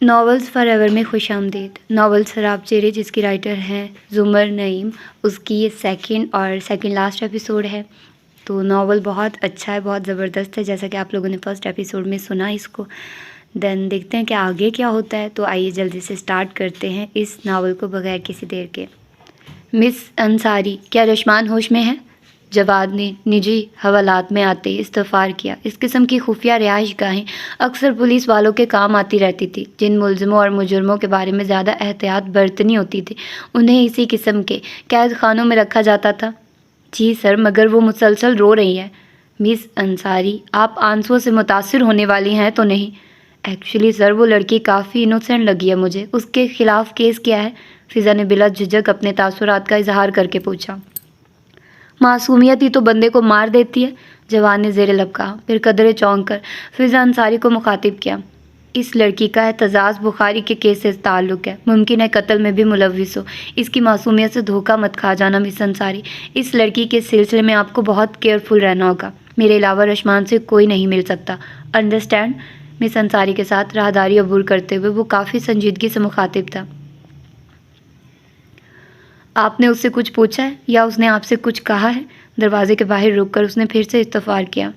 Novels for ever میں خوش آمدید۔ ناول سراب چہرے جس کی رائٹر ہیں زمر نعیم، اس کی یہ سیکنڈ لاسٹ ایپیسوڈ ہے۔ تو ناول بہت اچھا ہے، بہت زبردست ہے، جیسا کہ آپ لوگوں نے فرسٹ ایپیسوڈ میں سنا اس کو۔ دین دیکھتے ہیں کہ آگے کیا ہوتا ہے، تو آئیے جلدی سے سٹارٹ کرتے ہیں اس ناول کو بغیر کسی دیر کے۔ مس انصاری، کیا رشمان ہوش میں ہے؟ جواد نے نجی حوالات میں آتے ہی استفسار کیا۔ اس قسم کی خفیہ رہائش گاہیں اکثر پولیس والوں کے کام آتی رہتی تھی، جن ملزموں اور مجرموں کے بارے میں زیادہ احتیاط برتنی ہوتی تھی انہیں اسی قسم کے قید خانوں میں رکھا جاتا تھا۔ جی سر، مگر وہ مسلسل رو رہی ہے۔ مس انصاری، آپ آنسوؤں سے متاثر ہونے والی ہیں تو نہیں؟ ایکچولی سر، وہ لڑکی کافی انوسینٹ لگی ہے مجھے۔ اس کے خلاف کیس کیا ہے؟ فضا نے بلا جھجک اپنے تاثرات کا اظہار کر کے پوچھا۔ معصومیت ہی تو بندے کو مار دیتی ہے، جوان نے زیر لب کہا، پھر قدرے چونک کر فضا انصاری کو مخاطب کیا۔ اس لڑکی کا احتجاج بخاری کے کیس سے تعلق ہے، ممکن ہے قتل میں بھی ملوث ہو۔ اس کی معصومیت سے دھوکہ مت کھا جانا مس انصاری۔ اس لڑکی کے سلسلے میں آپ کو بہت کیئرفل رہنا ہوگا۔ میرے علاوہ رشمان سے کوئی نہیں مل سکتا، انڈرسٹینڈ؟ مس انصاری کے ساتھ راہداری عبور کرتے ہوئے وہ کافی سنجیدگی سے مخاطب تھا۔ آپ نے اس سے کچھ پوچھا ہے یا اس نے آپ سے کچھ کہا ہے؟ دروازے کے باہر رک کر اس نے پھر سے استفسار کیا۔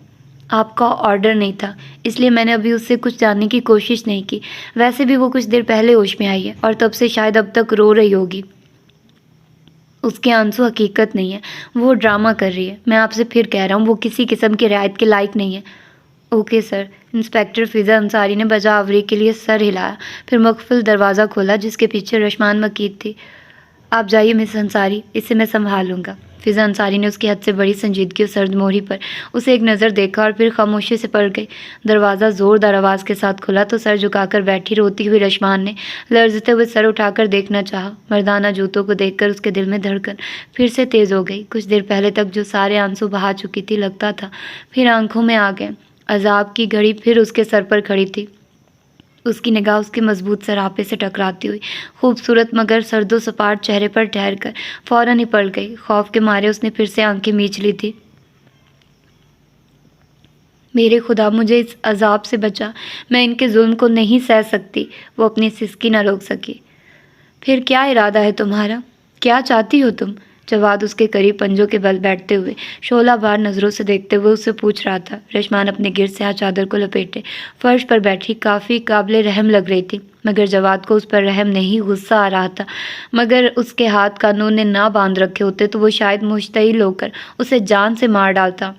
آپ کا آرڈر نہیں تھا، اس لیے میں نے ابھی اس سے کچھ جاننے کی کوشش نہیں کی۔ ویسے بھی وہ کچھ دیر پہلے ہوش میں آئی ہے اور تب سے شاید اب تک رو رہی ہوگی۔ اس کے آنسو حقیقت نہیں ہے، وہ ڈرامہ کر رہی ہے۔ میں آپ سے پھر کہہ رہا ہوں، وہ کسی قسم کی رعایت کے لائق نہیں ہے۔ Okay sir. انسپکٹر فضا انصاری نے بجاوری کے لیے سر ہلایا، پھر مخفل دروازہ کھولا جس کے پیچھے رشمان مقید تھی۔ آپ جائیے مس انصاری، اسے میں سنبھال لوں گا۔ فضا انصاری نے اس کی حد سے بڑی سنجیدگی اور سرد موہری پر اسے ایک نظر دیکھا اور پھر خاموشی سے پڑ گئی۔ دروازہ زوردار آواز کے ساتھ کھلا تو سر جھکا کر بیٹھی روتی ہوئی رشمان نے لرزتے ہوئے سر اٹھا کر دیکھنا چاہا۔ مردانہ جوتوں کو دیکھ کر اس کے دل میں دھڑکن پھر سے تیز ہو گئی۔ کچھ دیر پہلے تک جو سارے آنسو بہا چکی تھی، لگتا تھا پھر آنکھوں میں آ گئے۔ عذاب کی گھڑی پھر اس کے سر پر کھڑی تھی، اس کی نگاہ اس کے مضبوط سراپے سے ٹکراتی ہوئی خوبصورت مگر سرد و سپاٹ چہرے پر ٹھہر کر فوراً ہی پڑ گئی۔ خوف کے مارے اس نے پھر سے آنکھیں میچ لی تھی۔ میرے خدا، مجھے اس عذاب سے بچا، میں ان کے ظلم کو نہیں سہ سکتی۔ وہ اپنی سسکی نہ روک سکی۔ پھر کیا ارادہ ہے تمہارا؟ کیا چاہتی ہو تم؟ جواد اس کے قریب پنجوں کے بل بیٹھتے ہوئے شعلہ بار نظروں سے دیکھتے ہوئے اس سے پوچھ رہا تھا۔ رشمان اپنے گرد سیاہ چادر کو لپیٹے فرش پر بیٹھی کافی قابل رحم لگ رہی تھی، مگر جواد کو اس پر رحم نہیں، غصہ آ رہا تھا۔ مگر اس کے ہاتھ قانون نے نہ باندھ رکھے ہوتے تو وہ شاید مشتعل ہو کر اسے جان سے مار ڈالتا۔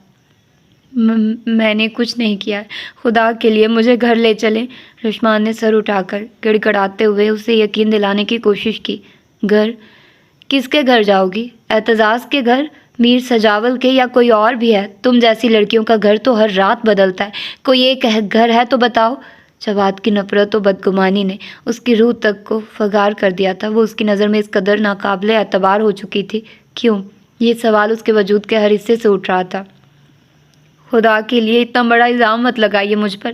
میں نے کچھ نہیں کیا ہے، خدا کے لیے مجھے گھر لے چلیں۔ رشمان نے سر اٹھا کر گڑ گڑاتے ہوئے اسے یقین دلانے کی کوشش کی۔ گھر؟ کس کے گھر جاؤ گی؟ اعتزاز کے گھر؟ میر سجاول کے یا کوئی اور بھی ہے؟ تم جیسی لڑکیوں کا گھر تو ہر رات بدلتا ہے، کوئی ایک گھر ہے تو بتاؤ۔ جواد کی نفرت و بدگمانی نے اس کی روح تک کو فگار کر دیا تھا۔ وہ اس کی نظر میں اس قدر ناقابل اعتبار ہو چکی تھی۔ کیوں؟ یہ سوال اس کے وجود کے ہر حصے سے اٹھ رہا تھا۔ خدا کے لیے اتنا بڑا الزام مت لگائیے مجھ پر۔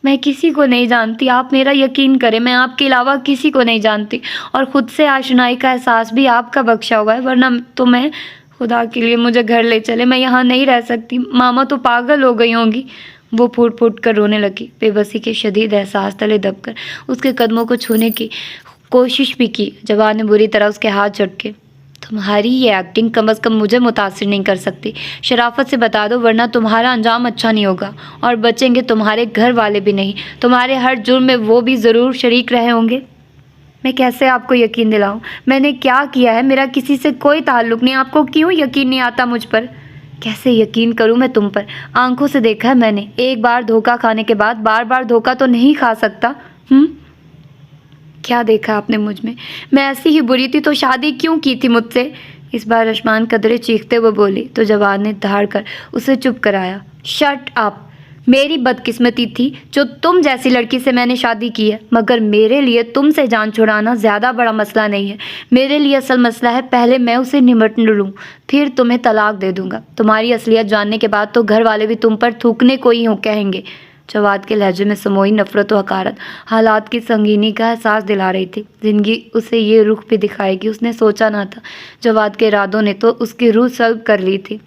میں کسی کو نہیں جانتی، آپ میرا یقین کریں، میں آپ کے علاوہ کسی کو نہیں جانتی، اور خود سے آشنائی کا احساس بھی آپ کا بخشا ہوا ہے، ورنہ تو میں… خدا کے لیے مجھے گھر لے چلے، میں یہاں نہیں رہ سکتی، ماما تو پاگل ہو گئی ہوں گی۔ وہ پھوٹ پھوٹ کر رونے لگی، بے بسی کے شدید احساس تلے دب کر اس کے قدموں کو چھونے کی کوشش بھی کی۔ جواد نے بری طرح اس کے ہاتھ جھٹکے۔ تمہاری یہ ایکٹنگ کم از کم مجھے متاثر نہیں کر سکتی، شرافت سے بتا دو ورنہ تمہارا انجام اچھا نہیں ہوگا، اور بچیں گے تمہارے گھر والے بھی نہیں، تمہارے ہر جرم میں وہ بھی ضرور شریک رہے ہوں گے۔ میں کیسے آپ کو یقین دلاؤں؟ میں نے کیا کیا ہے؟ میرا کسی سے کوئی تعلق نہیں، آپ کو کیوں یقین نہیں آتا مجھ پر؟ کیسے یقین کروں میں تم پر؟ آنکھوں سے دیکھا ہے میں نے، ایک بار دھوکہ کھانے کے بعد بار بار دھوکہ تو نہیں کھا سکتا۔ کیا دیکھا آپ نے مجھ میں؟ میں ایسی ہی بری تھی تو شادی کیوں کی تھی مجھ سے؟ اس بار رشمان قدرے چیختے ہوئے بولی تو جواد نے دھاڑ کر اسے چپ کرایا۔ Shut up! میری بدقسمتی تھی جو تم جیسی لڑکی سے میں نے شادی کی ہے، مگر میرے لیے تم سے جان چھڑانا زیادہ بڑا مسئلہ نہیں ہے۔ میرے لیے اصل مسئلہ ہے پہلے میں اسے نمٹ لوں، پھر تمہیں طلاق دے دوں گا۔ تمہاری اصلیت جاننے کے بعد تو گھر والے بھی تم پر تھوکنے کو ہی کہیں گے۔ جواد کے لہجے میں سموئی نفرت و حقارت حالات کی سنگینی کا احساس دلا رہی تھی۔ زندگی اسے یہ رخ بھی دکھائے گی، اس نے سوچا نہ تھا۔ جواد کے ارادوں نے تو اس کی روح سلب کر لی تھی۔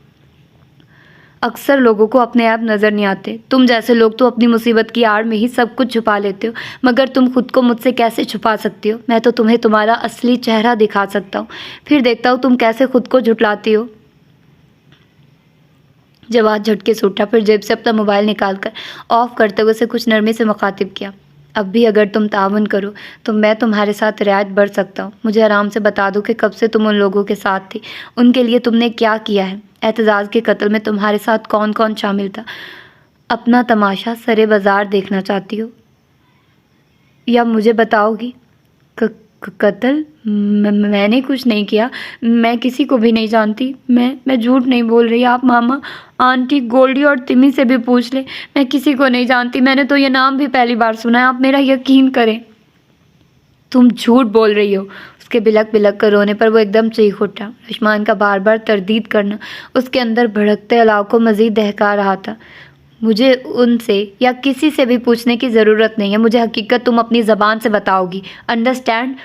اکثر لوگوں کو اپنے عیب نظر نہیں آتے. تم جیسے لوگ تو اپنی مصیبت کی آڑ میں ہی سب کچھ چھپا لیتے ہو، مگر تم خود کو مجھ سے کیسے چھپا سکتی ہو؟ میں تو تمہیں تمہارا اصلی چہرہ دکھا سکتا ہوں، پھر دیکھتا ہوں تم کیسے خود کو جھٹلاتی ہو. جواد جھٹکے سے اٹھا، پھر جیب سے اپنا موبائل نکال کر آف کرتے ہوئے اسے کچھ نرمی سے مخاطب کیا. اب بھی اگر تم تعاون کرو تو میں تمہارے ساتھ رعایت بڑھ سکتا ہوں. مجھے آرام سے بتا دو کہ کب سے تم ان لوگوں کے ساتھ تھی، ان کے لیے تم نے کیا کیا ہے؟ اعتزاز کے قتل میں تمہارے ساتھ کون کون شامل تھا؟ اپنا تماشا سرے بازار دیکھنا چاہتی ہو یا مجھے بتاؤ گی؟ قتل؟ میں نے کچھ نہیں کیا، میں کسی کو بھی نہیں جانتی. میں جھوٹ نہیں بول رہی. آپ ماما، آنٹی، گولڈی اور تمی سے بھی پوچھ لیں، میں کسی کو نہیں جانتی. میں نے تو یہ نام بھی پہلی بار سنا ہے. آپ میرا یقین کریں. تم جھوٹ بول رہی ہو. اس کے بلک بلک کر رونے پر وہ ایک دم چیخ اٹھا. رشمان کا بار بار تردید کرنا اس کے اندر بھڑکتے الاؤ کو مزید دہکا رہا تھا. مجھے ان سے یا کسی سے بھی پوچھنے کی ضرورت نہیں ہے. مجھے حقیقت تم اپنی زبان سے بتاؤ گی. انڈرسٹینڈ؟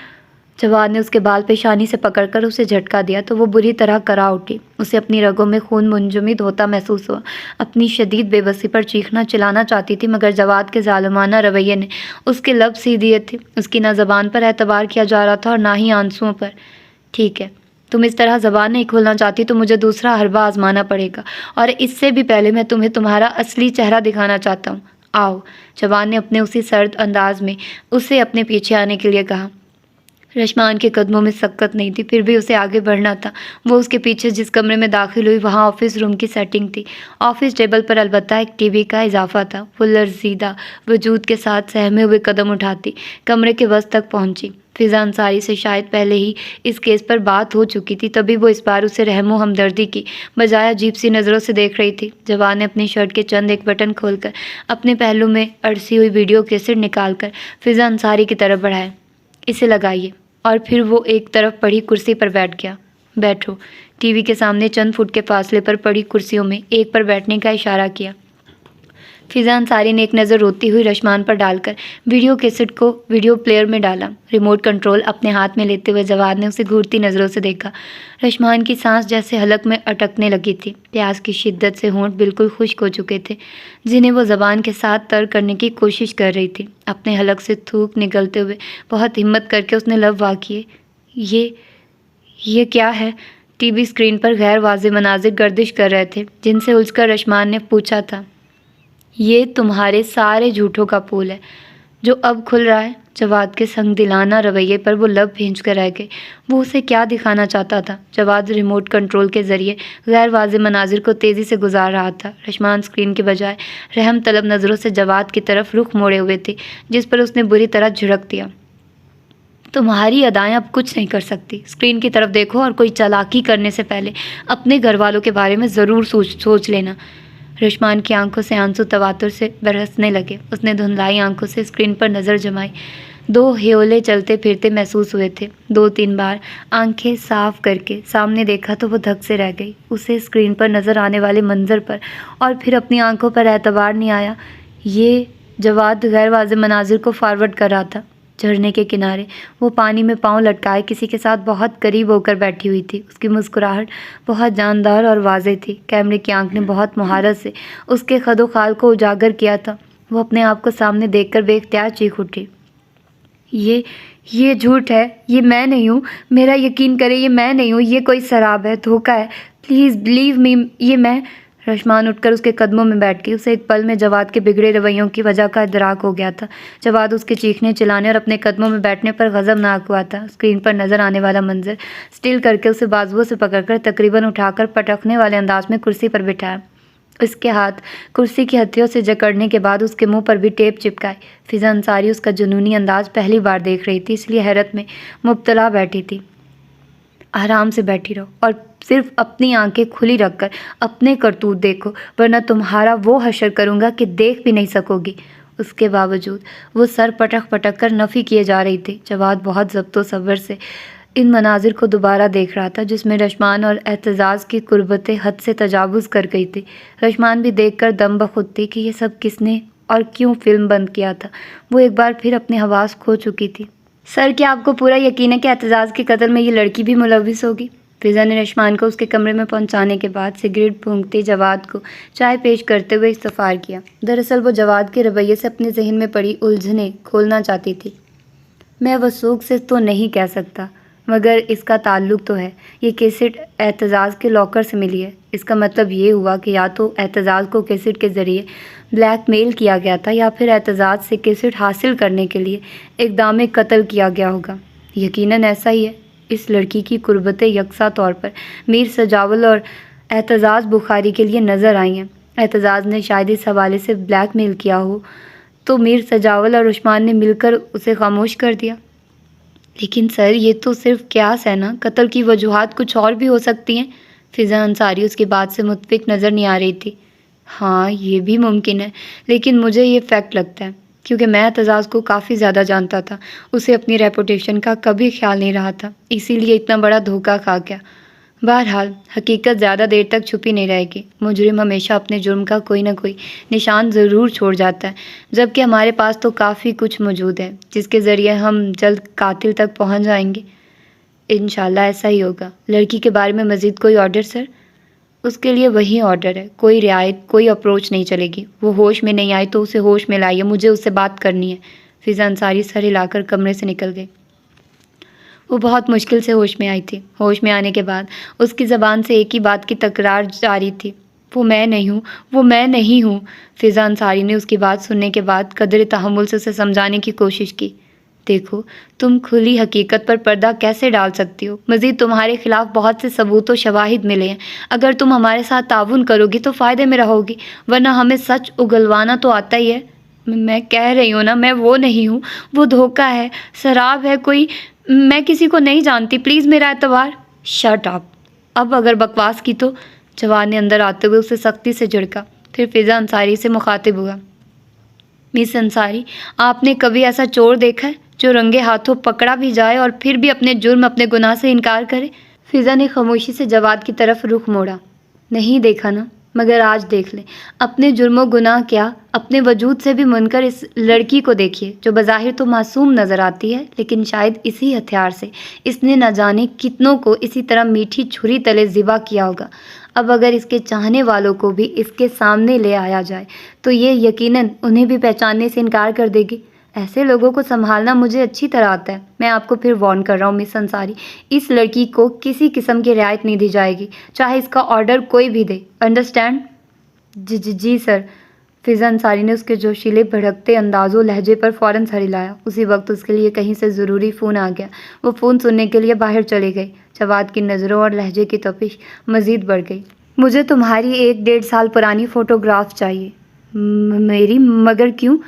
جواد نے اس کے بال پیشانی سے پکڑ کر اسے جھٹکا دیا تو وہ بری طرح کرا اٹھی. اسے اپنی رگوں میں خون منجمد ہوتا محسوس ہوا. اپنی شدید بے بسی پر چیخنا چلانا چاہتی تھی، مگر جواد کے ظالمانہ رویے نے اس کے لب سی دیے تھے. اس کی نہ زبان پر اعتبار کیا جا رہا تھا اور نہ ہی آنسوؤں پر. ٹھیک ہے، تم اس طرح زبان نہیں کھولنا چاہتی تو مجھے دوسرا حربہ آزمانا پڑے گا، اور اس سے بھی پہلے میں تمہیں تمہارا اصلی چہرہ دکھانا چاہتا ہوں. آؤ. جواد نے اپنے اسی سرد انداز میں اسے اپنے پیچھے آنے کے لیے کہا. رشمان کے قدموں میں سکت نہیں تھی، پھر بھی اسے آگے بڑھنا تھا. وہ اس کے پیچھے جس کمرے میں داخل ہوئی وہاں آفس روم کی سیٹنگ تھی. آفس ٹیبل پر البتہ ایک ٹی وی کا اضافہ تھا. وہ لرزیدہ وجود کے ساتھ سہمے ہوئے قدم اٹھاتی کمرے کے وسط تک پہنچی. فضا انصاری سے شاید پہلے ہی اس کیس پر بات ہو چکی تھی، تبھی وہ اس بار اسے رحم و ہمدردی کی بجائے عجیب سی نظروں سے دیکھ رہی تھی. جواد نے اپنی شرٹ کے چند ایک بٹن کھول کر اپنے پہلو میں اڑسی ہوئی ویڈیو کیسٹ نکال کر فضا انصاری کی طرف بڑھایا. اسے لگائیے. اور پھر وہ ایک طرف پڑی کرسی پر بیٹھ گیا. بیٹھو. ٹی وی کے سامنے چند فٹ کے فاصلے پر پڑی کرسیوں میں ایک پر بیٹھنے کا اشارہ کیا. فضا انصاری نے ایک نظر روتی ہوئی رشمان پر ڈال کر ویڈیو کیسٹ کو ویڈیو پلیئر میں ڈالا. ریموٹ کنٹرول اپنے ہاتھ میں لیتے ہوئے جواد نے اسے گھورتی نظروں سے دیکھا. رشمان کی سانس جیسے حلق میں اٹکنے لگی تھی. پیاس کی شدت سے ہونٹ بالکل خشک ہو چکے تھے جنہیں وہ زبان کے ساتھ تر کرنے کی کوشش کر رہی تھی. اپنے حلق سے تھوک نگلتے ہوئے بہت ہمت کر کے اس نے لب وا کیے. یہ کیا ہے؟ ٹی وی اسکرین پر غیر واضح مناظر گردش کر رہے تھے جن سے الجھ کر رشمان نے پوچھا تھا. یہ تمہارے سارے جھوٹوں کا پول ہے جو اب کھل رہا ہے. جواد کے سنگ دلانہ رویے پر وہ لب بھینچ کر رہ گئے. وہ اسے کیا دکھانا چاہتا تھا؟ جواد ریموٹ کنٹرول کے ذریعے غیر واضح مناظر کو تیزی سے گزار رہا تھا. رشمان اسکرین کے بجائے رحم طلب نظروں سے جواد کی طرف رخ موڑے ہوئے تھی، جس پر اس نے بری طرح جھڑک دیا. تمہاری ادائیں اب کچھ نہیں کر سکتی. اسکرین کی طرف دیکھو اور کوئی چالاکی کرنے سے پہلے اپنے گھر والوں کے بارے میں ضرور سوچ لینا. رشمان کی آنکھوں سے آنسو تواتر سے برسنے لگے. اس نے دھندلائی آنکھوں سے اسکرین پر نظر جمائی. 2 ہیولے چلتے پھرتے محسوس ہوئے تھے. 2-3 بار آنکھیں صاف کر کے سامنے دیکھا تو وہ دھک سے رہ گئی. اسے اسکرین پر نظر آنے والے منظر پر اور پھر اپنی آنکھوں پر اعتبار نہیں آیا. یہ جواد غیر واضح مناظر کو فارورڈ کر رہا تھا. جھرنے کے کنارے وہ پانی میں پاؤں لٹکائے کسی کے ساتھ بہت قریب ہو کر بیٹھی ہوئی تھی. اس کی مسکراہٹ بہت جاندار اور واضح تھی. کیمرے کی آنکھ نے بہت مہارت سے اس کے خد و خال کو اجاگر کیا تھا. وہ اپنے آپ کو سامنے دیکھ کر بے اختیار چیخ اٹھی. یہ جھوٹ ہے. یہ میں نہیں ہوں. میرا یقین کرے، یہ میں نہیں ہوں. یہ کوئی سراب ہے، دھوکہ ہے. Please believe me. یہ میں. رشمان اٹھ کر اس کے قدموں میں بیٹھ گئی. اسے ایک پل میں جواد کے بگڑے رویوں کی وجہ کا ادراک ہو گیا تھا. جواد اس کے چیخنے چلانے اور اپنے قدموں میں بیٹھنے پر غضبناک ہوا تھا. اسکرین پر نظر آنے والا منظر سٹل کر کے اسے بازوؤں سے پکڑ کر تقریباً اٹھا کر پٹکنے والے انداز میں کرسی پر بٹھایا. اس کے ہاتھ کرسی کی ہتھیوں سے جکڑنے کے بعد اس کے منہ پر بھی ٹیپ چپکائی. فضا انصاری اس کا جنونی انداز پہلی بار دیکھ رہی تھی، اس لیے حیرت میں مبتلا بیٹھی تھی. آرام سے بیٹھی رہو اور صرف اپنی آنکھیں کھلی رکھ کر اپنے کرتوت دیکھو، ورنہ تمہارا وہ حشر کروں گا کہ دیکھ بھی نہیں سکو گی. اس کے باوجود وہ سر پٹک پٹک کر نفی کیے جا رہی تھی. جواد بہت ضبط و صبر سے ان مناظر کو دوبارہ دیکھ رہا تھا جس میں رشمان اور اعتزاز کی قربتیں حد سے تجاوز کر گئی تھی. رشمان بھی دیکھ کر دم بخود تھی کہ یہ سب کس نے اور کیوں فلم بند کیا تھا. وہ ایک بار پھر اپنے حواس کھو چکی تھی. سر، کیا آپ کو پورا یقین ہے کہ اعتزاز کے قتل میں یہ لڑکی بھی ملوث ہوگی؟ فضا نے رشمان کو اس کے کمرے میں پہنچانے کے بعد سگریٹ پھونکتے جواد کو چائے پیش کرتے ہوئے استفسار کیا۔ دراصل وہ جواد کے رویے سے اپنے ذہن میں پڑی الجھنیں کھولنا چاہتی تھی۔ میں وثوق سے تو نہیں کہہ سکتا، مگر اس کا تعلق تو ہے۔ یہ کیسٹ اعتزاز کے لاکر سے ملی ہے۔ اس کا مطلب یہ ہوا کہ یا تو اعتزاز کو کیسٹ کے ذریعے بلیک میل کیا گیا تھا یا پھر اعتزاز سے کیسٹ حاصل کرنے کے لیے اقدام قتل کیا گیا ہوگا۔ یقیناً ایسا ہی ہے۔ اس لڑکی کی قربتیں یکساں طور پر میر سجاول اور اعتزاز بخاری کے لیے نظر آئی ہیں۔ اعتزاز نے شاید اس حوالے سے بلیک میل کیا ہو تو میر سجاول اور عثمان نے مل کر اسے خاموش کر دیا۔ لیکن سر، یہ تو صرف قیاس ہے نا، قتل کی وجوہات کچھ اور بھی ہو سکتی ہیں۔ فضا انصاری اس کی بات سے متفق نظر نہیں آ رہی تھی۔ ہاں، یہ بھی ممکن ہے، لیکن مجھے یہ فیکٹ لگتا ہے کیونکہ میں اعتزاز کو کافی زیادہ جانتا تھا۔ اسے اپنی ریپوٹیشن کا کبھی خیال نہیں رہا تھا، اسی لیے اتنا بڑا دھوکہ کھا گیا۔ بہرحال حقیقت زیادہ دیر تک چھپی نہیں رہے گی۔ مجرم ہمیشہ اپنے جرم کا کوئی نہ کوئی نشان ضرور چھوڑ جاتا ہے، جبکہ ہمارے پاس تو کافی کچھ موجود ہے جس کے ذریعے ہم جلد قاتل تک پہنچ جائیں گے۔ انشاءاللہ ایسا ہی ہوگا۔ لڑکی کے بارے میں مزید کوئی آرڈر سر؟ اس کے لیے وہی آرڈر ہے، کوئی رعایت، کوئی اپروچ نہیں چلے گی۔ وہ ہوش میں نہیں آئی تو اسے ہوش میں لائیے، مجھے اس سے بات کرنی ہے۔ فضا انصاری سر ہلا کر کمرے سے نکل گئی۔ وہ بہت مشکل سے ہوش میں آئی تھی۔ ہوش میں آنے کے بعد اس کی زبان سے ایک ہی بات کی تکرار جاری تھی، وہ میں نہیں ہوں، وہ میں نہیں ہوں۔ فضا انصاری نے اس کی بات سننے کے بعد قدر تحمل سے اسے سمجھانے کی کوشش کی۔ دیکھو، تم کھلی حقیقت پر پردہ کیسے ڈال سکتی ہو؟ مزید تمہارے خلاف بہت سے ثبوت و شواہد ملے ہیں۔ اگر تم ہمارے ساتھ تعاون کرو گی تو فائدے میں رہو گی، ورنہ ہمیں سچ اگلوانا تو آتا ہی ہے۔ میں کہہ رہی ہوں نا، میں وہ نہیں ہوں، وہ دھوکہ ہے، سراب ہے کوئی، میں کسی کو نہیں جانتی، پلیز میرا اعتبار۔ Shut up! اب اگر بکواس کی تو؟ جواد نے اندر آتے ہوئے اسے سختی سے جھڑکا، پھر فضا انصاری سے مخاطب ہوا۔ مس انصاری، آپ نے کبھی ایسا چور دیکھا ہے جو رنگے ہاتھوں پکڑا بھی جائے اور پھر بھی اپنے جرم، اپنے گناہ سے انکار کرے؟ فضا نے خاموشی سے جواد کی طرف رخ موڑا۔ نہیں دیکھا نا، مگر آج دیکھ لیں۔ اپنے جرم و گناہ کیا، اپنے وجود سے بھی منکر اس لڑکی کو دیکھیے جو بظاہر تو معصوم نظر آتی ہے، لیکن شاید اسی ہتھیار سے اس نے نہ جانے کتنوں کو اسی طرح میٹھی چھری تلے ذبح کیا ہوگا۔ اب اگر اس کے چاہنے والوں کو بھی اس کے سامنے لے آیا جائے تو یہ یقیناً انہیں بھی پہچاننے سے انکار کر دے گی۔ ایسے لوگوں کو سنبھالنا مجھے اچھی طرح آتا ہے۔ میں آپ کو پھر وارن کر رہا ہوں مس انصاری، اس لڑکی کو کسی قسم کی رعایت نہیں دی جائے گی، چاہے اس کا آرڈر کوئی بھی دے، انڈرسٹینڈ؟ جی سر۔ فضا انصاری نے اس کے جوشیلے بھڑکتے انداز و لہجے پر فوراً سر ہلایا۔ اسی وقت اس کے لیے کہیں سے ضروری فون آ گیا۔ وہ فون سننے کے لیے باہر چلی گئی۔ جواد کی نظروں اور لہجے کی تپش مزید بڑھ گئی۔ مجھے تمہاری 1-1.5 سال پرانی فوٹوگراف چاہیے۔ میری؟ مگر کیوں؟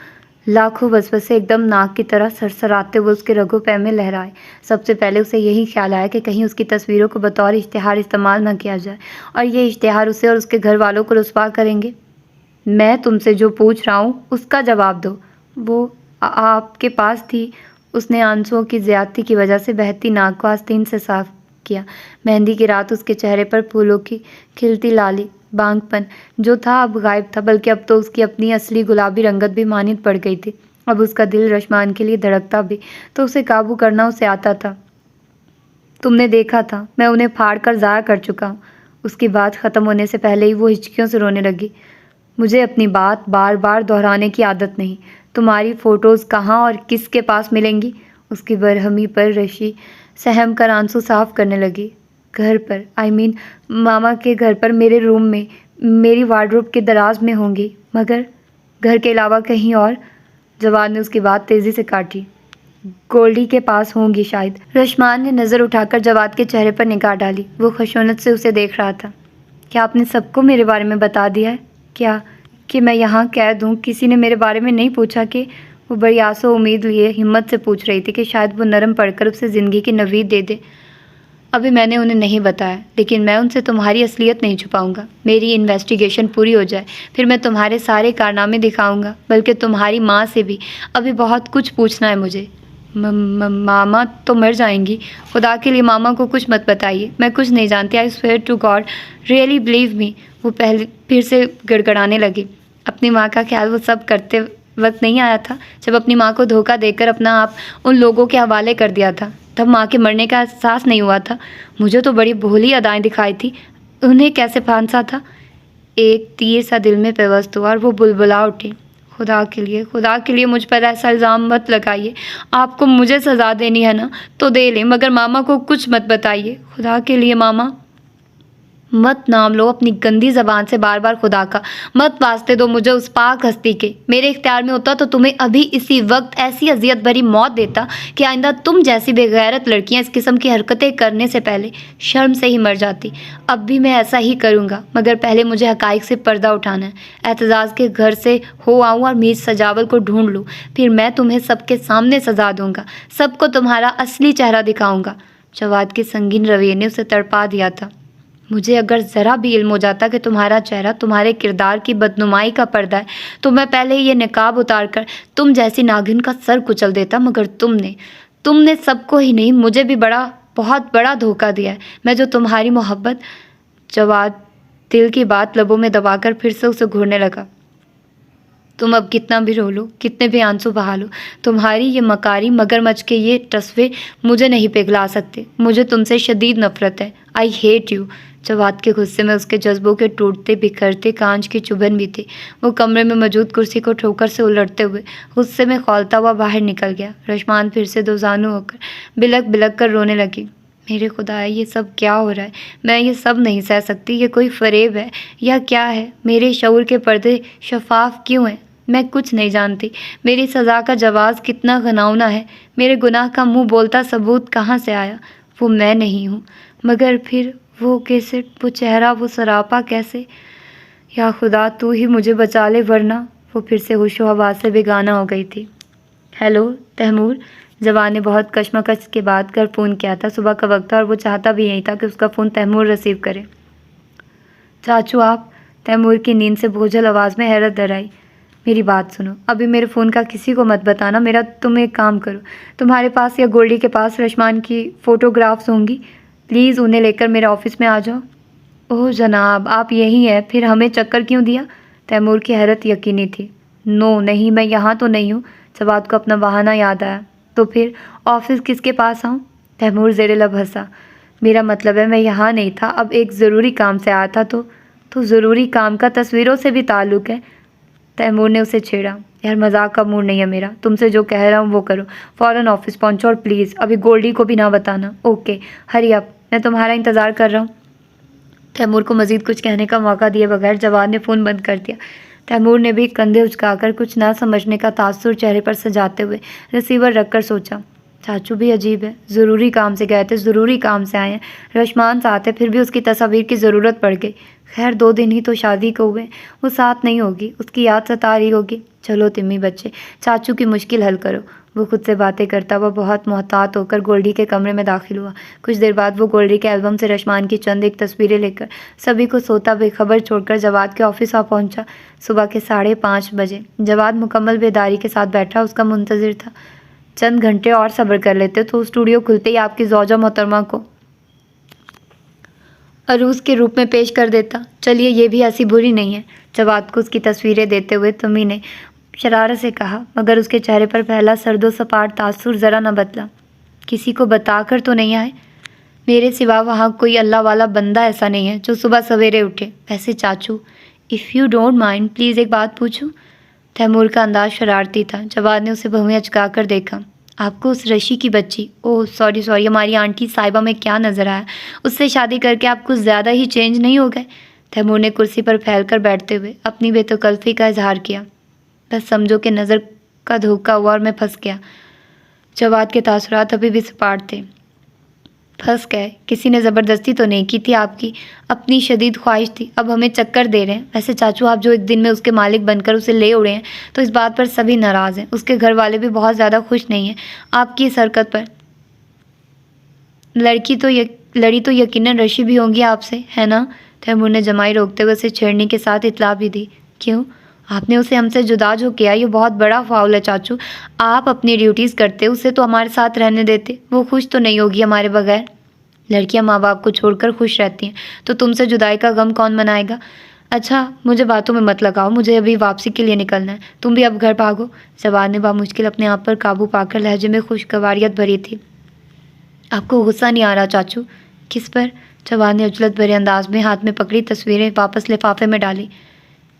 لاکھوں وسوسے ایک دم ناک کی طرح سرسراتے ہوئے اس کے رگوں پے میں لہرائے۔ سب سے پہلے اسے یہی خیال آیا کہ کہیں اس کی تصویروں کو بطور اشتہار استعمال نہ کیا جائے اور یہ اشتہار اسے اور اس کے گھر والوں کو رسوا کریں گے۔ میں تم سے جو پوچھ رہا ہوں اس کا جواب دو۔ وہ آپ کے پاس تھی؟ اس نے آنسوؤں کی زیادتی کی وجہ سے بہتی ناک کو آستین سے صاف کیا۔ مہندی کی رات اس کے چہرے پر پھولوں کی کھلتی لالی بانگ پن جو تھا اب غائب تھا، بلکہ اب تو اس کی اپنی اصلی گلابی رنگت بھی مانند پڑ گئی تھی۔ اب اس کا دل رشمان کے لیے دھڑکتا بھی تو اسے قابو کرنا اسے آتا تھا۔ تم نے دیکھا تھا، میں انہیں پھاڑ کر ضائع کر چکا ہوں۔ اس کی بات ختم ہونے سے پہلے ہی وہ ہچکیوں سے رونے لگی۔ مجھے اپنی بات بار بار دہرانے کی عادت نہیں۔ تمہاری فوٹوز کہاں اور کس کے پاس ملیں گی؟ اس کی برہمی پر رشی سہم کر آنسو صاف کرنے لگی۔ گھر پر، ماما کے گھر پر، میرے روم میں، میری وارڈروب کے دراز میں ہوں گی، مگر گھر کے علاوہ کہیں اور؟ جواد نے اس کی بات تیزی سے کاٹی۔ گولڈی کے پاس ہوں گی شاید۔ رشمان نے نظر اٹھا کر جواد کے چہرے پر نگاہ ڈالی۔ وہ خشونت سے اسے دیکھ رہا تھا۔ کیا آپ نے سب کو میرے بارے میں بتا دیا ہے؟ کیا کہ میں یہاں قید ہوں؟ کسی نے میرے بارے میں نہیں پوچھا کہ؟ وہ بڑی آس و امید لیے ہمت سے پوچھ رہی تھی کہ شاید وہ نرم پڑھ کر اسے زندگی کی نوید دے دے۔ ابھی میں نے انہیں نہیں بتایا، لیکن میں ان سے تمہاری اصلیت نہیں چھپاؤں گا۔ میری انویسٹیگیشن پوری ہو جائے پھر میں تمہارے سارے کارنامے دکھاؤں گا، بلکہ تمہاری ماں سے بھی ابھی بہت کچھ پوچھنا ہے مجھے۔ ماما تو مر جائیں گی، خدا کے لیے ماما کو کچھ مت بتائیے، میں کچھ نہیں جانتی، I swear to God, really believe me. وہ پھر سے گڑگڑانے لگی۔ اپنی ماں کا خیال وہ سب کرتے وقت نہیں آیا تھا جب اپنی ماں کو دھوکہ دے کر اپنا آپ ان لوگوں کے حوالے کر دیا تھا تب ماں کے مرنے کا احساس نہیں ہوا تھا؟ مجھے تو بڑی بھولی ادائیں دکھائی تھی، انہیں کیسے پھانسا تھا؟ ایک تیر سا دل میں پیوست ہوا اور وہ بلبلا اٹھی۔ خدا کے لیے مجھ پر ایسا الزام مت لگائیے۔ آپ کو مجھے سزا دینی ہے نا تو دے لیں، مگر ماما کو کچھ مت بتائیے۔ خدا کے لیے ماما مت نام لو اپنی گندی زبان سے بار بار خدا کا، مت واسطے دو مجھے اس پاک ہستی کے۔ میرے اختیار میں ہوتا تو تمہیں ابھی اسی وقت ایسی اذیت بھری موت دیتا کہ آئندہ تم جیسی بے غیرت لڑکیاں اس قسم کی حرکتیں کرنے سے پہلے شرم سے ہی مر جاتی۔ اب بھی میں ایسا ہی کروں گا، مگر پہلے مجھے حقائق سے پردہ اٹھانا ہے۔ اعتزاز کے گھر سے ہو آؤں اور میر سجاول کو ڈھونڈ لوں، پھر میں تمہیں سب کے سامنے سزا دوں گا، سب کو تمہارا اصلی چہرہ دکھاؤں گا۔ جواد کے سنگین رویے نے اسے تڑپا دیا تھا۔ مجھے اگر ذرا بھی علم ہو جاتا کہ تمہارا چہرہ تمہارے کردار کی بدنمائی کا پردہ ہے تو میں پہلے ہی یہ نقاب اتار کر تم جیسی ناگن کا سر کچل دیتا، مگر تم نے سب کو ہی نہیں مجھے بھی بہت بڑا دھوکہ دیا ہے۔ میں جو تمہاری محبت… جواد دل کی بات لبوں میں دبا کر پھر سے اسے گھورنے لگا۔ تم اب کتنا بھی رو لو، کتنے بھی آنسو بہا لو، تمہاری یہ مکاری مگرمچھ کے یہ ٹسوے مجھے نہیں پگھلا سکتے۔ مجھے تم سے شدید نفرت ہے۔ I hate you. جواد کے غصے میں اس کے جذبوں کے ٹوٹتے بکھرتے کانچ کی چبھن بھی تھی۔ وہ کمرے میں موجود کرسی کو ٹھوکر سے الٹتے ہوئے غصے میں کھولتا ہوا باہر نکل گیا۔ رشمان پھر سے دوزانو ہو کر بلک بلک کر رونے لگی۔ میرے خدایا، یہ سب کیا ہو رہا ہے؟ میں یہ سب نہیں سہ سکتی۔ یہ کوئی فریب ہے یا کیا ہے؟ میرے شعور کے پردے شفاف کیوں ہیں؟ میں کچھ نہیں جانتی۔ میری سزا کا جواز کتنا گھناؤنا ہے۔ میرے گناہ کا منہ بولتا ثبوت کہاں سے آیا؟ وہ میں نہیں ہوں، مگر پھر وہ کیسٹ، وہ چہرہ، وہ سراپا کیسے؟ یا خدا تو ہی مجھے بچا لے، ورنہ… وہ پھر سے ہوش و حواس سے بیگانہ ہو گئی تھی۔ ہیلو تیمور، جواد نے بہت کشمکش کے بعد گھر فون کیا تھا۔ صبح کا وقت تھا اور وہ چاہتا بھی یہی تھا کہ اس کا فون تیمور ریسیو کرے۔ چاچو آپ؟ تیمور کی نیند سے بوجھل آواز میں حیرت در آئی۔ میری بات سنو، ابھی میرے فون کا کسی کو مت بتانا۔ تم ایک کام کرو، تمہارے پاس یا گولڈی کے پاس رشمان کی فوٹوگرافز ہوں گی، پلیز انہیں لے کر میرے آفس میں آ جاؤ۔ اوہ جناب، آپ یہی ہیں، پھر ہمیں چکر کیوں دیا؟ تیمور کی حیرت یقینی تھی۔ نو نہیں، میں یہاں تو نہیں ہوں۔ جواد کو اپنا بہانہ یاد آیا۔ تو پھر آفس کس کے پاس آؤں؟ تیمور زیر لب ہنسا۔ میرا مطلب ہے میں یہاں نہیں تھا، اب ایک ضروری کام سے آیا تھا۔ تو ضروری کام کا تصویروں سے بھی تعلق ہے؟ تیمور نے اسے چھیڑا۔ یار مذاق کا موڈ نہیں ہے میرا، تم سے جو کہہ رہا ہوں وہ کرو، فوراً آفس پہنچو اور پلیز ابھی گولڈی کو بھی نہ بتانا۔ اوکے، ہری اپ، میں تمہارا انتظار کر رہا ہوں۔ تیمور کو مزید کچھ کہنے کا موقع دیے بغیر جواد نے فون بند کر دیا۔ تیمور نے بھی کندھے اچکا کر کچھ نہ سمجھنے کا تاثر چہرے پر سجاتے ہوئے ریسیور رکھ کر سوچا، چاچو بھی عجیب ہے، ضروری کام سے گئے تھے، ضروری کام سے آئے ہیں، رشمان ساتھ ہے، پھر بھی اس کی تصاویر کی ضرورت پڑ گئی۔ خیر 2 دن ہی تو شادی کو ہوئے، وہ ساتھ نہیں ہوگی، اس کی یاد ستا رہی ہوگی۔ چلو تمی بچے، چاچو کی مشکل حل کرو۔ وہ خود سے باتیں کرتا ہوا بہت محتاط ہو کر گولڈی کے کمرے میں داخل ہوا۔ کچھ دیر بعد وہ گولڈی کے البم سے رشمان کی چند ایک تصویریں لے کر سبھی کو سوتا بے خبر چھوڑ کر جواد کے آفس آ پہنچا۔ صبح کے 5:30 بجے جواد مکمل بیداری کے ساتھ بیٹھا اس کا منتظر تھا۔ چند گھنٹے اور صبر کر لیتے تو اسٹوڈیو کھلتے ہی آپ کی زوجہ محترمہ کو عروس کے روپ میں پیش کر دیتا۔ چلیے یہ بھی ایسی بری نہیں ہے، جواد کو اس کی تصویریں دیتے ہوئے تمی نے شرارت سے کہا، مگر اس کے چہرے پر پہلا سرد و سپاٹ تاثر ذرا نہ بدلا۔ کسی کو بتا کر تو نہیں آئے؟ میرے سوا وہاں کوئی اللہ والا بندہ ایسا نہیں ہے جو صبح سویرے اٹھے۔ ویسے چاچو، if you don't mind, please ایک بات پوچھوں؟ تیمور کا انداز شرارتی تھا۔ جواد نے اسے بھویں اچکا کر دیکھا۔ آپ کو اس رشی کی بچی، اوہ سوری ہماری آنٹی صاحبہ میں کیا نظر آیا؟ اس سے شادی کر کے آپ کچھ زیادہ ہی چینج نہیں ہو گئے؟ تیمور نے کرسی پر پھیل کر بیٹھتے ہوئے اپنی بے تکلفی کا اظہار کیا۔ بس سمجھو کہ نظر کا دھوکہ ہوا اور میں پھنس گیا۔ جواد کے تاثرات ابھی بھی سپاٹ تھے۔ پھنس گئے؟ کسی نے زبردستی تو نہیں کی تھی، آپ کی اپنی شدید خواہش تھی، اب ہمیں چکر دے رہے ہیں؟ ویسے چاچو، آپ جو ایک دن میں اس کے مالک بن کر اسے لے اڑے ہیں تو اس بات پر سبھی ناراض ہیں، اس کے گھر والے بھی بہت زیادہ خوش نہیں ہیں آپ کی اس حرکت پر۔ لڑی تو یقیناً رشی بھی ہوں گی آپ سے، ہے نا؟ تیمور نے جمائی روکتے ہوئے اسے چھیڑنے کے ساتھ اطلاع بھی دی۔ کیوں؟ آپ نے اسے ہم سے جدا جو کیا، یہ بہت بڑا فاؤل ہے چاچو۔ آپ اپنی ڈیوٹیز کرتے، اسے تو ہمارے ساتھ رہنے دیتے، وہ خوش تو نہیں ہوگی ہمارے بغیر؟ لڑکیاں ماں باپ کو چھوڑ کر خوش رہتی ہیں، تو تم سے جدائی کا غم کون منائے گا؟ اچھا مجھے باتوں میں مت لگاؤ، مجھے ابھی واپسی کے لیے نکلنا ہے، تم بھی اب گھر بھاگو۔ جواد نے بامشکل اپنے آپ پر قابو پا کر لہجے میں خوشگواریت بھری تھی۔ آپ کو غصہ نہیں آ رہا چاچو؟ کس پر؟ جواد نے عجلت بھرے انداز میں ہاتھ میں پکڑی تصویریں واپس لفافے میں ڈالی۔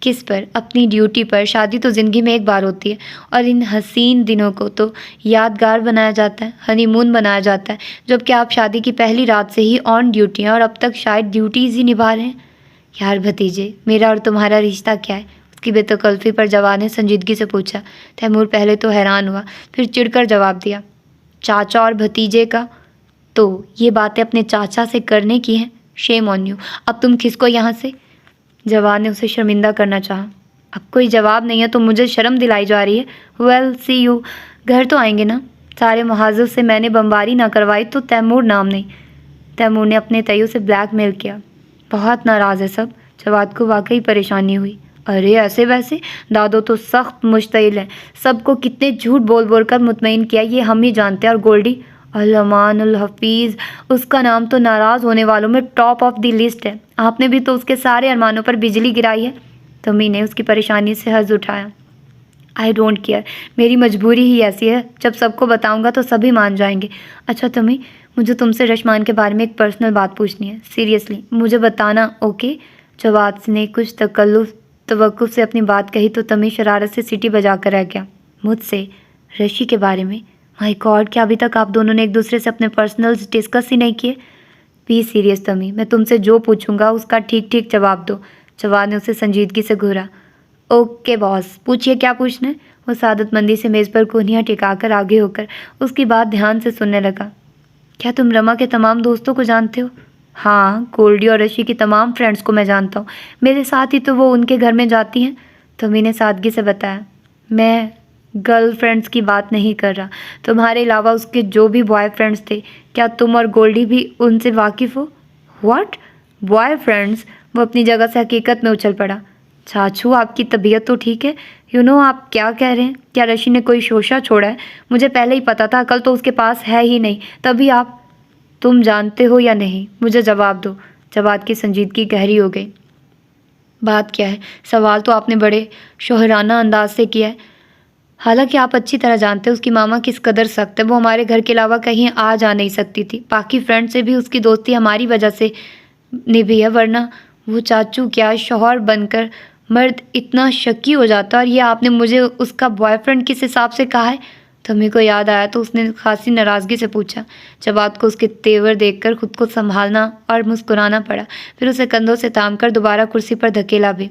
کس پر؟ اپنی ڈیوٹی پر۔ شادی تو زندگی میں ایک بار ہوتی ہے اور ان حسین دنوں کو تو یادگار بنایا جاتا ہے، ہنی مون بنایا جاتا ہے، جبکہ آپ شادی کی پہلی رات سے ہی آن ڈیوٹی ہیں اور اب تک شاید ڈیوٹیز ہی نبھا رہے ہیں۔ یار بھتیجے، میرا اور تمہارا رشتہ کیا ہے؟ اس کی بے تکلفی پر جواد نے سنجیدگی سے پوچھا۔ تیمور پہلے تو حیران ہوا، پھر چڑ کر جواب دیا، چاچا اور بھتیجے کا؟ تو یہ باتیں اپنے چاچا سے کرنے کی ہیں؟ شیم آن یو، اب تم کھسکو یہاں سے۔ جواد نے اسے شرمندہ کرنا چاہا۔ اب کوئی جواب نہیں ہے تو مجھے شرم دلائی جا رہی ہے؟ ویل سی یو، گھر تو آئیں گے نا؟ سارے محاذر سے میں نے بمباری نہ کروائی تو تیمور نام نہیں۔ تیمور نے اپنے تئیوں سے بلیک میل کیا۔ بہت ناراض ہے سب۔ جواد کو واقعی پریشانی ہوئی۔ ارے ایسے ویسے دادو تو سخت مشتعل ہے، سب کو کتنے جھوٹ بول بول کر مطمئن کیا یہ ہم ہی جانتے ہیں۔ اور گولڈی الامان الحفیظ، اس کا نام تو ناراض ہونے والوں میں ٹاپ آف دی لسٹ ہے۔ آپ نے بھی تو اس کے سارے ارمانوں پر بجلی گرائی ہے۔ تمی نے اس کی پریشانی سے حرض اٹھایا۔ آئی ڈونٹ کیئر، میری مجبوری ہی ایسی ہے، جب سب کو بتاؤں گا تو سبھی مان جائیں گے۔ اچھا تمی، مجھے تم سے رشمان کے بارے میں ایک پرسنل بات پوچھنی ہے، سیریسلی مجھے بتانا، اوکے؟ جواد نے کچھ توقف سے اپنی بات کہی تو تمی شرارت سے سیٹی بجا کر رہ گیا۔ مجھ سے رشی کے بارے میں؟ مائی گاڈ، کیا ابھی تک آپ دونوں نے ایک دوسرے سے اپنے پرسنلز ڈسکس ہی نہیں کیے؟ بی سیریس تمی، میں تم سے جو پوچھوں گا اس کا ٹھیک ٹھیک جواب دو۔ جواد نے اسے سنجیدگی سے گھورا۔ اوکے باس، پوچھئے کیا پوچھنا ہے؟ وہ سعادت مندی سے میز پر کونیاں ٹکا کر آگے ہو کر اس کی بات دھیان سے سننے لگا۔ کیا تم رما کے تمام دوستوں کو جانتے ہو؟ ہاں، گولڈی اور رشی کی تمام فرینڈز کو میں جانتا ہوں، میرے ساتھ ہی تو وہ ان کے گھر میں جاتی ہیں۔ تمی نے سادگی سے بتایا۔ میں گرل فرینڈز کی بات نہیں کر رہا، تمہارے علاوہ اس کے جو بھی بوائے فرینڈز تھے، کیا تم اور گولڈی بھی ان سے واقف ہو؟ واٹ؟ Boy friends? وہ اپنی جگہ سے حقیقت میں اچھل پڑا۔ چاچو، آپ کی طبیعت تو ٹھیک ہے؟ آپ کیا کہہ رہے ہیں؟ کیا رشی نے کوئی شوشہ چھوڑا ہے؟ مجھے پہلے ہی پتا تھا، عقل تو اس کے پاس ہے ہی نہیں، تبھی آپ… تم جانتے ہو یا نہیں؟ مجھے جواب دو۔ جواد کی سنجیدگی گہری ہو گئی۔ بات کیا ہے؟ سوال تو آپ نے بڑے شوہرانہ انداز سے کیا ہے، حالانکہ آپ اچھی طرح جانتے ہیں اس کی ماما کس قدر سخت ہے۔ وہ ہمارے گھر کے علاوہ کہیں آ جا نہیں سکتی تھی، باقی فرینڈ سے بھی اس کی دوستی ہماری وجہ سے نبھی ہے، ورنہ وہ چاچو کیا شوہر بن کر مرد اتنا شکی ہو جاتا۔ اور یہ آپ نے مجھے اس کا بوائے فرینڈ کس حساب سے کہا ہے؟ تمہیں کو یاد آیا تو اس نے خاصی ناراضگی سے پوچھا۔ جواد کو اس کے تیور دیکھ کر خود کو سنبھالنا اور مسکرانا پڑا، پھر اسے کندھوں سے تھام کر دوبارہ کرسی پر دھکیلا بھی۔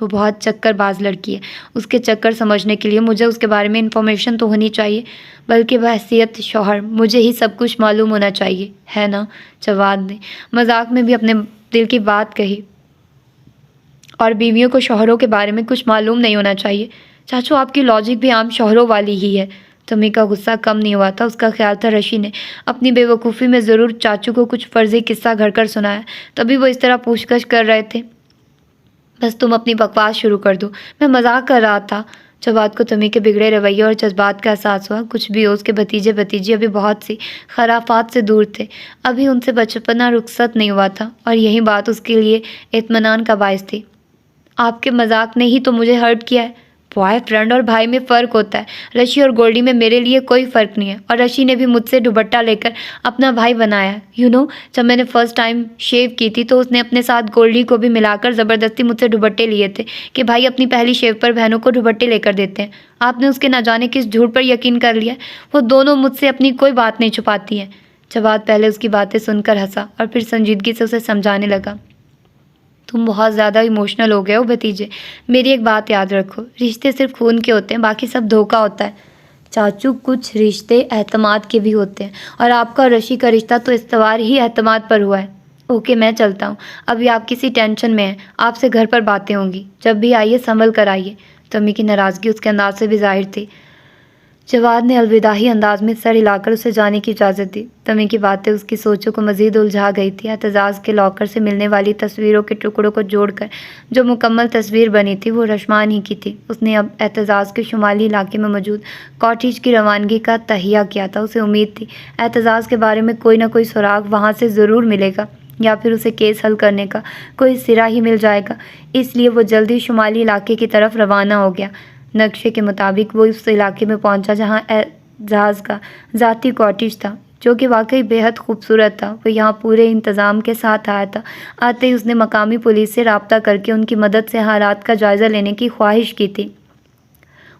وہ بہت چکر باز لڑکی ہے، اس کے چکر سمجھنے کے لیے مجھے اس کے بارے میں انفارمیشن تو ہونی چاہیے، بلکہ بحیثیت شوہر مجھے ہی سب کچھ معلوم ہونا چاہیے، ہے نا؟ جواد نے مذاق میں بھی اپنے دل کی بات کہی۔ اور بیویوں کو شوہروں کے بارے میں کچھ معلوم نہیں ہونا چاہیے؟ چاچو، آپ کی لاجک بھی عام شوہروں والی ہی ہے۔ تمی کا غصہ کم نہیں ہوا تھا، اس کا خیال تھا رشی نے اپنی بے وقوفی میں ضرور چاچو کو کچھ فرضی قصہ گھڑ کر سنایا، تبھی وہ اس طرح پوچھ گچھ کر رہے تھے۔ بس تم اپنی بکواس شروع کر دو، میں مذاق کر رہا تھا۔ جواد کو تمی کے بگڑے رویے اور جذبات کا احساس ہوا۔ کچھ بھی ہو، اس کے بھتیجے بھتیجی ابھی بہت سی خرافات سے دور تھے، ابھی ان سے بچپنا رخصت نہیں ہوا تھا، اور یہی بات اس کے لیے اطمینان کا باعث تھی۔ آپ کے مذاق نے ہی تو مجھے ہرٹ کیا ہے۔ بوائے فرینڈ اور بھائی میں فرق ہوتا ہے، رشی اور گولڈی میں میرے لیے کوئی فرق نہیں ہے، اور رشی نے بھی مجھ سے دوپٹہ لے کر اپنا بھائی بنایا ہے۔ جب میں نے فرسٹ ٹائم شیو کی تھی تو اس نے اپنے ساتھ گولڈی کو بھی ملا کر زبردستی مجھ سے دوپٹے لیے تھے کہ بھائی اپنی پہلی شیو پر بہنوں کو دوپٹے لے کر دیتے ہیں۔ آپ نے اس کے نہ جانے کس جھوٹ پر یقین کر لیا، وہ دونوں مجھ سے اپنی کوئی بات نہیں چھپاتی ہیں۔ جواد پہلے اس کی باتیں سن کر ہنسا اور پھر سنجیدگی سے اسے سمجھانے لگا۔ تم بہت زیادہ ایموشنل ہو گئے ہو بھتیجے، میری ایک بات یاد رکھو، رشتے صرف خون کے ہوتے ہیں، باقی سب دھوکہ ہوتا ہے۔ چاچو، کچھ رشتے اعتماد کے بھی ہوتے ہیں، اور آپ کا اور رشی کا رشتہ تو استوار ہی اعتماد پر ہوا ہے۔ اوکے، میں چلتا ہوں، ابھی آپ کسی ٹینشن میں ہیں، آپ سے گھر پر باتیں ہوں گی، جب بھی آئیے سنبھل کر آئیے۔ تمی کی ناراضگی اس کے انداز سے بھی ظاہر تھی۔ جواد نے الوداعی انداز میں سر ہلا کر اسے جانے کی اجازت دی۔ تمی کی باتیں اس کی سوچوں کو مزید الجھا گئی تھی۔ اعتزاز کے لاکر سے ملنے والی تصویروں کے ٹکڑوں کو جوڑ کر جو مکمل تصویر بنی تھی وہ رشمان ہی کی تھی۔ اس نے اب اعتزاز کے شمالی علاقے میں موجود کاٹیج کی روانگی کا تہیہ کیا تھا۔ اسے امید تھی اعتزاز کے بارے میں کوئی نہ کوئی سراغ وہاں سے ضرور ملے گا، یا پھر اسے کیس حل کرنے کا کوئی سرا ہی مل جائے گا، اس لیے وہ جلدی شمالی علاقے کی طرف روانہ ہو گیا۔ نقشے کے مطابق وہ اس علاقے میں پہنچا جہاں اعتزاز کا ذاتی کاٹیج تھا۔ جو کہ واقعی بے حد خوبصورت تھا۔ وہ یہاں پورے انتظام کے ساتھ آیا تھا۔ آتے ہی اس نے مقامی پولیس سے رابطہ کر کے ان کی مدد سے حالات کا جائزہ لینے کی خواہش کی تھی۔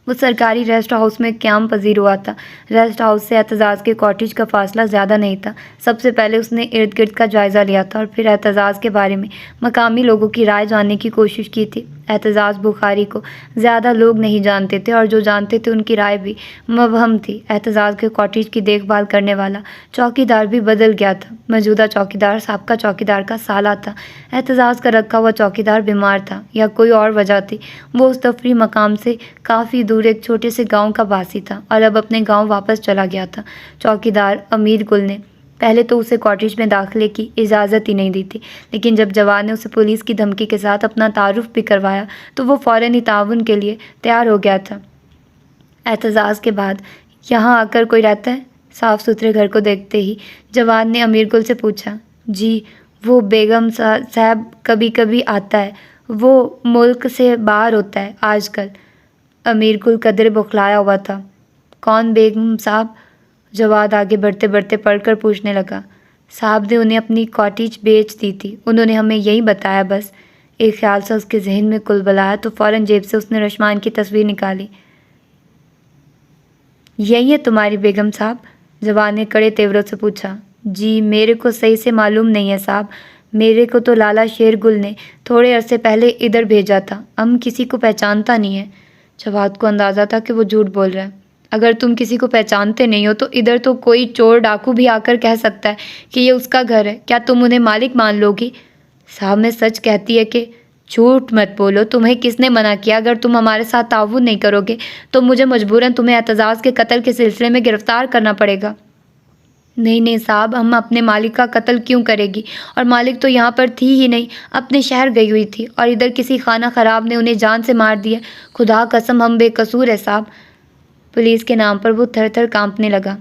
وہ سرکاری ریسٹ ہاؤس میں قیام پذیر ہوا تھا۔ ریسٹ ہاؤس سے اعتزاز کے کاٹیج کا فاصلہ زیادہ نہیں تھا۔ سب سے پہلے اس نے ارد گرد کا جائزہ لیا تھا اور پھر اعتزاز کے بارے میں مقامی لوگوں کی رائے جاننے کی کوشش کی تھی۔ اعتزاز بخاری کو زیادہ لوگ نہیں جانتے تھے اور جو جانتے تھے ان کی رائے بھی مبہم تھی۔ اعتزاز کے کاٹیج کی دیکھ بھال کرنے والا چوکیدار بھی بدل گیا تھا۔ موجودہ چوکیدار سابقہ چوکیدار کا سالہ تھا۔ اعتزاز کا رکھا ہوا چوکیدار بیمار تھا یا کوئی اور وجہ تھی۔ وہ اس تفریح مقام سے کافی دور ایک چھوٹے سے گاؤں کا باسی تھا اور اب اپنے گاؤں واپس چلا گیا تھا۔ چوکیدار امیر گل نے پہلے تو اسے کاٹیج میں داخلے کی اجازت ہی نہیں دی تھی، لیکن جب جواد نے اسے پولیس کی دھمکی کے ساتھ اپنا تعارف بھی کروایا تو وہ فوراً ہی تعاون کے لیے تیار ہو گیا تھا۔ اعتزاز کے بعد یہاں آ کر کوئی رہتا ہے؟ صاف ستھرے گھر کو دیکھتے ہی جواد نے امیر گل سے پوچھا۔ جی، وہ بیگم صاحب کبھی کبھی آتا ہے، وہ ملک سے باہر ہوتا ہے آج کل۔ امیر گل قدرے بوکھلایا ہوا تھا۔ کون بیگم صاحب؟ جواد آگے بڑھتے بڑھتے پڑھ کر پوچھنے لگا۔ صاحب نے انہیں اپنی کاٹیج بیچ دی تھی، انہوں نے ہمیں یہی بتایا بس۔ ایک خیال سے اس کے ذہن میں کلبلایا تو فوراً جیب سے اس نے رشمان کی تصویر نکالی۔ یہی ہے تمہاری بیگم صاحب؟ جواد نے کڑے تیوروں سے پوچھا۔ جی، میرے کو صحیح سے معلوم نہیں ہے صاحب، میرے کو تو لالا شیر گل نے تھوڑے عرصے پہلے ادھر بھیجا تھا، ہم کسی کو پہچانتا نہیں ہے۔ جواد کو اندازہ تھا کہ وہ جھوٹ بول رہا ہے۔ اگر تم کسی کو پہچانتے نہیں ہو تو ادھر تو کوئی چور ڈاکو بھی آ کر کہہ سکتا ہے کہ یہ اس کا گھر ہے، کیا تم انہیں مالک مان لو گی؟ صاحب میں سچ کہتی ہے کہ جھوٹ مت بولو، تمہیں کس نے منع کیا؟ اگر تم ہمارے ساتھ تعاون نہیں کرو گے تو مجھے مجبوراً تمہیں اعتزاز کے قتل کے سلسلے میں گرفتار کرنا پڑے گا۔ نہیں صاحب، ہم اپنے مالک کا قتل کیوں کرے گی؟ اور مالک تو یہاں پر تھی ہی نہیں، اپنے شہر گئی ہوئی تھی اور ادھر کسی خانہ خراب نے انہیں جان سے مار دیا۔ خدا قسم ہم بے قصور ہے صاحب۔ پولیس کے نام پر وہ تھر تھر کانپنے لگا۔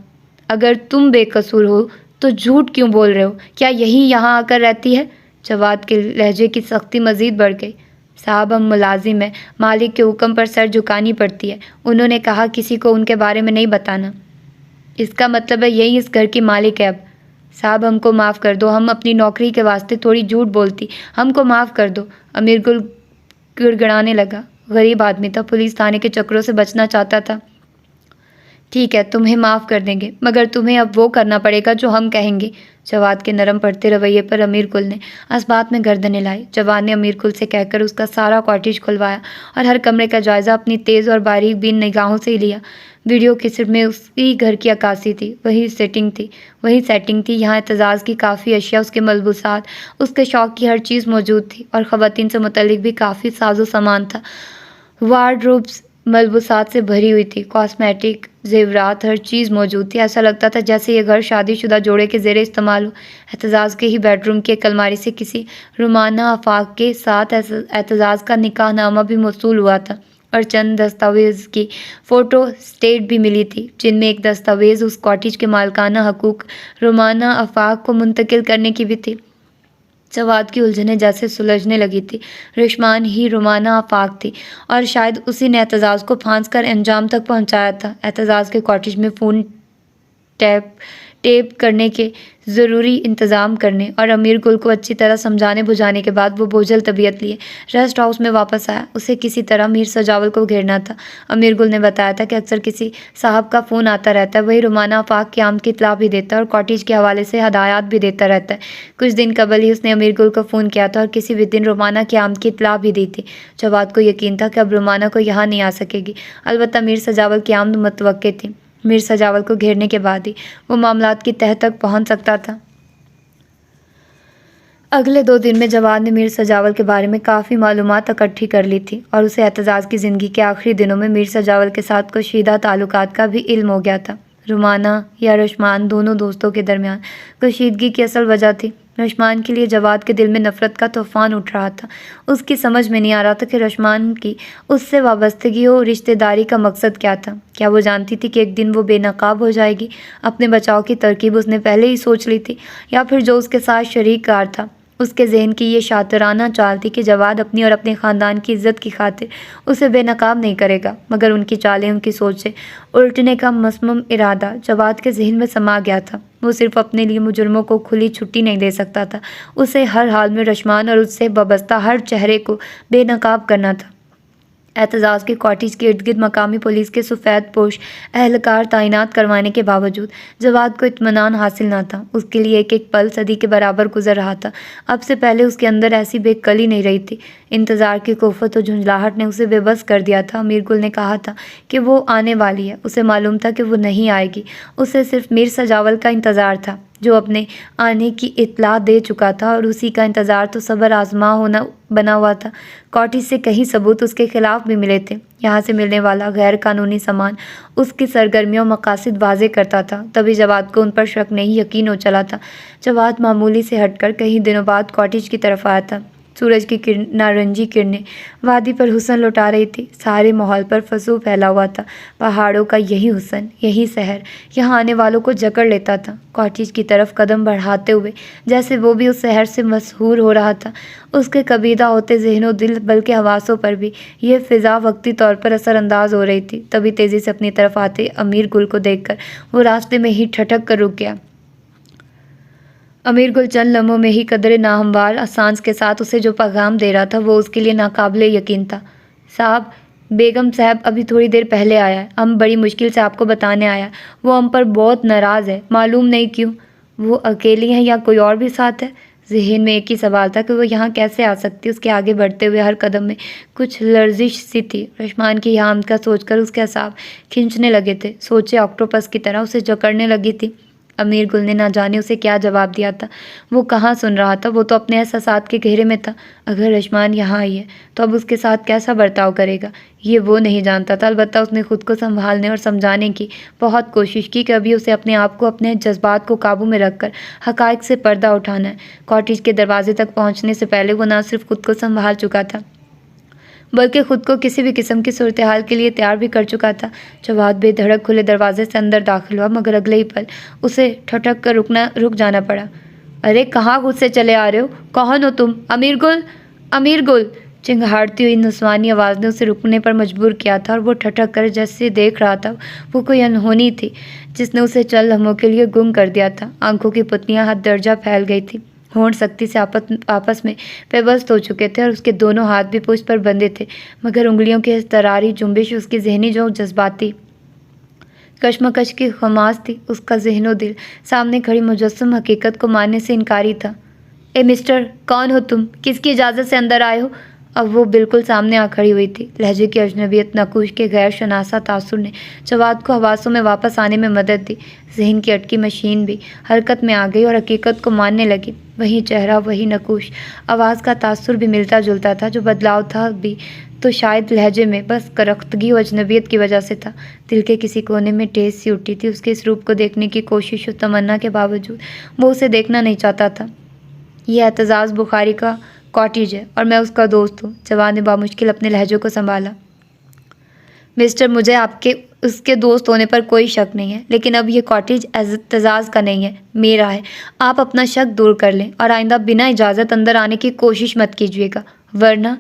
اگر تم بے قصور ہو تو جھوٹ کیوں بول رہے ہو؟ کیا یہی یہاں آ کر رہتی ہے؟ جواد کے لہجے کی سختی مزید بڑھ گئی۔ صاحب ہم ملازم ہیں، مالک کے حکم پر سر جھکانی پڑتی ہے، انہوں نے کہا کسی کو ان کے بارے میں نہیں بتانا۔ اس کا مطلب ہے یہی اس گھر کی مالک ہے اب؟ صاحب ہم کو معاف کر دو، ہم اپنی نوکری کے واسطے تھوڑی جھوٹ بولتی، ہم کو معاف کر دو۔ امیر گل گڑگڑانے لگا۔ غریب آدمی تھا، پولیس تھانے کے چکروں سے بچنا چاہتا تھا۔ ٹھیک ہے، تمہیں معاف کر دیں گے، مگر تمہیں اب وہ کرنا پڑے گا جو ہم کہیں گے۔ جواد کے نرم پڑتے رویے پر امیر گل نے اسبات میں گردنیں لائی۔ جواد نے امیر گل سے کہہ کر اس کا سارا کاٹیج کھلوایا اور ہر کمرے کا جائزہ اپنی تیز اور باریک بین نگاہوں سے ہی لیا۔ ویڈیو کیسٹ میں اسی گھر کی عکاسی تھی، وہی سیٹنگ تھی۔ یہاں اعتزاز کی کافی اشیاء، اس کے ملبوسات، اس کے شوق کی ہر چیز موجود تھی اور خواتین سے متعلق بھی کافی ساز و سامان تھا۔ وارڈروبس ملبوسات سے بھری ہوئی تھی، کاسمیٹک، زیورات، ہر چیز موجود تھی۔ ایسا لگتا تھا جیسے یہ گھر شادی شدہ جوڑے کے زیر استعمال ہو۔ اعتزاز کے ہی بیڈ روم کی ایک الماری سے کسی رومانہ آفاق کے ساتھ اعتزاز کا نکاح نامہ بھی موصول ہوا تھا اور چند دستاویز کی فوٹو اسٹیٹ بھی ملی تھی، جن میں ایک دستاویز اس کاٹیج کے مالکانہ حقوق رومانہ آفاق کو منتقل کرنے کی بھی تھی۔ جواد کی الجھنیں جیسے سلجھنے لگی تھی۔ رشمان ہی رومانہ آفاق تھی اور شاید اسی نے اعتزاز کو پھانس کر انجام تک پہنچایا تھا۔ اعتزاز کے کاٹیج میں فون ٹیپ کرنے کے ضروری انتظام کرنے اور امیر گل کو اچھی طرح سمجھانے بجھانے کے بعد وہ بوجھل طبیعت لیے ریسٹ ہاؤس میں واپس آیا۔ اسے کسی طرح میر سجاول کو گھیرنا تھا۔ امیر گل نے بتایا تھا کہ اکثر کسی صاحب کا فون آتا رہتا ہے، وہی رومانہ آفاق کی آمد کی اطلاع بھی دیتا ہے اور کاٹیج کے حوالے سے ہدایات بھی دیتا رہتا ہے۔ کچھ دن قبل ہی اس نے امیر گل کو فون کیا تھا اور کسی بھی دن رومانہ کی آمد کی اطلاع بھی دی تھی۔ جواد کو یقین تھا کہ اب رومانہ کو یہاں نہیں آ سکے گی، البتہ میر سجاول کی آمد متوقع تھی۔ میر سجاول کو گھیرنے کے بعد ہی وہ معاملات کی تہہ تک پہنچ سکتا تھا۔ اگلے 2 دن میں جواد نے میر سجاول کے بارے میں کافی معلومات اکٹھی کر لی تھی اور اسے اعتزاز کی زندگی کے آخری دنوں میں میر سجاول کے ساتھ کشیدہ تعلقات کا بھی علم ہو گیا تھا۔ رومانہ یا رشمان دونوں دوستوں کے درمیان کشیدگی کی اصل وجہ تھی۔ رشمان کے لیے جواد کے دل میں نفرت کا طوفان اٹھ رہا تھا۔ اس کی سمجھ میں نہیں آ رہا تھا کہ رشمان کی اس سے وابستگی و رشتہ داری کا مقصد کیا تھا۔ کیا وہ جانتی تھی کہ ایک دن وہ بے نقاب ہو جائے گی؟ اپنے بچاؤ کی ترکیب اس نے پہلے ہی سوچ لی تھی، یا پھر جو اس کے ساتھ شریک کار تھا اس کے ذہن کی یہ شاطرانہ چال تھی کہ جواد اپنی اور اپنے خاندان کی عزت کی خاطر اسے بے نقاب نہیں کرے گا؟ مگر ان کی چالیں، ان کی سوچ سے الٹنے کا مصمم ارادہ جواد کے ذہن میں سما گیا تھا۔ وہ صرف اپنے لیے مجرموں کو کھلی چھٹی نہیں دے سکتا تھا، اسے ہر حال میں رشمان اور اس سے وابستہ ہر چہرے کو بے نقاب کرنا تھا۔ اعتزاز کے کاٹیج کے ارد گرد مقامی پولیس کے سفید پوش اہلکار تعینات کروانے کے باوجود جواد کو اطمینان حاصل نہ تھا۔ اس کے لیے ایک ایک پل صدی کے برابر گزر رہا تھا۔ اب سے پہلے اس کے اندر ایسی بے کلی نہیں رہی تھی۔ انتظار کی کوفت و جھنجھلاہٹ نے اسے بے بس کر دیا تھا۔ امیر گل نے کہا تھا کہ وہ آنے والی ہے، اسے معلوم تھا کہ وہ نہیں آئے گی۔ اسے صرف میر سجاول کا انتظار تھا جو اپنے آنے کی اطلاع دے چکا تھا، اور اسی کا انتظار تو صبر آزما ہونا بنا ہوا تھا۔ کاٹیج سے کئی ثبوت اس کے خلاف بھی ملے تھے۔ یہاں سے ملنے والا غیر قانونی سامان اس کی سرگرمیوں اور مقاصد واضح کرتا تھا، تبھی جواد کو ان پر شک نہیں یقین ہو چلا تھا۔ جواد معمولی سے ہٹ کر کئی دنوں بعد کاٹیج کی طرف آیا تھا۔ سورج کی نارنجی کرنیں وادی پر حسن لوٹا رہی تھی، سارے ماحول پر فضو پھیلا ہوا تھا۔ پہاڑوں کا یہی حسن، یہی سحر یہاں آنے والوں کو جکڑ لیتا تھا۔ کاٹیج کی طرف قدم بڑھاتے ہوئے جیسے وہ بھی اس سحر سے مسحور ہو رہا تھا، اس کے کبیدہ ہوتے ذہن و دل بلکہ حواسوں پر بھی یہ فضا وقتی طور پر اثر انداز ہو رہی تھی۔ تبھی تیزی سے اپنی طرف آتے امیر گل کو دیکھ کر وہ راستے میں ہی ٹھٹک کر رک گیا۔ امیر گل چند لمحوں میں ہی قدرے ناہموار آسانس کے ساتھ اسے جو پیغام دے رہا تھا وہ اس کے لیے ناقابل یقین تھا۔ صاحب، بیگم صاحب ابھی تھوڑی دیر پہلے آیا ہے، ہم بڑی مشکل سے آپ کو بتانے آیا، وہ ہم پر بہت ناراض ہے، معلوم نہیں کیوں۔ وہ اکیلی ہیں یا کوئی اور بھی ساتھ ہے؟ ذہن میں ایک ہی سوال تھا کہ وہ یہاں کیسے آ سکتی۔ اس کے آگے بڑھتے ہوئے ہر قدم میں کچھ لرزش سی تھی۔ رشمان کی یہاں آمد کا سوچ کر اس کے اعصاب کھنچنے لگے تھے، سوچے آکٹوپس کی طرح اسے جکڑنے لگی تھی۔ امیر گل نے نہ جانے اسے کیا جواب دیا تھا۔ وہ کہاں سن رہا تھا، وہ تو اپنے احساسات کے گہرے میں تھا۔ اگر رشمان یہاں آئی ہے تو اب اس کے ساتھ کیسا برتاؤ کرے گا، یہ وہ نہیں جانتا تھا۔ البتہ اس نے خود کو سنبھالنے اور سمجھانے کی بہت کوشش کی کہ ابھی اسے اپنے آپ کو، اپنے جذبات کو قابو میں رکھ کر حقائق سے پردہ اٹھانا ہے۔ کاٹیج کے دروازے تک پہنچنے سے پہلے وہ نہ صرف خود کو سنبھال چکا تھا بلکہ خود کو کسی بھی قسم کی صورتحال کے لیے تیار بھی کر چکا تھا۔ جواد بے دھڑک کھلے دروازے سے اندر داخل ہوا، مگر اگلے ہی پل اسے ٹھٹک کر رک جانا پڑا۔ ارے کہاں خود سے چلے آ رہے ہو؟ کون ہو تم؟ امیر گل، امیر گل! چنگھاڑتی ہوئی نسوانی آواز نے اسے رکنے پر مجبور کیا تھا، اور وہ ٹھٹک کر جیسے دیکھ رہا تھا وہ کوئی انہونی تھی جس نے اسے چند لمحوں کے لیے گم کر دیا تھا۔ آنکھوں کی پتلیاں حد درجہ پھیل گئی تھیں، ہونٹ سختی سے آپس میں پیوست ہو چکے تھے، اور اس کے دونوں ہاتھ بھی پشت پر بندھے تھے، مگر انگلیوں کی اضطراری جنبش اس کی ذہنی جو جذباتی کشمکش کی خماس تھی۔ اس کا ذہن و دل سامنے کھڑی مجسم حقیقت کو ماننے سے انکاری تھا۔ اے مسٹر، کون ہو تم؟ کس کی اجازت سے اندر آئے ہو؟ اب وہ بالکل سامنے آ کھڑی ہوئی تھی۔ لہجے کی اجنبیت، نقوش کے غیر شناسہ تاثر نے جواد کو حواسوں میں واپس آنے میں مدد دی۔ ذہن کی اٹکی مشین بھی حرکت میں آ گئی اور حقیقت کو ماننے لگی۔ وہی چہرہ، وہی نقوش، آواز کا تاثر بھی ملتا جلتا تھا۔ جو بدلاؤ تھا بھی تو شاید لہجے میں، بس کرختگی و اجنبیت کی وجہ سے تھا۔ دل کے کسی کونے میں ٹھیس سی اٹھی تھی۔ اس کے اس روپ کو دیکھنے کی کوشش و تمنا کے باوجود وہ اسے دیکھنا نہیں چاہتا تھا۔ یہ اعتزاز بخاری کا کاٹیج ہے اور میں اس کا دوست ہوں۔ جواد نے بامشکل اپنے لہجوں کو سنبھالا۔ مسٹر، مجھے آپ کے اس کے دوست ہونے پر کوئی شک نہیں ہے، لیکن اب یہ کاٹیج اعتزاز کا نہیں ہے، میرا ہے۔ آپ اپنا شک دور کر لیں اور آئندہ بنا اجازت اندر آنے کی کوشش مت کیجیے گا، ورنہ…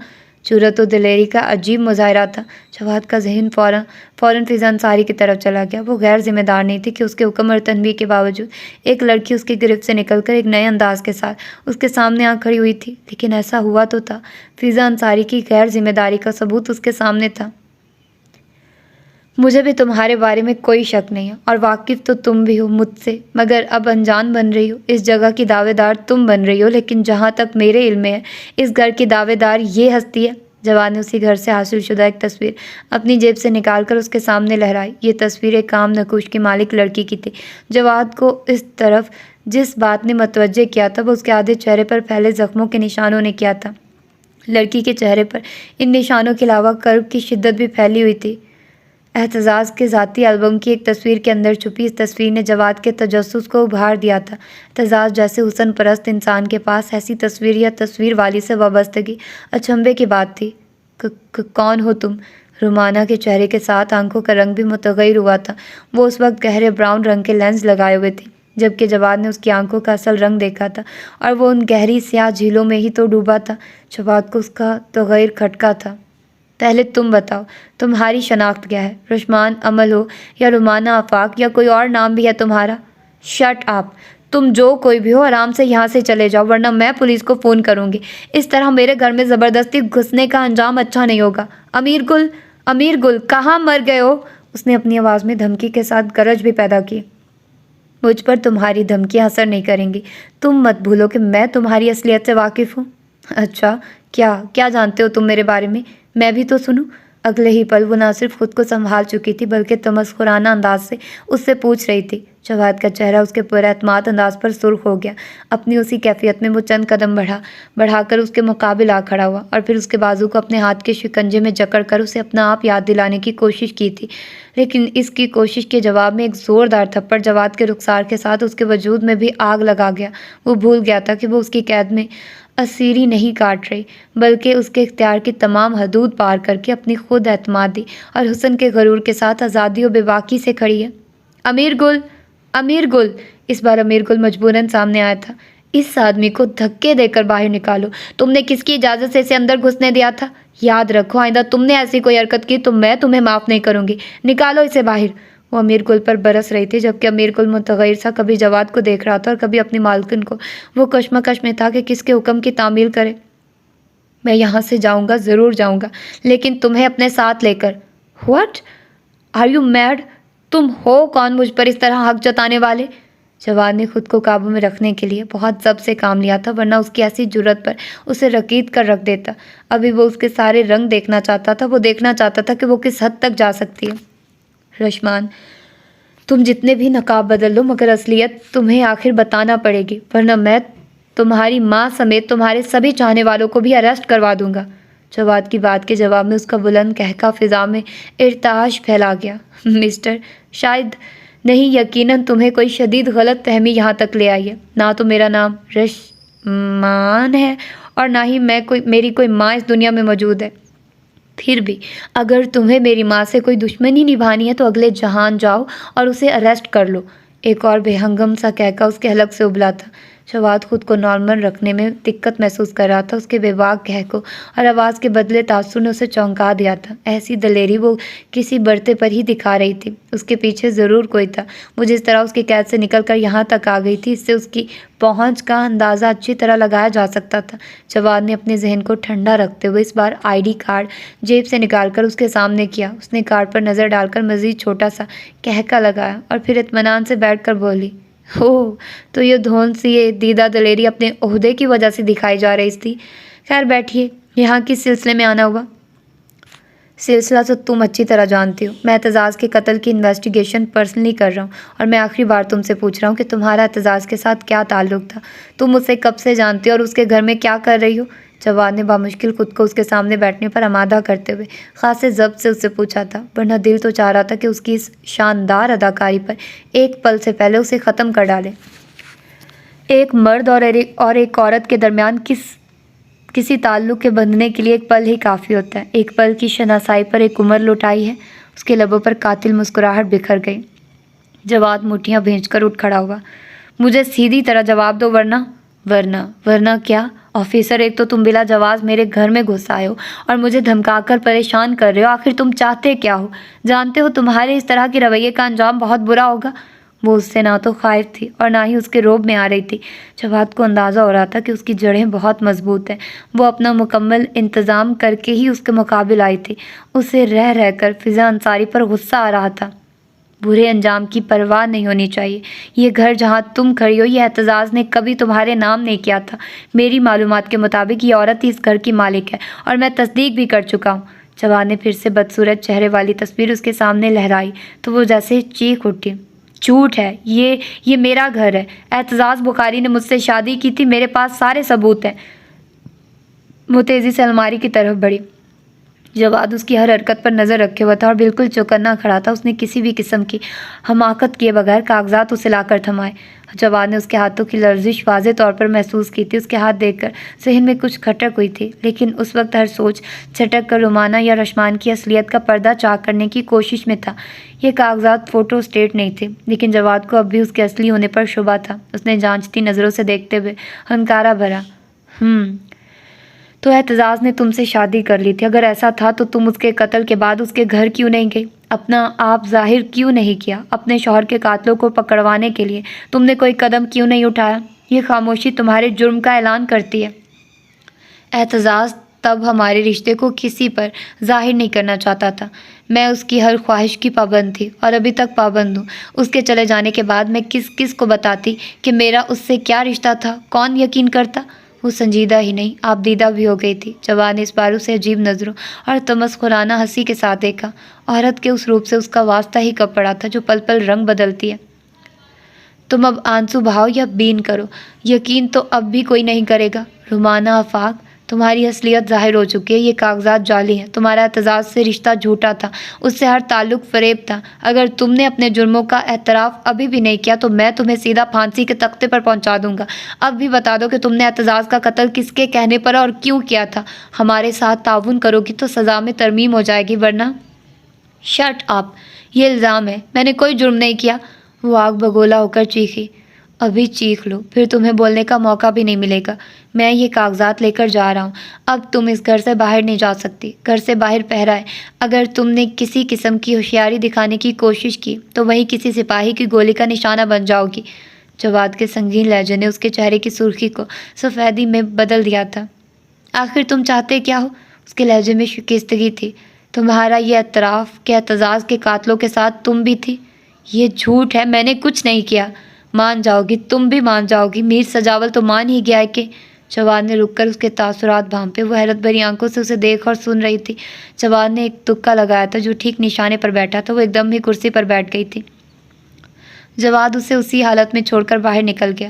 جرأت و دلیری کا عجیب مظاہرہ تھا۔ جواد کا ذہن فوراً فضا انصاری کی طرف چلا گیا۔ وہ غیر ذمہ دار نہیں تھی کہ اس کے حکم اور تنبیہ کے باوجود ایک لڑکی اس کی گرفت سے نکل کر ایک نئے انداز کے ساتھ اس کے سامنے آ کھڑی ہوئی تھی، لیکن ایسا ہوا تو تھا۔ فضا انصاری کی غیر ذمہ داری کا ثبوت اس کے سامنے تھا۔ مجھے بھی تمہارے بارے میں کوئی شک نہیں ہے، اور واقف تو تم بھی ہو مجھ سے، مگر اب انجان بن رہی ہو۔ اس جگہ کی دعوے دار تم بن رہی ہو، لیکن جہاں تک میرے علم میں ہے اس گھر کی دعوے دار یہ ہستی ہے۔ جواد نے اسی گھر سے حاصل شدہ ایک تصویر اپنی جیب سے نکال کر اس کے سامنے لہرائی۔ یہ تصویر ایک عام نقوش کی مالک لڑکی کی تھی۔ جواد کو اس طرف جس بات نے متوجہ کیا تھا وہ اس کے آدھے چہرے پر پھیلے زخموں کے نشانوں نے کیا تھا۔ لڑکی کے چہرے پر ان نشانوں کے علاوہ کرب کی شدت بھی پھیلی ہوئی تھی۔ اعتزاز کے ذاتی البم کی ایک تصویر کے اندر چھپی اس تصویر نے جواد کے تجسس کو ابھار دیا تھا۔ اعتزاز جیسے حسن پرست انسان کے پاس ایسی تصویر یا تصویر والی سے وابستگی اچنبھے کی بات تھی۔ کون ہو تم؟ رومانہ کے چہرے کے ساتھ آنکھوں کا رنگ بھی متغیر ہوا تھا۔ وہ اس وقت گہرے براؤن رنگ کے لینس لگائے ہوئے تھی، جبکہ جواد نے اس کی آنکھوں کا اصل رنگ دیکھا تھا، اور وہ ان گہری سیاہ جھیلوں میں ہی تو ڈوبا تھا۔ جواد کو اس کا تغیر کھٹکا تھا۔ پہلے تم بتاؤ، تمہاری شناخت کیا ہے؟ رشمان امل ہو یا رومانہ آفاق، یا کوئی اور نام بھی ہے تمہارا؟ شٹ اپ، تم جو کوئی بھی ہو آرام سے یہاں سے چلے جاؤ ورنہ میں پولیس کو فون کروں گی. اس طرح میرے گھر میں زبردستی گھسنے کا انجام اچھا نہیں ہوگا. امیر گل کہاں مر گئے ہو؟ اس نے اپنی آواز میں دھمکی کے ساتھ گرج بھی پیدا کی. مجھ پر تمہاری دھمکیاں اثر نہیں کریں گی. تم مت بھولو کہ میں تمہاری اصلیت سے واقف ہوں. اچھا، کیا جانتے ہو تم میرے بارے میں؟ میں بھی تو سنوں. اگلے ہی پل وہ نہ صرف خود کو سنبھال چکی تھی بلکہ تمسخرانہ انداز سے اس سے پوچھ رہی تھی. جواد کا چہرہ اس کے پراعتماد انداز پر سرخ ہو گیا. اپنی اسی کیفیت میں وہ چند قدم بڑھا کر اس کے مقابل آ کھڑا ہوا اور پھر اس کے بازو کو اپنے ہاتھ کے شکنجے میں جکڑ کر اسے اپنا آپ یاد دلانے کی کوشش کی تھی. لیکن اس کی کوشش کے جواب میں ایک زوردار تھپڑ جواد کے رخسار کے ساتھ اس کے وجود میں بھی آگ لگا گیا. وہ بھول گیا تھا کہ وہ اس کی قید میں اسیری نہیں کاٹ رہی بلکہ اس کے اختیار کی تمام حدود پار کر کے اپنی خود اعتمادی اور حسن کے غرور کے ساتھ آزادی و بے باکی سے کھڑی ہے. امیر گل. اس بار امیر گل مجبوراً سامنے آیا تھا. اس آدمی کو دھکے دے کر باہر نکالو. تم نے کس کی اجازت سے اسے اندر گھسنے دیا تھا؟ یاد رکھو آئندہ تم نے ایسی کوئی حرکت کی تو میں تمہیں معاف نہیں کروں گی. نکالو اسے باہر. وہ امیر گل پر برس رہی تھی جبکہ امیر گل متغیر سا کبھی جواد کو دیکھ رہا تھا اور کبھی اپنی مالکن کو. وہ کشمکش میں تھا کہ کس کے حکم کی تعمیل کرے. میں یہاں سے جاؤں گا، ضرور جاؤں گا، لیکن تمہیں اپنے ساتھ لے کر. What are you mad? تم ہو کون مجھ پر اس طرح حق جتانے والے؟ جواد نے خود کو قابو میں رکھنے کے لیے بہت ضبط سے کام لیا تھا ورنہ اس کی ایسی جرت پر اسے رکید کر رکھ دیتا. ابھی وہ اس کے سارے رنگ دیکھنا چاہتا تھا. وہ دیکھنا چاہتا تھا کہ وہ کس حد تک جا سکتی ہے. رشمان، تم جتنے بھی نقاب بدل لو مگر اصلیت تمہیں آخر بتانا پڑے گی ورنہ میں تمہاری ماں سمیت تمہارے سبھی چاہنے والوں کو بھی اریسٹ کروا دوں گا. جواد کی بات کے جواب میں اس کا بلند کہکا فضا میں ارتعاش پھیلا گیا. مسٹر، شاید نہیں، یقیناً تمہیں کوئی شدید غلط فہمی یہاں تک لے آئی ہے. نہ تو میرا نام رشمان ہے اور نہ ہی میری کوئی ماں اس دنیا میں موجود ہے. پھر بھی اگر تمہیں میری ماں سے کوئی دشمنی نبھانی ہے تو اگلے جہان جاؤ اور اسے اریسٹ کر لو. ایک اور بے ہنگم سا کہکا اس کے حلق سے ابلا تھا. جواد خود کو نارمل رکھنے میں دقت محسوس کر رہا تھا. اس کے بے باک کہکوں اور آواز کے بدلے تاثر نے اسے چونکا دیا تھا. ایسی دلیری وہ کسی برتے پر ہی دکھا رہی تھی. اس کے پیچھے ضرور کوئی تھا. وہ جس طرح اس کی قید سے نکل کر یہاں تک آ گئی تھی اس سے اس کی پہنچ کا اندازہ اچھی طرح لگایا جا سکتا تھا. جواد نے اپنے ذہن کو ٹھنڈا رکھتے ہوئے اس بار ID کارڈ جیب سے نکال کر اس کے سامنے کیا. اس نے کارڈ پر نظر ڈال کر مزید چھوٹا سا کہکا لگایا اور پھر اطمینان سے بیٹھ کر بولی، تو یہ دھون سی یہ دیدہ دلیری اپنے عہدے کی وجہ سے دکھائی جا رہی تھی. خیر بیٹھیے. یہاں کس سلسلے میں آنا ہوا؟ سلسلہ تو تم اچھی طرح جانتی ہو. میں اعتزاز کے قتل کی انویسٹیگیشن پرسنلی کر رہا ہوں اور میں آخری بار تم سے پوچھ رہا ہوں کہ تمہارا اعتزاز کے ساتھ کیا تعلق تھا؟ تم اسے کب سے جانتی ہو اور اس کے گھر میں کیا کر رہی ہو؟ جواد نے بامشکل خود کو اس کے سامنے بیٹھنے پر آمادہ کرتے ہوئے خاصے ضبط سے اس سے پوچھا تھا ورنہ دل تو چاہ رہا تھا کہ اس کی اس شاندار اداکاری پر ایک پل سے پہلے اسے ختم کر ڈالے. ایک مرد اور ایک عورت کے درمیان کسی تعلق کے بندھنے کے لیے ایک پل ہی کافی ہوتا ہے. ایک پل کی شناسائی پر ایک عمر لوٹائی ہے. اس کے لبوں پر قاتل مسکراہٹ بکھر گئی. جواد مٹھیاں بھینچ کر اٹھ کھڑا ہوا. مجھے سیدھی طرح جواب دو ورنہ کیا؟ آفیسر، ایک تو تم بلا جواز میرے گھر میں گھس آئے ہو اور مجھے دھمکا کر پریشان کر رہے ہو. آخر تم چاہتے کیا ہو؟ جانتے ہو تمہارے اس طرح کے رویے کا انجام بہت برا ہوگا. وہ اس سے نہ تو خائف تھی اور نہ ہی اس کے روب میں آ رہی تھی. جواد کو اندازہ ہو رہا تھا کہ اس کی جڑیں بہت مضبوط ہیں. وہ اپنا مکمل انتظام کر کے ہی اس کے مقابل آئی تھی. اسے رہ کر فضا انصاری پر غصہ آ رہا تھا. برے انجام کی پرواہ نہیں ہونی چاہیے. یہ گھر جہاں تم کھڑی ہو یہ اعتزاز نے کبھی تمہارے نام نہیں کیا تھا. میری معلومات کے مطابق یہ عورت ہی اس گھر کی مالک ہے اور میں تصدیق بھی کر چکا ہوں. جواد نے پھر سے بدصورت چہرے والی تصویر اس کے سامنے لہرائی تو وہ جیسے چیخ اٹھی. جھوٹ ہے یہ میرا گھر ہے. اعتزاز بخاری نے مجھ سے شادی کی تھی. میرے پاس سارے ثبوت ہیں. وہ تیزی سے الماری کی طرف بڑھی. جواد اس کی ہر حرکت پر نظر رکھے ہوا تھا اور بالکل چوکنا کھڑا تھا. اس نے کسی بھی قسم کی حماقت کیے بغیر کاغذات اسے لا کر تھمائے. جواد نے اس کے ہاتھوں کی لرزش واضح طور پر محسوس کی تھی. اس کے ہاتھ دیکھ کر ذہن میں کچھ کھٹک ہوئی تھی لیکن اس وقت ہر سوچ جھٹک کر رومانہ یا رشمان کی اصلیت کا پردہ چاک کرنے کی کوشش میں تھا. یہ کاغذات فوٹو اسٹیٹ نہیں تھے لیکن جواد کو اب بھی اس کے اصلی ہونے پر شبہ تھا. اس نے جانچتی نظروں سے دیکھتے ہوئے ہنکارا بھرا. تو اعتزاز نے تم سے شادی کر لی تھی. اگر ایسا تھا تو تم اس کے قتل کے بعد اس کے گھر کیوں نہیں گئی؟ اپنا آپ ظاہر کیوں نہیں کیا؟ اپنے شوہر کے قاتلوں کو پکڑوانے کے لیے تم نے کوئی قدم کیوں نہیں اٹھایا؟ یہ خاموشی تمہارے جرم کا اعلان کرتی ہے۔ اعتزاز تب ہمارے رشتے کو کسی پر ظاہر نہیں کرنا چاہتا تھا۔ میں اس کی ہر خواہش کی پابند تھی اور ابھی تک پابند ہوں۔ اس کے چلے جانے کے بعد میں کس کس کو بتاتی کہ میرا اس سے کیا رشتہ تھا؟ کون یقین کرتا؟ وہ سنجیدہ ہی نہیں، آپ دیدہ بھی ہو گئی تھی۔ جوان نے اس بار اسے عجیب نظروں اور تمسخرانہ ہنسی کے ساتھ دیکھا۔ عورت کے اس روپ سے اس کا واسطہ ہی کب پڑا تھا جو پل پل رنگ بدلتی ہے۔ تم اب آنسو بہاؤ یا بین کرو، یقین تو اب بھی کوئی نہیں کرے گا۔ رومانہ آفاق، تمہاری اصلیت ظاہر ہو چکی ہے۔ یہ کاغذات جعلی ہیں۔ تمہارا اعتزاز سے رشتہ جھوٹا تھا، اس سے ہر تعلق فریب تھا۔ اگر تم نے اپنے جرموں کا اعتراف ابھی بھی نہیں کیا تو میں تمہیں سیدھا پھانسی کے تختے پر پہنچا دوں گا۔ اب بھی بتا دو کہ تم نے اعتزاز کا قتل کس کے کہنے پر اور کیوں کیا تھا۔ ہمارے ساتھ تعاون کرو گی تو سزا میں ترمیم ہو جائے گی، ورنہ شٹ اپ، یہ الزام ہے، میں نے کوئی جرم نہیں کیا۔ وہ آگ بگولا ہو کر چیخی۔ ابھی چیخ لو، پھر تمہیں بولنے کا موقع بھی نہیں ملے گا۔ میں یہ کاغذات لے کر جا رہا ہوں۔ اب تم اس گھر سے باہر نہیں جا سکتی۔ گھر سے باہر پہرا ہے۔ اگر تم نے کسی قسم کی ہوشیاری دکھانے کی کوشش کی تو وہیں کسی سپاہی کی گولی کا نشانہ بن جاؤ گی۔ جواد کے سنگین لہجے نے اس کے چہرے کی سرخی کو سفیدی میں بدل دیا تھا۔ آخر تم چاہتے کیا ہو؟ اس کے لہجے میں شکستگی تھی۔ تمہارا یہ اعتراف کہ اعتزاز کے قاتلوں کے ساتھ تم بھی تھی، یہ جھوٹ ہے۔ میں نے کچھ نہیں کیا۔ مان جاؤ گی، تم بھی مان جاؤ گی۔ میر سجاول تو مان ہی گیا ہے کہ… جواد نے رک کر اس کے تاثرات بھانپے۔ وہ حیرت بھری آنکھوں سے اسے دیکھ اور سن رہی تھی۔ جواد نے ایک تکا لگایا تھا جو ٹھیک نشانے پر بیٹھا تھا۔ وہ ایک دم ہی کرسی پر بیٹھ گئی تھی۔ جواد اسے اسی حالت میں چھوڑ کر باہر نکل گیا۔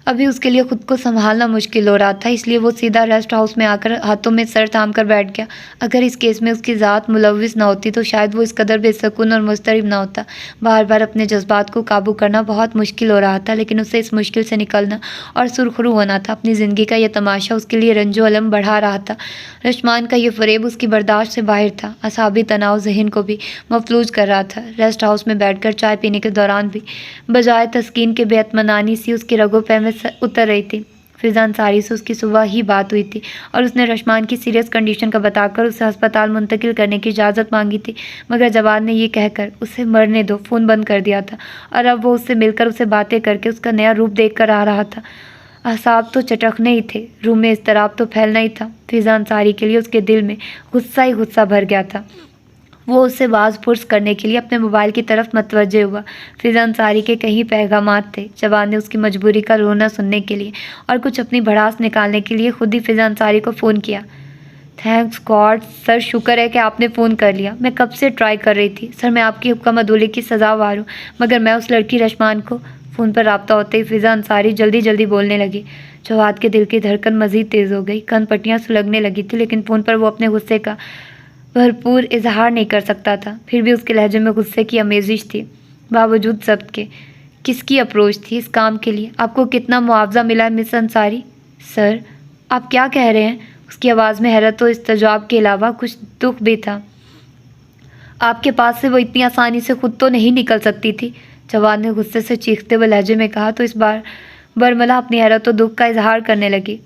ابھی اس کے لیے خود کو سنبھالنا مشکل ہو رہا تھا، اس لیے وہ سیدھا ریسٹ ہاؤس میں آ کر ہاتھوں میں سر تھام کر بیٹھ گیا۔ اگر اس کیس میں اس کی ذات ملوث نہ ہوتی تو شاید وہ اس قدر بے سکون اور مضطرب نہ ہوتا۔ بار بار اپنے جذبات کو قابو کرنا بہت مشکل ہو رہا تھا، لیکن اسے اس مشکل سے نکلنا اور سرخرو ہونا تھا۔ اپنی زندگی کا یہ تماشا اس کے لیے رنج و الم بڑھا رہا تھا۔ رشمان کا یہ فریب اس کی برداشت سے باہر تھا۔ اعصابی تناؤ ذہن کو بھی مفلوج کر رہا تھا۔ ریسٹ ہاؤس میں بیٹھ کر چائے پینے کے دوران بھی بجائے تسکین کے بے اطمینانی سی اس کی رگوں پہ میں اتر رہی تھی۔ فضا انصاری سے اس کی صبح ہی بات ہوئی تھی اور اس نے رشمان کی سیریس کنڈیشن کا بتا کر اسے ہسپتال منتقل کرنے کی اجازت مانگی تھی، مگر جواد نے یہ کہہ کر اسے مرنے دو فون بند کر دیا تھا، اور اب وہ اس سے مل کر اسے باتیں کر کے اس کا نیا روپ دیکھ کر آ رہا تھا۔ اعصاب تو چٹکنے ہی تھے، روح میں اضطراب تو پھیلنا ہی تھا۔ فضا انصاری کے لیے اس کے دل میں غصہ ہی غصہ بھر گیا تھا۔ وہ اسے باز پرس کرنے کے لیے اپنے موبائل کی طرف متوجہ ہوا۔ فضا انصاری کے کئی پیغامات تھے۔ جواد نے اس کی مجبوری کا رونا سننے کے لیے اور کچھ اپنی بھڑاس نکالنے کے لیے خود ہی فضا انصاری کو فون کیا۔ تھینکس گاڈ سر، شکر ہے کہ آپ نے فون کر لیا۔ میں کب سے ٹرائی کر رہی تھی سر، میں آپ کی حکم عدولی کی سزاوار ہوں، مگر میں اس لڑکی رشمان کو… فون پر رابطہ ہوتے ہی فضا انصاری جلدی جلدی بولنے لگی۔ جواد کے دل کی دھڑکن مزید تیز ہو گئی، کن پٹیاں سلگنے لگی تھی، لیکن فون پر وہ اپنے غصے کا بھرپور اظہار نہیں کر سکتا تھا۔ پھر بھی اس کے لہجے میں غصے کی آمیزش تھی، باوجود ضبط کے۔ کس کی اپروچ تھی اس کام کے لیے؟ آپ کو کتنا معاوضہ ملا ہے مس انصاری؟ سر، آپ کیا کہہ رہے ہیں؟ اس کی آواز میں حیرت و استعجاب کے علاوہ کچھ دکھ بھی تھا۔ آپ کے پاس سے وہ اتنی آسانی سے خود تو نہیں نکل سکتی تھی، جواد نے غصے سے چیختے ہوئے لہجے میں کہا تو اس بار برملا اپنی حیرت و دکھ کا اظہار کرنے لگی۔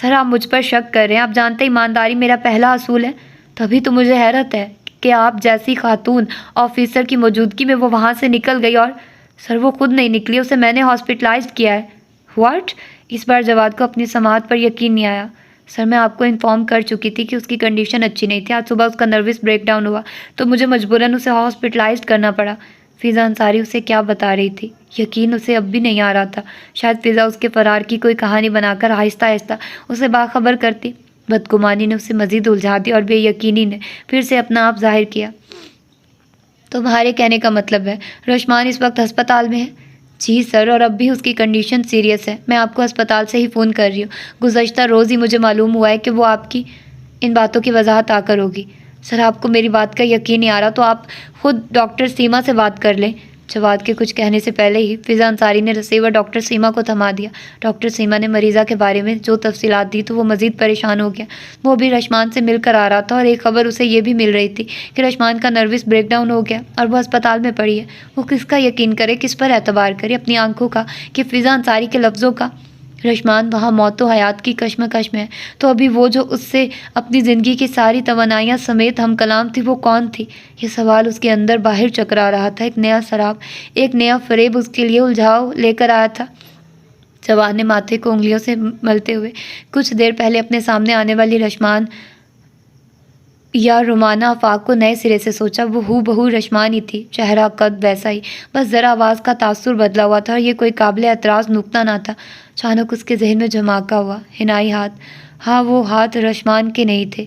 سر، آپ مجھ پر شک کر رہے ہیں، آپ جانتے ایمانداری میرا پہلا اصول ہے، تبھی تو مجھے حیرت ہے کہ آپ جیسی خاتون آفیسر کی موجودگی میں وہ وہاں سے نکل گئی۔ اور سر، وہ خود نہیں نکلی، اسے میں نے ہاسپٹلائزڈ کیا ہے۔ واٹ؟ اس بار جواد کو اپنی سماعت پر یقین نہیں آیا۔ سر، میں آپ کو انفارم کر چکی تھی کہ اس کی کنڈیشن اچھی نہیں تھی۔ آج صبح اس کا نروس بریک ڈاؤن ہوا تو مجھے مجبوراً اسے ہاسپٹلائزڈ کرنا پڑا۔ فضا انصاری اسے کیا بتا رہی تھی؟ یقین اسے اب بھی نہیں آ رہا تھا۔ شاید فضا اس کے فرار کی کوئی کہانی بنا کر آہستہ آہستہ اسے باخبر کرتی۔ بدگمانی نے اسے مزید الجھا دیا اور بے یقینی نے پھر سے اپنا آپ ظاہر کیا۔ تمہارے کہنے کا مطلب ہے رشمان اس وقت ہسپتال میں ہے؟ جی سر، اور اب بھی اس کی کنڈیشن سیریس ہے۔ میں آپ کو ہسپتال سے ہی فون کر رہی ہوں۔ گزشتہ روز ہی مجھے معلوم ہوا ہے کہ وہ آپ کی ان باتوں کی وضاحت آ کر ہوگی۔ سر، آپ کو میری بات کا یقین نہیں آ رہا تو آپ خود ڈاکٹر سیما سے بات کر لیں۔ جواد کے کچھ کہنے سے پہلے ہی فضا انصاری نے رسیور ڈاکٹر سیما کو تھما دیا۔ ڈاکٹر سیما نے مریضہ کے بارے میں جو تفصیلات دی تو وہ مزید پریشان ہو گیا۔ وہ بھی رشمان سے مل کر آ رہا تھا اور ایک خبر اسے یہ بھی مل رہی تھی کہ رشمان کا نروس بریک ڈاؤن ہو گیا اور وہ ہسپتال میں پڑی ہے۔ وہ کس کا یقین کرے، کس پر اعتبار کرے؟ اپنی آنکھوں کا کہ فضا انصاری کے لفظوں کا؟ رشمان وہاں موت و حیات کی کشمکش میں ہے، تو ابھی وہ جو اس سے اپنی زندگی کی ساری توانائیاں سمیت ہم کلام تھی، وہ کون تھی؟ یہ سوال اس کے اندر باہر چکرا رہا تھا۔ ایک نیا سراب، ایک نیا فریب اس کے لیے الجھاؤ لے کر آیا تھا۔ جواد نے ماتھے کو انگلیوں سے ملتے ہوئے کچھ دیر پہلے اپنے سامنے آنے والی رشمان یا رومانہ آفاق کو نئے سرے سے سوچا۔ وہ ہو بہو رشمان ہی تھی، چہرہ قد ویسا ہی، بس ذرا آواز کا تاثر بدلا ہوا تھا، اور یہ کوئی قابل اعتراض نکتہ نہ تھا۔ اچانک اس کے ذہن میں جھماکا ہوا۔ حنائی ہاتھ، ہاں وہ ہاتھ رشمان کے نہیں تھے۔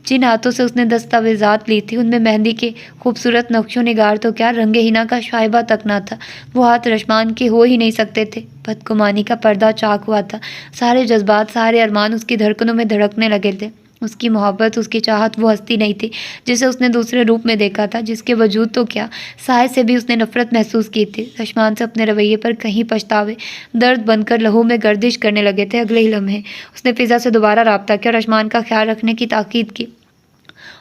جن ہاتھوں سے اس نے دستاویزات لی تھی ان میں مہندی کے خوبصورت نقش و نگار تو کیا، رنگ حنا کا شائبہ تک نہ تھا۔ وہ ہاتھ رشمان کے ہو ہی نہیں سکتے تھے۔ بدگمانی کا پردہ چاک ہوا تھا۔ سارے جذبات، سارے ارمان اس کی دھڑکنوں میں دھڑکنے لگے تھے۔ اس کی محبت، اس کی چاہت وہ ہستی نہیں تھی جسے اس نے دوسرے روپ میں دیکھا تھا، جس کے وجود تو کیا، سائے سے بھی اس نے نفرت محسوس کی تھی۔ رشمان سے اپنے رویے پر کہیں پچھتاوے درد بن کر لہو میں گردش کرنے لگے تھے۔ اگلے ہی لمحے اس نے فضا سے دوبارہ رابطہ کیا، رشمان کا خیال رکھنے کی تاکید کی،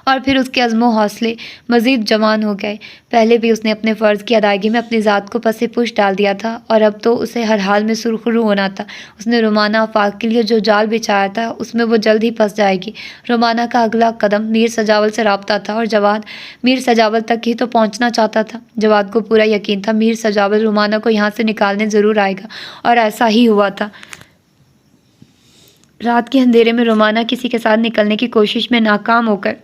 اور پھر اس کے عزم و حوصلے مزید جوان ہو گئے۔ پہلے بھی اس نے اپنے فرض کی ادائیگی میں اپنی ذات کو پس پش ڈال دیا تھا، اور اب تو اسے ہر حال میں سرخرو ہونا تھا۔ اس نے رومانہ آفاق کے لیے جو جال بچھایا تھا اس میں وہ جلد ہی پھنس جائے گی۔ رومانہ کا اگلا قدم میر سجاول سے رابطہ تھا، اور جواد میر سجاول تک ہی تو پہنچنا چاہتا تھا۔ جواد کو پورا یقین تھا میر سجاول رومانہ کو یہاں سے نکالنے ضرور آئے گا، اور ایسا ہی ہوا تھا۔ رات کے اندھیرے میں رومانہ کسی کے ساتھ نکلنے کی کوشش میں ناکام ہو کر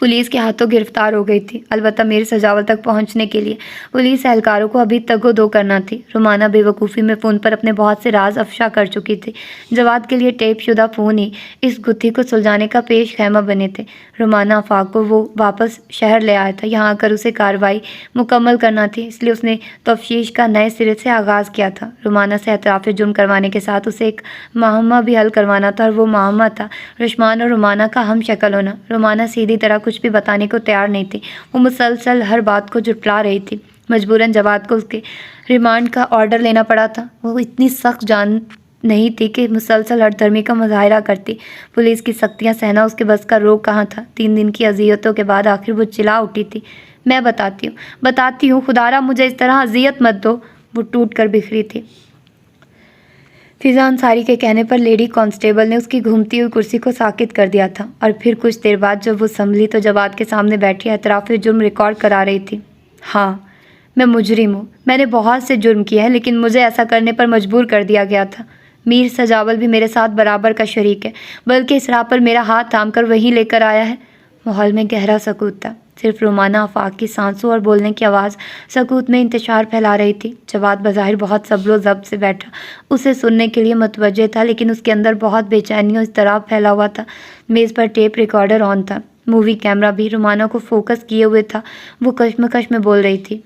پولیس کے ہاتھوں گرفتار ہو گئی تھی۔ البتہ میر سجاول تک پہنچنے کے لیے پولیس اہلکاروں کو ابھی تگ و دو کرنا تھی۔ رومانہ بے وقوفی میں فون پر اپنے بہت سے راز افشا کر چکی تھی۔ جواد کے لیے ٹیپ شدہ فون ہی اس گتھی کو سلجھانے کا پیش خیمہ بنے تھے۔ رومانہ آفاق کو وہ واپس شہر لے آیا تھا۔ یہاں آ کر اسے کارروائی مکمل کرنا تھی، اس لیے اس نے تفتیش کا نئے سرے سے آغاز کیا تھا۔ رومانہ سے اعتراف جرم کروانے کے ساتھ اسے ایک معمہ بھی حل کروانا تھا، اور وہ معمہ تھا رشمان اور رومانہ کا ہم شکل ہونا۔ رومانہ سیدھی طرح کچھ بھی بتانے کو تیار نہیں تھی۔ وہ مسلسل ہر بات کو جھٹلا رہی تھی۔ مجبوراً جواد کو اس کے ریمانڈ کا آرڈر لینا پڑا تھا۔ وہ اتنی سخت جان نہیں تھی کہ مسلسل ہٹ دھرمی کا مظاہرہ کرتی۔ پولیس کی سختیاں سہنا اس کے بس کا روگ کہاں تھا۔ 3 دن کی اذیتوں کے بعد آخر وہ چلا اٹھی تھی۔ میں بتاتی ہوں، خدارا مجھے اس طرح اذیت مت دو۔ وہ ٹوٹ کر بکھری تھی۔ فضا انصاری کے کہنے پر لیڈی کانسٹیبل نے اس کی گھومتی ہوئی کرسی کو ساکت کر دیا تھا، اور پھر کچھ دیر بعد جب وہ سنبھلی تو جواد کے سامنے بیٹھی اعتراف جرم ریکارڈ کرا رہی تھی۔ ہاں، میں مجرم ہوں، میں نے بہت سے جرم کیے ہیں، لیکن مجھے ایسا کرنے پر مجبور کر دیا گیا تھا۔ میر سجاول بھی میرے ساتھ برابر کا شریک ہے، بلکہ اس راہ پر میرا ہاتھ تھام کر وہیں لے کر آیا ہے۔ ماحول میں گہرا سکوت تھا۔ صرف رومانہ آفاق کی سانسوں اور بولنے کی آواز سکوت میں انتشار پھیلا رہی تھی۔ جواد بظاہر بہت صبر و ضبط سے بیٹھا اسے سننے کے لیے متوجہ تھا، لیکن اس کے اندر بہت بے چینی اور اضطراب پھیلا ہوا تھا۔ میز پر ٹیپ ریکارڈر آن تھا، مووی کیمرہ بھی رومانہ کو فوکس کیے ہوئے تھا۔ وہ کشمکش میں بول رہی تھی،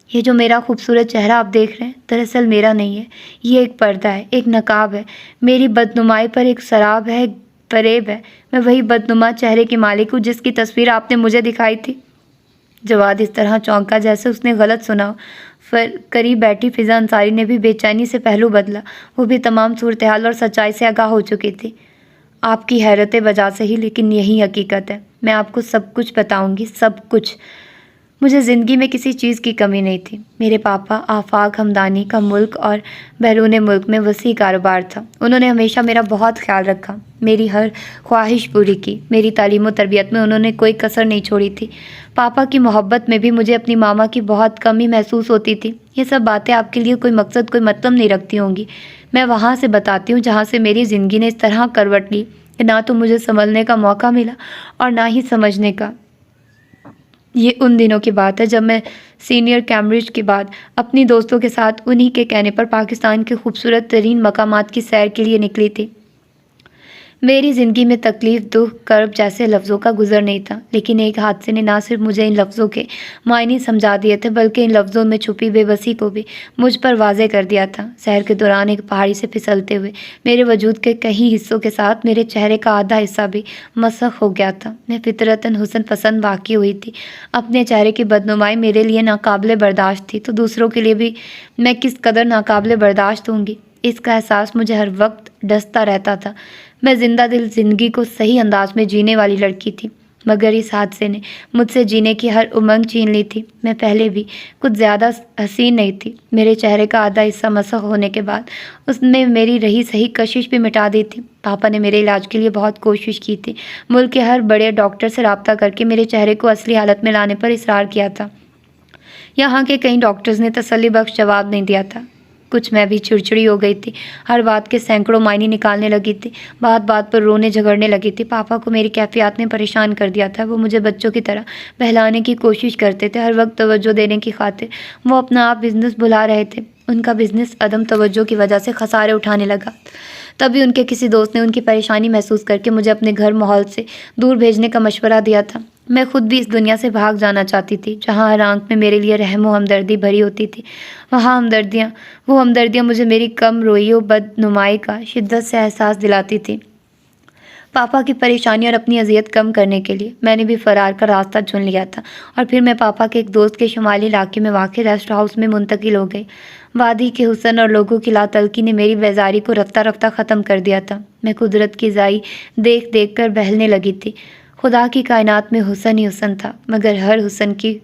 یہ جو میرا خوبصورت چہرہ آپ دیکھ رہے ہیں دراصل میرا نہیں ہے، یہ ایک پردہ ہے، ایک نقاب ہے۔ میری بدنمائی پر ایک سراب ہے، فریب ہے۔ میں وہی بدنما چہرے کی مالک ہوں جس کی تصویر آپ نے مجھے دکھائی تھی۔ جواد اس طرح چونکا جیسے اس نے غلط سنا ہو۔ قریب بیٹھی فضا انصاری نے بھی بے چینی سے پہلو بدلا۔ وہ بھی تمام صورتحال اور سچائی سے آگاہ ہو چکی تھی۔ آپ کی حیرت بجا سے ہی، لیکن یہی حقیقت ہے۔ میں آپ کو سب کچھ بتاؤں گی، سب کچھ۔ مجھے زندگی میں کسی چیز کی کمی نہیں تھی۔ میرے پاپا آفاق ہمدانی کا ملک اور بیرون ملک میں وسیع کاروبار تھا۔ انہوں نے ہمیشہ میرا بہت خیال رکھا، میری ہر خواہش پوری کی۔ میری تعلیم و تربیت میں انہوں نے کوئی کسر نہیں چھوڑی تھی۔ پاپا کی محبت میں بھی مجھے اپنی ماما کی بہت کمی محسوس ہوتی تھی۔ یہ سب باتیں آپ کے لیے کوئی مقصد، کوئی مطلب نہیں رکھتی ہوں گی۔ میں وہاں سے بتاتی ہوں جہاں سے میری زندگی نے اس طرح کروٹ لی کہ نہ تو مجھے سنبھلنے کا موقع ملا اور نہ ہی سمجھنے کا۔ یہ ان دنوں کی بات ہے جب میں سینئر کیمبرج کے بعد اپنی دوستوں کے ساتھ انہی کے کہنے پر پاکستان کے خوبصورت ترین مقامات کی سیر کے لیے نکلی تھی۔ میری زندگی میں تکلیف، دکھ، کرب جیسے لفظوں کا گزر نہیں تھا، لیکن ایک حادثے نے نہ صرف مجھے ان لفظوں کے معنی سمجھا دیے تھے بلکہ ان لفظوں میں چھپی بے بسی کو بھی مجھ پر واضح کر دیا تھا۔ سیر کے دوران ایک پہاڑی سے پھسلتے ہوئے میرے وجود کے کئی حصوں کے ساتھ میرے چہرے کا آدھا حصہ بھی مسخ ہو گیا تھا۔ میں فطرتاً حسن پسند واقع ہوئی تھی۔ اپنے چہرے کی بدنمائی میرے لیے ناقابل برداشت تھی، تو دوسروں کے لیے بھی میں کس قدر ناقابل برداشت ہوں گی، اس کا احساس مجھے ہر وقت ڈستا رہتا تھا۔ میں زندہ دل زندگی کو صحیح انداز میں جینے والی لڑکی تھی۔ مگر اس حادثے نے مجھ سے جینے کی ہر امنگ چھین لی تھی۔ میں پہلے بھی کچھ زیادہ حسین نہیں تھی۔ میرے چہرے کا آدھا حصہ مسخ ہونے کے بعد اس نے میری رہی صحیح کشش بھی مٹا دی تھی۔ پاپا نے میرے علاج کے لیے بہت کوشش کی تھی۔ ملک کے ہر بڑے ڈاکٹر سے رابطہ کر کے میرے چہرے کو اصلی حالت میں لانے پر اصرار کیا تھا۔ یہاں کے کئی ڈاکٹرز نے تسلی بخش جواب نہیں دیا تھا۔ کچھ میں بھی چڑچڑی ہو گئی تھی، ہر بات کے سینکڑوں معنی نکالنے لگی تھی، بات بات پر رونے جھگڑنے لگی تھی۔ پاپا کو میری کیفیات نے پریشان کر دیا تھا۔ وہ مجھے بچوں کی طرح بہلانے کی کوشش کرتے تھے، ہر وقت توجہ دینے کی خاطر وہ اپنا آپ بزنس بھلا رہے تھے۔ ان کا بزنس عدم توجہ کی وجہ سے خسارے اٹھانے لگا۔ تبھی ان کے کسی دوست نے ان کی پریشانی محسوس کر کے مجھے اپنے گھر ماحول سے دور بھیجنے کا مشورہ دیا تھا۔ میں خود بھی اس دنیا سے بھاگ جانا چاہتی تھی جہاں ہر آنکھ میں میرے لیے رحم و ہمدردی بھری ہوتی تھی۔ وہ ہمدردیاں مجھے میری کم روئی و بدنمائی کا شدت سے احساس دلاتی تھی۔ پاپا کی پریشانی اور اپنی اذیت کم کرنے کے لیے میں نے بھی فرار کا راستہ چن لیا تھا، اور پھر میں پاپا کے ایک دوست کے شمالی علاقے میں واقع ریسٹ ہاؤس میں منتقل ہو گئی۔ وادی کے حسن اور لوگوں کی لاتلکی نے میری بیزاری کو رفتہ رفتہ ختم کر دیا تھا۔ میں قدرت کی ضائی دیکھ دیکھ کر بہلنے لگی تھی۔ خدا کی کائنات میں حسن ہی حسن تھا، مگر ہر حسن کی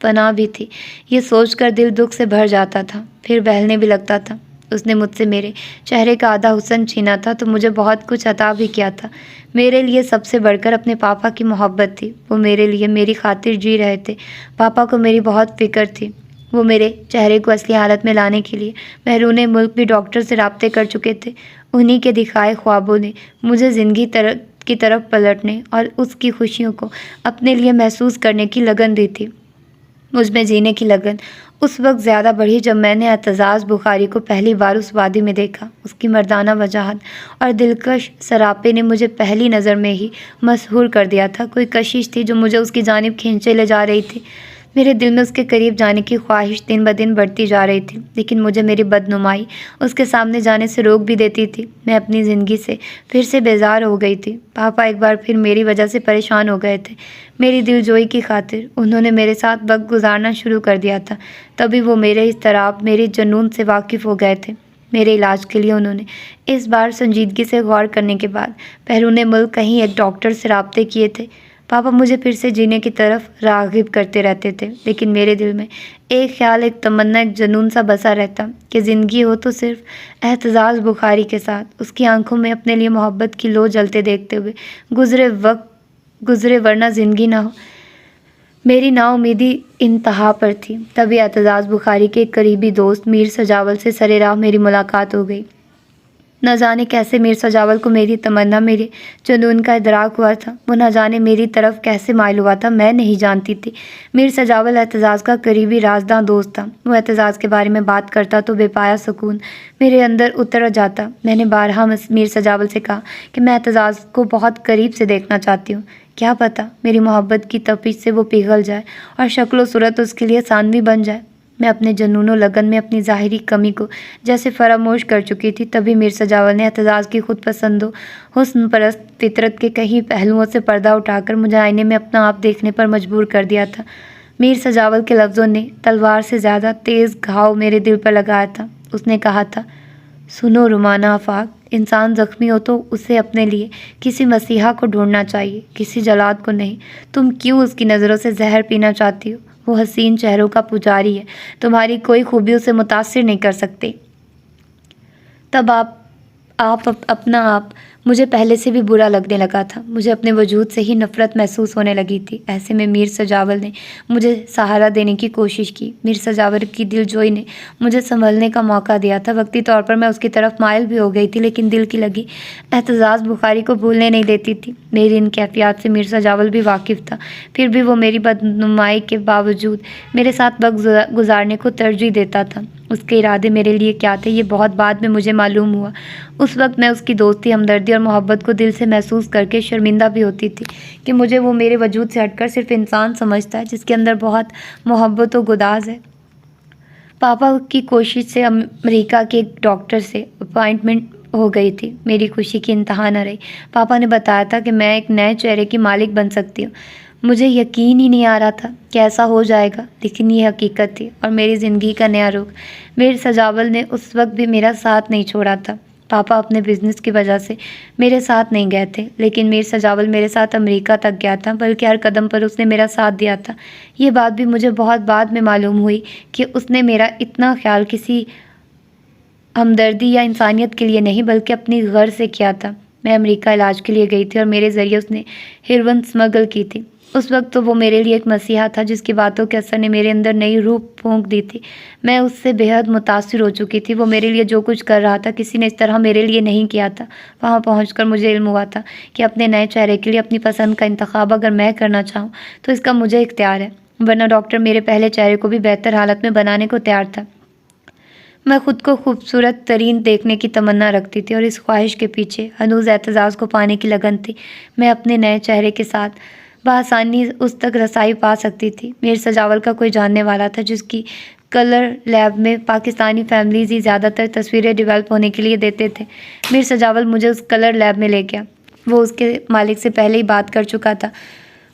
پناہ بھی تھی۔ یہ سوچ کر دل دکھ سے بھر جاتا تھا، پھر بہلنے بھی لگتا تھا۔ اس نے مجھ سے میرے چہرے کا آدھا حسن چھینا تھا تو مجھے بہت کچھ عطا بھی کیا تھا۔ میرے لیے سب سے بڑھ کر اپنے پاپا کی محبت تھی۔ وہ میرے لیے میری خاطر جی رہے تھے۔ پاپا کو میری بہت فکر تھی۔ وہ میرے چہرے کو اصلی حالت میں لانے کے لیے بیرون ملک بھی ڈاکٹر سے رابطے کر چکے تھے۔ انہی کے دکھائے خوابوں نے مجھے زندگی کی طرف پلٹنے اور اس کی خوشیوں کو اپنے لیے محسوس کرنے کی لگن دی تھی۔ مجھ میں جینے کی لگن اس وقت زیادہ بڑھی جب میں نے اعتزاز بخاری کو پہلی بار اس وادی میں دیکھا۔ اس کی مردانہ وجاہت اور دلکش سراپے نے مجھے پہلی نظر میں ہی مسحور کر دیا تھا۔ کوئی کشش تھی جو مجھے اس کی جانب کھینچے لے جا رہی تھی۔ میرے دل میں اس کے قریب جانے کی خواہش دن بدن بڑھتی جا رہی تھی، لیکن مجھے میری بدنمائی اس کے سامنے جانے سے روک بھی دیتی تھی۔ میں اپنی زندگی سے پھر سے بیزار ہو گئی تھی۔ پاپا ایک بار پھر میری وجہ سے پریشان ہو گئے تھے۔ میری دل جوئی کی خاطر انہوں نے میرے ساتھ وقت گزارنا شروع کر دیا تھا۔ تبھی وہ میرے اضطراب، میری جنون سے واقف ہو گئے تھے۔ میرے علاج کے لیے انہوں نے اس بار سنجیدگی سے غور کرنے کے بعد بیرون ملک کہیں ایک ڈاکٹر سے رابطے کیے تھے۔ پاپا مجھے پھر سے جینے کی طرف راغب کرتے رہتے تھے، لیکن میرے دل میں ایک خیال، ایک تمنا، ایک جنون سا بسا رہتا کہ زندگی ہو تو صرف اعتزاز بخاری کے ساتھ، اس کی آنکھوں میں اپنے لیے محبت کی لو جلتے دیکھتے ہوئے گزرے ورنہ زندگی نہ ہو۔ میری نا امیدی انتہا پر تھی۔ تبھی اعتزاز بخاری کے ایک قریبی دوست میر سجاول سے سرِ راہ میری ملاقات ہو گئی۔ نہ جانے کیسے میر سجاول کو میری تمنا، میرے جنون کا ادراک ہوا تھا۔ وہ نہ جانے میری طرف کیسے مائل ہوا تھا، میں نہیں جانتی تھی۔ میر سجاول اعتزاز کا قریبی رازداں دوست تھا۔ وہ اعتزاز کے بارے میں بات کرتا تو بے پایا سکون میرے اندر اتر جاتا۔ میں نے بارہا میر سجاول سے کہا کہ میں اعتزاز کو بہت قریب سے دیکھنا چاہتی ہوں۔ کیا پتہ میری محبت کی تپش سے وہ پگھل جائے اور شکل و صورت اس کے لیے ثانوی بن جائے۔ میں اپنے جنون و لگن میں اپنی ظاہری کمی کو جیسے فراموش کر چکی تھی۔ تبھی میر سجاول نے اعتزاز کی خود پسند و حسن پرست فطرت کے کئی پہلوؤں سے پردہ اٹھا کر مجھے آئینے میں اپنا آپ دیکھنے پر مجبور کر دیا تھا۔ میر سجاول کے لفظوں نے تلوار سے زیادہ تیز گھاؤ میرے دل پر لگایا تھا۔ اس نے کہا تھا، سنو رومانہ آفاق، انسان زخمی ہو تو اسے اپنے لیے کسی مسیحا کو ڈھونڈنا چاہیے، کسی جلاد کو نہیں۔ تم کیوں اس کی نظروں سے زہر پینا چاہتی ہو؟ وہ حسین چہروں کا پجاری ہے، تمہاری کوئی خوبی اسے متاثر نہیں کر سکتے۔ تب اپنا آپ مجھے پہلے سے بھی برا لگنے لگا تھا۔ مجھے اپنے وجود سے ہی نفرت محسوس ہونے لگی تھی۔ ایسے میں میر سجاول نے مجھے سہارا دینے کی کوشش کی۔ میر سجاول کی دل جوئی نے مجھے سنبھلنے کا موقع دیا تھا۔ وقتی طور پر میں اس کی طرف مائل بھی ہو گئی تھی، لیکن دل کی لگی اعتزاز بخاری کو بھولنے نہیں دیتی تھی۔ میری ان کیفیات سے میر سجاول بھی واقف تھا، پھر بھی وہ میری بدنمائی کے باوجود میرے ساتھ وقت گزارنے کو ترجیح دیتا تھا۔ اس کے ارادے میرے لیے کیا تھے یہ بہت بعد میں مجھے معلوم ہوا۔ اس وقت میں اس کی دوستی، ہمدردی اور محبت کو دل سے محسوس کر کے شرمندہ بھی ہوتی تھی کہ مجھے وہ میرے وجود سے ہٹ کر صرف انسان سمجھتا ہے جس کے اندر بہت محبت و گداز ہے۔ پاپا کی کوشش سے امریکہ کے ایک ڈاکٹر سے اپائنٹمنٹ ہو گئی تھی۔ میری خوشی کی انتہا نہ رہی۔ پاپا نے بتایا تھا کہ میں ایک نئے چہرے کی مالک بن سکتی ہوں۔ مجھے یقین ہی نہیں آ رہا تھا کہ ایسا ہو جائے گا، لیکن یہ حقیقت تھی اور میری زندگی کا نیا رخ۔ میر سجاول نے اس وقت بھی میرا ساتھ نہیں چھوڑا تھا۔ پاپا اپنے بزنس کی وجہ سے میرے ساتھ نہیں گئے تھے، لیکن میر سجاول میرے ساتھ امریکہ تک گیا تھا، بلکہ ہر قدم پر اس نے میرا ساتھ دیا تھا۔ یہ بات بھی مجھے بہت بعد میں معلوم ہوئی کہ اس نے میرا اتنا خیال کسی ہمدردی یا انسانیت کے لیے نہیں بلکہ اپنی غرض سے کیا تھا۔ میں امریکہ علاج کے لیے گئی تھی اور میرے ذریعے اس نے ہیروئن اسمگل کی تھی۔ اس وقت تو وہ میرے لیے ایک مسیحا تھا جس کی باتوں کے اثر نے میرے اندر نئی روح پھونک دی تھی۔ میں اس سے بے حد متاثر ہو چکی تھی۔ وہ میرے لیے جو کچھ کر رہا تھا کسی نے اس طرح میرے لیے نہیں کیا تھا۔ وہاں پہنچ کر مجھے علم ہوا تھا کہ اپنے نئے چہرے کے لیے اپنی پسند کا انتخاب اگر میں کرنا چاہوں تو اس کا مجھے اختیار ہے، ورنہ ڈاکٹر میرے پہلے چہرے کو بھی بہتر حالت میں بنانے کو تیار تھا۔ میں خود کو خوبصورت ترین دیکھنے کی تمنا رکھتی تھی اور اس خواہش کے پیچھے ہنوز اعتزاز کو پانے کی لگن تھی۔ میں اپنے نئے چہرے کے ساتھ بآسانی اس تک رسائی پا سکتی تھی۔ میر سجاول کا کوئی جاننے والا تھا جس کی کلر لیب میں پاکستانی فیملیز ہی زیادہ تر تصویریں ڈیولپ ہونے کے لیے دیتے تھے۔ میر سجاول مجھے اس کلر لیب میں لے گیا۔ وہ اس کے مالک سے پہلے ہی بات کر چکا تھا۔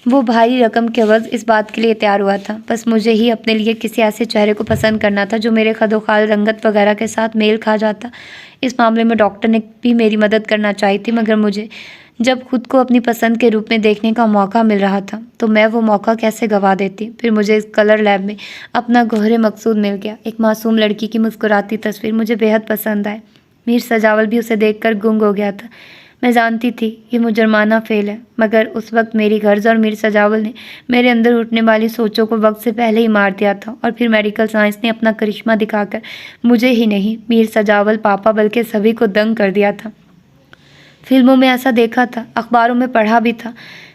وہ بھاری رقم کے عوض اس بات کے لیے تیار ہوا تھا، بس مجھے ہی اپنے لیے کسی ایسے چہرے کو پسند کرنا تھا جو میرے خد و خال، رنگت وغیرہ کے ساتھ میل کھا جاتا۔ اس معاملے میں ڈاکٹر نے بھی میری مدد کرنا چاہی تھی، مگر مجھے جب خود کو اپنی پسند کے روپ میں دیکھنے کا موقع مل رہا تھا تو میں وہ موقع کیسے گنوا دیتی۔ پھر مجھے اس کلر لیب میں اپنا گوہر مقصود مل گیا۔ ایک معصوم لڑکی کی مسکراتی تصویر مجھے بے حد پسند آئی۔ میر سجاول بھی اسے دیکھ کر گنگ ہو گیا تھا۔ میں جانتی تھی یہ مجرمانہ فعل ہے، مگر اس وقت میری غرض اور میر سجاول نے میرے اندر اٹھنے والی سوچوں کو وقت سے پہلے ہی مار دیا تھا، اور پھر میڈیکل سائنس نے اپنا کرشمہ دکھا کر مجھے ہی نہیں، میر سجاول، پاپا، بلکہ سبھی کو دنگ کر دیا تھا۔ فلموں میں ایسا دیکھا تھا، اخباروں میں پڑھا بھی تھا،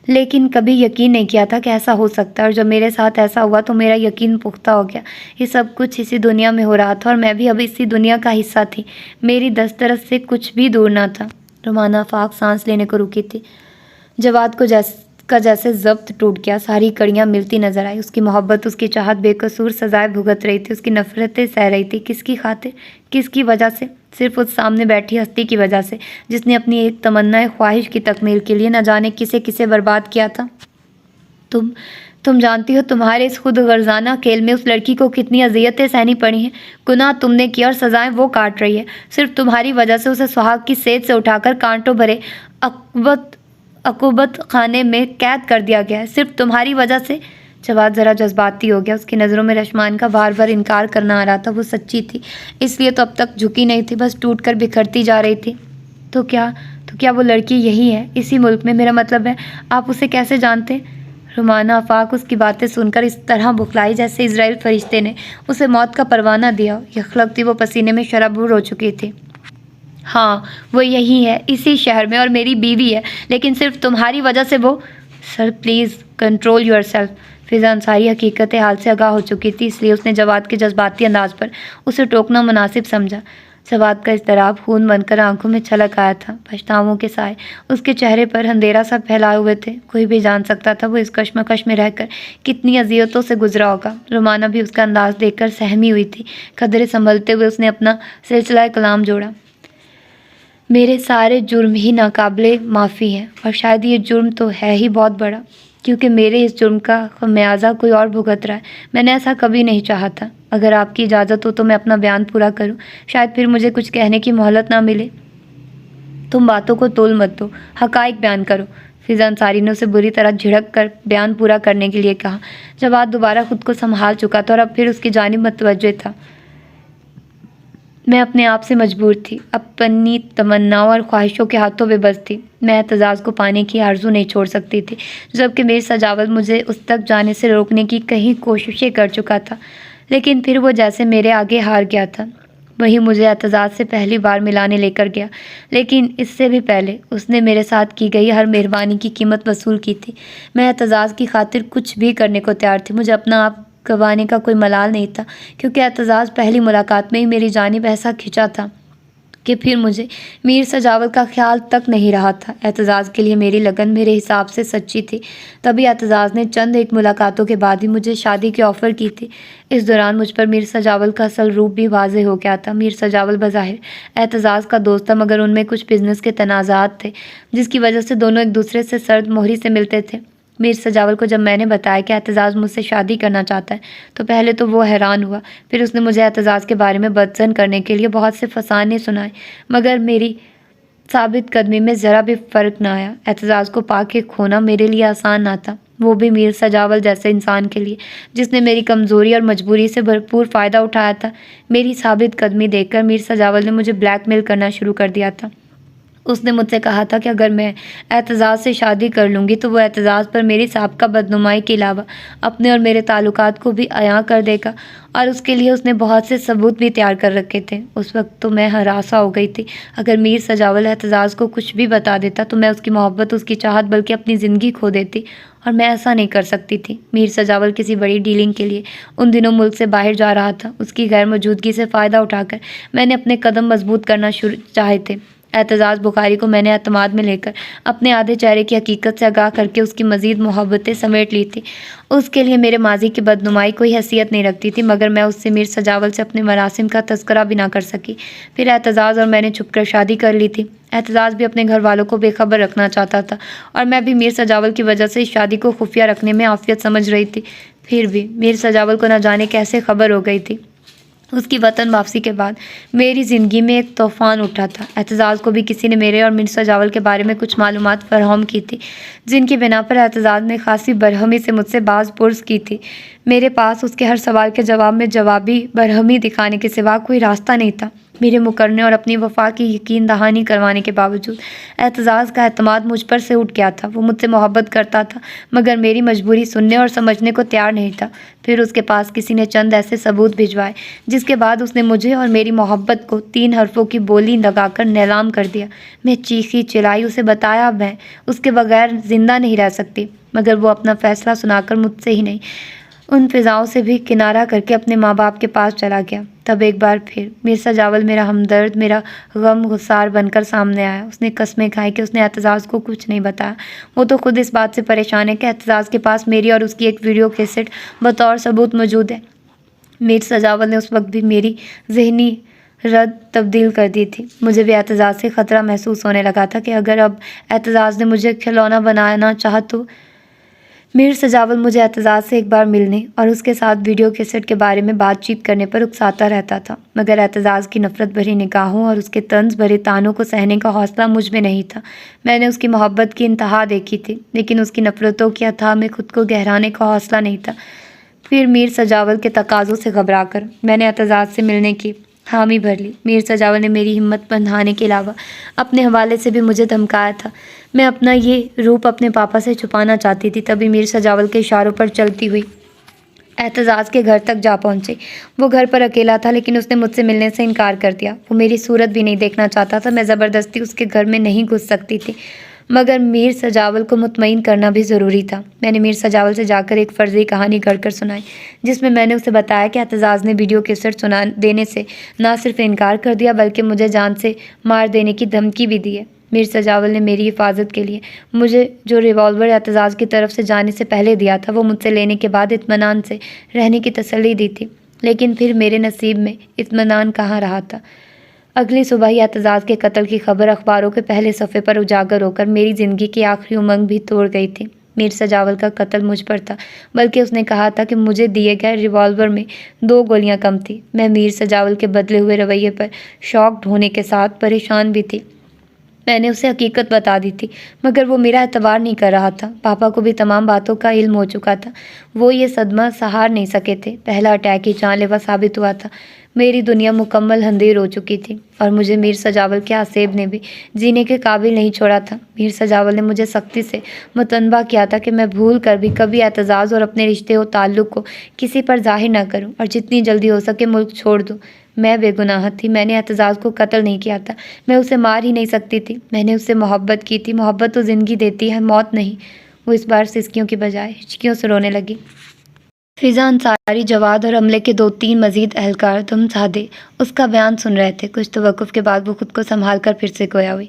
لیکن کبھی یقین نہیں کیا تھا کہ ایسا ہو سکتا ہے، اور جب میرے ساتھ ایسا ہوا تو میرا یقین پختہ ہو گیا۔ یہ سب کچھ اسی دنیا میں ہو رہا تھا اور میں بھی اب اسی دنیا کا حصہ تھی۔ میری دسترس سے کچھ بھی دور نہ تھا۔ رومانہ آفاق سانس لینے کو رکی تھی۔ جواد کا جیسے ضبط ٹوٹ گیا، ساری کڑیاں ملتی نظر آئی۔ اس کی محبت، اس کی چاہت بے قصور سزائے بھگت رہی تھی، اس کی نفرتیں سہ رہی تھی۔ کس کی خاطر؟ کس کی وجہ سے؟ صرف اس سامنے بیٹھی ہستی کی وجہ سے جس نے اپنی ایک تمنا خواہش کی تکمیل کے لیے نہ جانے کسے برباد کیا تھا۔ تم جانتی ہو تمہارے اس خود غرضانہ کھیل میں اس لڑکی کو کتنی اذیتیں سہنی پڑی ہیں۔ گناہ تم نے کیا اور سزائیں وہ کاٹ رہی ہے۔ صرف تمہاری وجہ سے اسے سہاگ کی سیج سے اٹھا کر کانٹوں بھرے عقوبت خانے میں قید کر دیا گیا ہے، صرف تمہاری وجہ سے۔ جواد ذرا جذباتی ہو گیا۔ اس کی نظروں میں رشمان کا بار بار انکار کرنا آ رہا تھا۔ وہ سچی تھی، اس لیے تو اب تک جھکی نہیں تھی، بس ٹوٹ کر بکھرتی جا رہی تھی۔ تو کیا وہ لڑکی یہی ہے اسی ملک میں؟ میرا مطلب ہے آپ اسے کیسے جانتے؟ رومانہ آفاق اس کی باتیں سن کر اس طرح بخلائی جیسے اسرائیل فرشتے نے اسے موت کا پروانہ دیا۔ یخلق تھی، وہ پسینے میں شرابور ہو چکی تھی۔ ہاں، وہ یہی ہے، اسی شہر میں، اور میری بیوی ہے، لیکن صرف تمہاری وجہ سے وہ… sir please control your self. فضا انصاری حقیقت حال سے آگاہ ہو چکی تھی، اس لیے اس نے جواد کے جذباتی انداز پر اسے ٹوکنا مناسب سمجھا۔ جواد کا اضطراب خون بن کر آنکھوں میں چھلک آیا تھا۔ پچھتاووں کے سائے اس کے چہرے پر اندھیرا سا پھیلائے ہوئے تھے۔ کوئی بھی جان سکتا تھا وہ اس کشمکش میں رہ کر کتنی اذیتوں سے گزرا ہوگا۔ رومانہ بھی اس کا انداز دیکھ کر سہمی ہوئی تھی۔ قدرے سنبھلتے ہوئے اس نے اپنا سلسلہ کلام جوڑا۔ میرے سارے جرم ہی ناقابل معافی ہیں، اور شاید یہ جرم تو ہے ہی بہت بڑا، کیونکہ میرے اس جرم کا خمیازہ کوئی اور بھگت رہا ہے۔ میں نے ایسا کبھی نہیں چاہا تھا۔ اگر آپ کی اجازت ہو تو میں اپنا بیان پورا کروں، شاید پھر مجھے کچھ کہنے کی مہلت نہ ملے۔ تم باتوں کو تول مت دو، حقائق بیان کرو۔ فضا انصاری نے اسے بری طرح جھڑک کر بیان پورا کرنے کے لیے کہا۔ جواد دوبارہ خود کو سنبھال چکا تھا اور اب پھر اس کی جانب متوجہ تھا۔ میں اپنے آپ سے مجبور تھی، اپنی تمناؤں اور خواہشوں کے ہاتھوں بے بس تھی۔ میں اعتزاز کو پانے کی آرزو نہیں چھوڑ سکتی تھی، جبکہ میر سجاول مجھے اس تک جانے سے روکنے کی کئی کوششیں کر چکا تھا، لیکن پھر وہ جیسے میرے آگے ہار گیا تھا۔ وہی مجھے اعتزاز سے پہلی بار ملانے لے کر گیا، لیکن اس سے بھی پہلے اس نے میرے ساتھ کی گئی ہر مہربانی کی قیمت وصول کی تھی۔ میں اعتزاز کی خاطر کچھ بھی کرنے کو تیار تھی۔ مجھے اپنا آپ گنوانے کا کوئی ملال نہیں تھا، کیونکہ اعتزاز پہلی ملاقات میں ہی میری جانب ایسا کھنچا تھا کہ پھر مجھے میر سجاول کا خیال تک نہیں رہا تھا۔ اعتزاز کے لیے میری لگن میرے حساب سے سچی تھی، تبھی اعتزاز نے چند ایک ملاقاتوں کے بعد ہی مجھے شادی کی آفر کی تھی۔ اس دوران مجھ پر میر سجاول کا اصل روپ بھی واضح ہو گیا تھا۔ میر سجاول بظاہر اعتزاز کا دوست تھا، مگر ان میں کچھ بزنس کے تنازعات تھے، جس کی وجہ سے دونوں ایک دوسرے سے سرد مہری سے ملتے تھے۔ میر سجاول کو جب میں نے بتایا کہ اعتزاز مجھ سے شادی کرنا چاہتا ہے تو پہلے تو وہ حیران ہوا، پھر اس نے مجھے اعتزاز کے بارے میں بدظن کرنے کے لیے بہت سے فسانے سنائے، مگر میری ثابت قدمی میں ذرا بھی فرق نہ آیا۔ اعتزاز کو پا کے کھونا میرے لیے آسان نہ تھا، وہ بھی میر سجاول جیسے انسان کے لیے جس نے میری کمزوری اور مجبوری سے بھرپور فائدہ اٹھایا تھا۔ میری ثابت قدمی دیکھ کر میر سجاول نے مجھے بلیک میل کرنا شروع کر دیا تھا۔ اس نے مجھ سے کہا تھا کہ اگر میں اعتزاز سے شادی کر لوں گی تو وہ اعتزاز پر میری سابقہ بدنمائی کے علاوہ اپنے اور میرے تعلقات کو بھی عیاں کر دے گا، اور اس کے لیے اس نے بہت سے ثبوت بھی تیار کر رکھے تھے۔ اس وقت تو میں ہراساں ہو گئی تھی۔ اگر میر سجاول اعتزاز کو کچھ بھی بتا دیتا تو میں اس کی محبت، اس کی چاہت، بلکہ اپنی زندگی کھو دیتی، اور میں ایسا نہیں کر سکتی تھی۔ میر سجاول کسی بڑی ڈیلنگ کے لیے ان دنوں ملک سے باہر جا رہا تھا۔ اس کی غیر موجودگی سے فائدہ اٹھا کر میں نے اپنے قدم مضبوط کرنا چاہے تھے۔ اعتزاز بخاری کو میں نے اعتماد میں لے کر اپنے آدھے چہرے کی حقیقت سے آگاہ کر کے اس کی مزید محبتیں سمیٹ لی تھی۔ اس کے لیے میرے ماضی کی بدنمائی کوئی حیثیت نہیں رکھتی تھی، مگر میں اس سے میر سجاول سے اپنے مراسم کا تذکرہ بھی نہ کر سکی۔ پھر اعتزاز اور میں نے چھپ کر شادی کر لی تھی۔ اعتزاز بھی اپنے گھر والوں کو بے خبر رکھنا چاہتا تھا، اور میں بھی میر سجاول کی وجہ سے اس شادی کو خفیہ رکھنے میں عافیت سمجھ رہی تھی۔ پھر بھی میر سجاول کو نہ جانے کیسے خبر ہو گئی تھی۔ اس کی وطن واپسی کے بعد میری زندگی میں ایک طوفان اٹھا تھا۔ اعتزاز کو بھی کسی نے میرے اور میر سجاول کے بارے میں کچھ معلومات فراہم کی تھی، جن کی بنا پر اعتزاز نے خاصی برہمی سے مجھ سے باز پرس کی تھی۔ میرے پاس اس کے ہر سوال کے جواب میں جوابی برہمی دکھانے کے سوا کوئی راستہ نہیں تھا۔ میرے مکرنے اور اپنی وفا کی یقین دہانی کروانے کے باوجود اعتزاز کا اعتماد مجھ پر سے اٹھ گیا تھا۔ وہ مجھ سے محبت کرتا تھا، مگر میری مجبوری سننے اور سمجھنے کو تیار نہیں تھا۔ پھر اس کے پاس کسی نے چند ایسے ثبوت بھجوائے جس کے بعد اس نے مجھے اور میری محبت کو 3 حرفوں کی بولی لگا کر نیلام کر دیا۔ میں چیخی چلائی، اسے بتایا میں اس کے بغیر زندہ نہیں رہ سکتی، مگر وہ اپنا فیصلہ سنا کر مجھ سے ہی نہیں، ان فضاؤں سے بھی کنارہ کر کے اپنے ماں باپ کے پاس چلا گیا۔ تب ایک بار پھر میر سجاول میرا ہمدرد، میرا غم گسار بن کر سامنے آیا۔ اس نے قسمیں کھائیں کہ اس نے اعتزاز کو کچھ نہیں بتایا۔ وہ تو خود اس بات سے پریشان ہے کہ اعتزاز کے پاس میری اور اس کی ایک ویڈیو کیسٹ بطور ثبوت موجود ہے۔ میر سجاول نے اس وقت بھی میری ذہنی رد تبدیل کر دی تھی۔ مجھے بھی اعتزاز سے خطرہ محسوس ہونے لگا تھا کہ اگر اب اعتزاز نے مجھے کھلونا بنانا چاہا تو میر سجاول مجھے اعتزاز سے ایک بار ملنے اور اس کے ساتھ ویڈیو کیسٹ کے بارے میں بات چیت کرنے پر اکساتا رہتا تھا، مگر اعتزاز کی نفرت بھری نگاہوں اور اس کے طنز بھرے طعنوں کو سہنے کا حوصلہ مجھ میں نہیں تھا۔ میں نے اس کی محبت کی انتہا دیکھی تھی، لیکن اس کی نفرتوں کی اتھاہ میں خود کو گہرانے کا حوصلہ نہیں تھا۔ پھر میر سجاول کے تقاضوں سے گھبرا کر میں نے اعتزاز سے ملنے کی حامی بھر لی۔ میر سجاول نے میری ہمت بندھانے کے علاوہ اپنے حوالے سے بھی مجھے دھمکایا تھا۔ میں اپنا یہ روپ اپنے پاپا سے چھپانا چاہتی تھی، تبھی میر سجاول کے اشاروں پر چلتی ہوئی اعتزاز کے گھر تک جا پہنچی۔ وہ گھر پر اکیلا تھا، لیکن اس نے مجھ سے ملنے سے انکار کر دیا۔ وہ میری صورت بھی نہیں دیکھنا چاہتا تھا۔ میں زبردستی اس کے گھر میں نہیں گھس سکتی تھی، مگر میر سجاول کو مطمئن کرنا بھی ضروری تھا۔ میں نے میر سجاول سے جا کر ایک فرضی کہانی گھڑ کر سنائی، جس میں نے اسے بتایا کہ اعتزاز نے ویڈیو کیسٹ سنا دینے سے نہ صرف انکار کر دیا بلکہ مجھے جان سے مار دینے کی دھمکی بھی دی ہے۔ میر سجاول نے میری حفاظت کے لیے مجھے جو ریوالور اعتزاز کی طرف سے جانے سے پہلے دیا تھا وہ مجھ سے لینے کے بعد اطمینان سے رہنے کی تسلی دی تھی، لیکن پھر میرے نصیب میں اطمینان کہاں رہا تھا۔ اگلی صبح ہی اعتزاز کے قتل کی خبر اخباروں کے پہلے صفحے پر اجاگر ہو کر میری زندگی کی آخری امنگ بھی توڑ گئی تھی۔ میر سجاول کا قتل مجھ پر تھا، بلکہ اس نے کہا تھا کہ مجھے دیے گئے ریوالور میں 2 گولیاں کم تھیں۔ میں میر سجاول کے بدلے ہوئے رویے پر شاکڈ ہونے کے ساتھ پریشان بھی تھی۔ میں نے اسے حقیقت بتا دی تھی، مگر وہ میرا اعتبار نہیں کر رہا تھا۔ پاپا کو بھی تمام باتوں کا علم ہو چکا تھا۔ وہ یہ صدمہ سہار نہیں سکے تھے۔ پہلا اٹیک ہی جان لیوا ثابت ہوا تھا۔ میری دنیا مکمل اندھیر ہو چکی تھی، اور مجھے میر سجاول کے آسیب نے بھی جینے کے قابل نہیں چھوڑا تھا۔ میر سجاول نے مجھے سختی سے متنبہ کیا تھا کہ میں بھول کر بھی کبھی اعتزاز اور اپنے رشتے و تعلق کو کسی پر ظاہر نہ کروں، اور جتنی جلدی ہو سکے ملک چھوڑ دوں۔ میں بے گناہ تھی۔ میں نے اعتزاز کو قتل نہیں کیا تھا۔ میں اسے مار ہی نہیں سکتی تھی۔ میں نے اس سے محبت کی تھی۔ محبت تو زندگی دیتی ہے، موت نہیں۔ وہ اس بار سسکیوں کی بجائے ہچکیوں سے رونے لگی۔ فضا انصاری، جواد اور عملے کے 2-3 مزید اہلکار دم سادے اس کا بیان سن رہے تھے۔ کچھ توقف کے بعد وہ خود کو سنبھال کر پھر سے گویا ہوئی،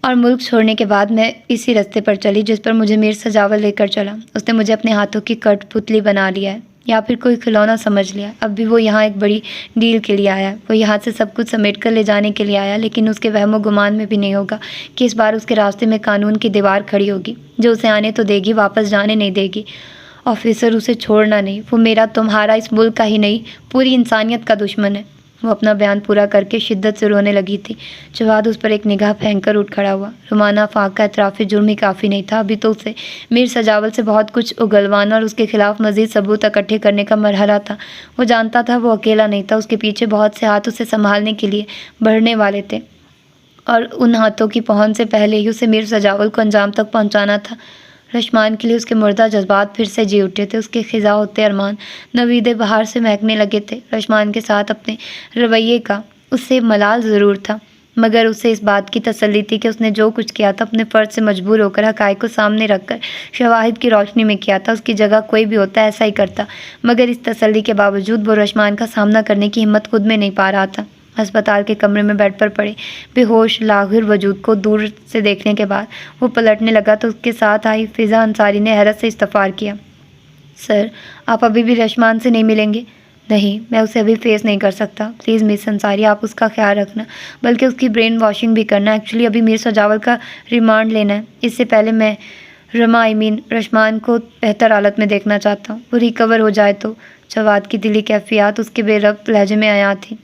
اور ملک چھوڑنے کے بعد میں اسی رستے پر چلی جس پر مجھے میر سجاول لے کر چلا۔ اس نے مجھے اپنے ہاتھوں کی کٹ پتلی بنا لیا ہے۔ یا پھر کوئی کھلونا سمجھ لیا۔ اب بھی وہ یہاں ایک بڑی ڈیل کے لیے آیا ہے، وہ یہاں سے سب کچھ سمیٹ کر لے جانے کے لیے آیا، لیکن اس کے وہم و گمان میں بھی نہیں ہوگا کہ اس بار اس کے راستے میں قانون کی دیوار کھڑی ہوگی جو اسے آنے تو دے گی، واپس جانے نہیں دے گی۔ آفیسر، اسے چھوڑنا نہیں، وہ میرا، تمہارا، اس ملک کا ہی نہیں، پوری انسانیت کا دشمن ہے۔ وہ اپنا بیان پورا کر کے شدت سے رونے لگی تھی۔ جواد اس پر ایک نگاہ پھینک کر اٹھ کھڑا ہوا۔ رومانہ فاق کا اعتراف جرم ہی کافی نہیں تھا، ابھی تو اسے میر سجاول سے بہت کچھ اگلوانا اور اس کے خلاف مزید ثبوت اکٹھے کرنے کا مرحلہ تھا۔ وہ جانتا تھا وہ اکیلا نہیں تھا، اس کے پیچھے بہت سے ہاتھ اسے سنبھالنے کے لیے بڑھنے والے تھے، اور ان ہاتھوں کی پہنچ سے پہلے ہی اسے میر سجاول کو انجام تک پہنچانا تھا۔ رشمان کے لیے اس کے مردہ جذبات پھر سے جی اٹھے تھے، اس کے خزاں ہوتے ارمان نوید بہار سے مہکنے لگے تھے۔ رشمان کے ساتھ اپنے رویے کا اس سے ملال ضرور تھا، مگر اسے اس بات کی تسلی تھی کہ اس نے جو کچھ کیا تھا اپنے فرض سے مجبور ہو کر، حقائق کو سامنے رکھ کر، شواہد کی روشنی میں کیا تھا۔ اس کی جگہ کوئی بھی ہوتا ایسا ہی کرتا، مگر اس تسلی کے باوجود وہ رشمان کا سامنا کرنے کی ہمت خود میں نہیں پا رہا تھا۔ ہسپتال کے کمرے میں بیڈ پر پڑے بے ہوش لاغر وجود کو دور سے دیکھنے کے بعد وہ پلٹنے لگا تو اس کے ساتھ آئی فضا انصاری نے حیرت سے استفسار کیا، سر، آپ ابھی بھی رشمان سے نہیں ملیں گے؟ نہیں، میں اسے ابھی فیس نہیں کر سکتا۔ پلیز مس انصاری، آپ اس کا خیال رکھنا، بلکہ اس کی برین واشنگ بھی کرنا۔ ایکچولی ابھی میر سجاول کا ریمانڈ لینا ہے، اس سے پہلے میں رشمان کو بہتر حالت میں دیکھنا چاہتا ہوں، وہ ریکور ہو جائے تو۔ جواد کی دلی کیفیات اس کے بے ربط لہجے میں عیاں تھیں۔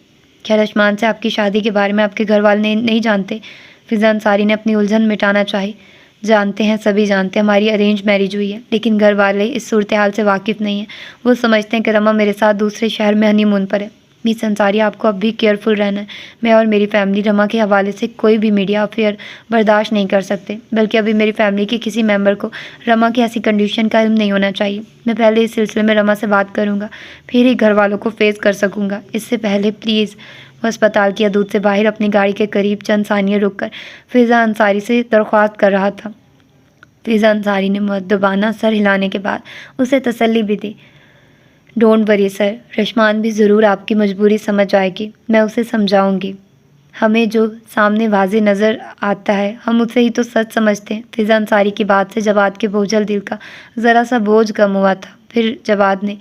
کیا رشمان سے آپ کی شادی کے بارے میں آپ کے گھر والے نہیں جانتے؟ فضا انصاری نے اپنی الجھن مٹانا چاہی۔ جانتے ہیں، سبھی جانتے ہیں، ہماری ارینج میرج ہوئی ہے، لیکن گھر والے اس صورتحال سے واقف نہیں ہیں۔ وہ سمجھتے ہیں کہ رما میرے ساتھ دوسرے شہر میں ہنی مون پر ہے۔ مس انصاری، آپ کو اب بھی کیئرفل رہنا ہے۔ میں اور میری فیملی رما کے حوالے سے کوئی بھی میڈیا افیئر برداشت نہیں کر سکتے، بلکہ ابھی میری فیملی کے کسی ممبر کو رما کی ایسی کنڈیشن کا علم نہیں ہونا چاہیے۔ میں پہلے اس سلسلے میں رما سے بات کروں گا، پھر ہی گھر والوں کو فیس کر سکوں گا۔ اس سے پہلے پلیز۔ وہ اسپتال کی حدود سے باہر اپنی گاڑی کے قریب چند ثانیے رک کر فضا انصاری سے درخواست کر رہا تھا۔ فضا انصاری نے مؤدبانہ سر ہلانے کے بعد اسے تسلی بھی دی۔ ڈونٹ وری سر، رشمان بھی ضرور آپ کی مجبوری سمجھ آئے گی، میں اسے سمجھاؤں گی۔ ہمیں جو سامنے واضح نظر آتا ہے ہم اسے ہی تو سچ سمجھتے ہیں۔ فضا انصاری کی بات سے جواد کے بوجھل دل کا ذرا سا بوجھ کم ہوا تھا۔ پھر جواد نے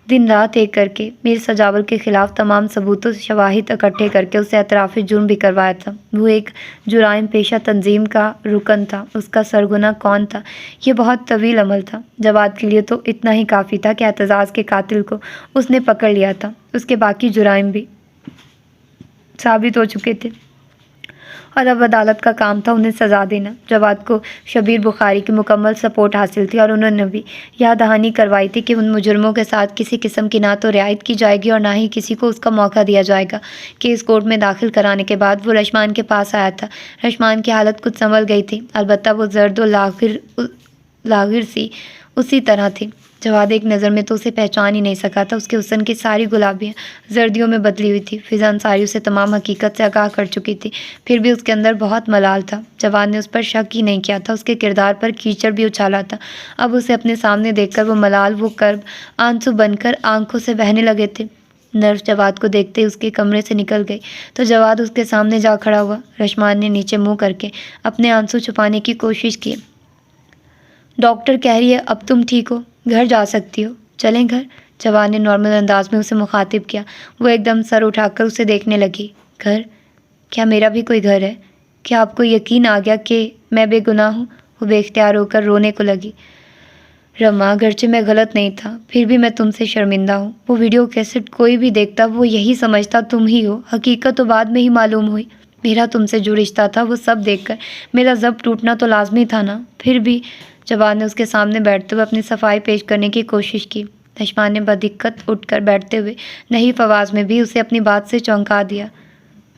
دن رات ایک کر کے میر سجاول کے خلاف تمام ثبوت و شواہد اکٹھے کر کے اسے اعتراف جرم بھی کروایا تھا۔ وہ ایک جرائم پیشہ تنظیم کا رکن تھا، اس کا سرغنہ کون تھا؟ یہ بہت طویل عمل تھا۔ جواد کے لیے تو اتنا ہی کافی تھا کہ اعتزاز کے قاتل کو اس نے پکڑ لیا تھا، اس کے باقی جرائم بھی ثابت ہو چکے تھے، اور اب عدالت کا کام تھا انہیں سزا دینا۔ جواد کو شبیر بخاری کی مکمل سپورٹ حاصل تھی، اور انہوں نے بھی یاد دہانی کروائی تھی کہ ان مجرموں کے ساتھ کسی قسم کی نہ تو رعایت کی جائے گی اور نہ ہی کسی کو اس کا موقع دیا جائے گا۔ کیس کورٹ میں داخل کرانے کے بعد وہ رشمان کے پاس آیا تھا۔ رشمان کی حالت کچھ سنبھل گئی تھی، البتہ وہ زرد و لاغر سی اسی طرح تھی۔ جواد ایک نظر میں تو اسے پہچان ہی نہیں سکا تھا، اس کے حسن کی ساری گلابیاں زردیوں میں بدلی ہوئی تھی۔ فضا انصاری اسے تمام حقیقت سے آگاہ کر چکی تھی، پھر بھی اس کے اندر بہت ملال تھا۔ جواد نے اس پر شک ہی نہیں کیا تھا، اس کے کردار پر کیچڑ بھی اچھالا تھا۔ اب اسے اپنے سامنے دیکھ کر وہ ملال، وہ کرب آنسو بن کر آنکھوں سے بہنے لگے تھے۔ نرس جواد کو دیکھتے ہی اس کے کمرے سے نکل گئی تو جواد اس کے سامنے جا کھڑا ہوا۔ رشمان نے نیچے منہ کر کے اپنے آنسو چھپانے کی کوشش کی۔ ڈاکٹر کہہ رہی ہے اب تم ٹھیک ہو، گھر جا سکتی ہو، چلیں گھر؟ جواد نے نارمل انداز میں اسے مخاطب کیا۔ وہ ایک دم سر اٹھا کر اسے دیکھنے لگی۔ گھر؟ کیا میرا بھی کوئی گھر ہے؟ کیا آپ کو یقین آ گیا کہ میں بے گناہ ہوں؟ وہ بے اختیار ہو کر رونے کو لگی۔ رما، اگرچہ میں غلط نہیں تھا، پھر بھی میں تم سے شرمندہ ہوں۔ وہ ویڈیو کیسٹ کوئی بھی دیکھتا وہ یہی سمجھتا تم ہی ہو، حقیقت تو بعد میں ہی معلوم ہوئی۔ میرا تم سے جو رشتہ تھا وہ سب دیکھ کر میرا ضبط ٹوٹنا تو لازمی تھا نا؟ پھر بھی جواد نے اس کے سامنے بیٹھتے ہوئے اپنی صفائی پیش کرنے کی کوشش کی۔ رشمان نے بدقت اٹھ کر بیٹھتے ہوئے نحیف آواز میں بھی اسے اپنی بات سے چونکا دیا۔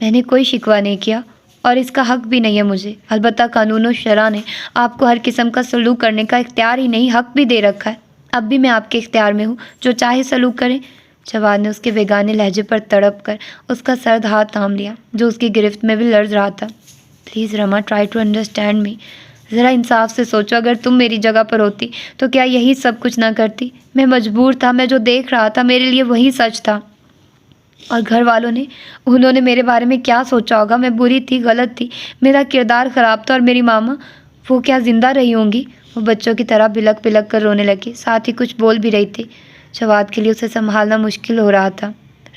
میں نے کوئی شکوہ نہیں کیا اور اس کا حق بھی نہیں ہے مجھے، البتہ قانون و شرع نے آپ کو ہر قسم کا سلوک کرنے کا اختیار ہی نہیں حق بھی دے رکھا ہے۔ اب بھی میں آپ کے اختیار میں ہوں، جو چاہے سلوک کریں۔ جواد نے اس کے بیگانے لہجے پر تڑپ کر اس کا سرد ہاتھ تھام لیا جو اس کی گرفت میں بھی لرز رہا تھا۔ Please Rama, try to understand me. ذرا انصاف سے سوچو، اگر تم میری جگہ پر ہوتی تو کیا یہی سب کچھ نہ کرتی؟ میں مجبور تھا، میں جو دیکھ رہا تھا میرے لیے وہی سچ تھا۔ اور گھر والوں نے، انہوں نے میرے بارے میں کیا سوچا ہوگا؟ میں بری تھی، غلط تھی، میرا کردار خراب تھا، اور میری ماما، وہ کیا زندہ رہی ہوں گی؟ وہ بچوں کی طرح بلک بلک کر رونے لگی، ساتھ ہی کچھ بول بھی رہی تھی۔ جواد کے لیے اسے سنبھالنا مشکل ہو رہا تھا۔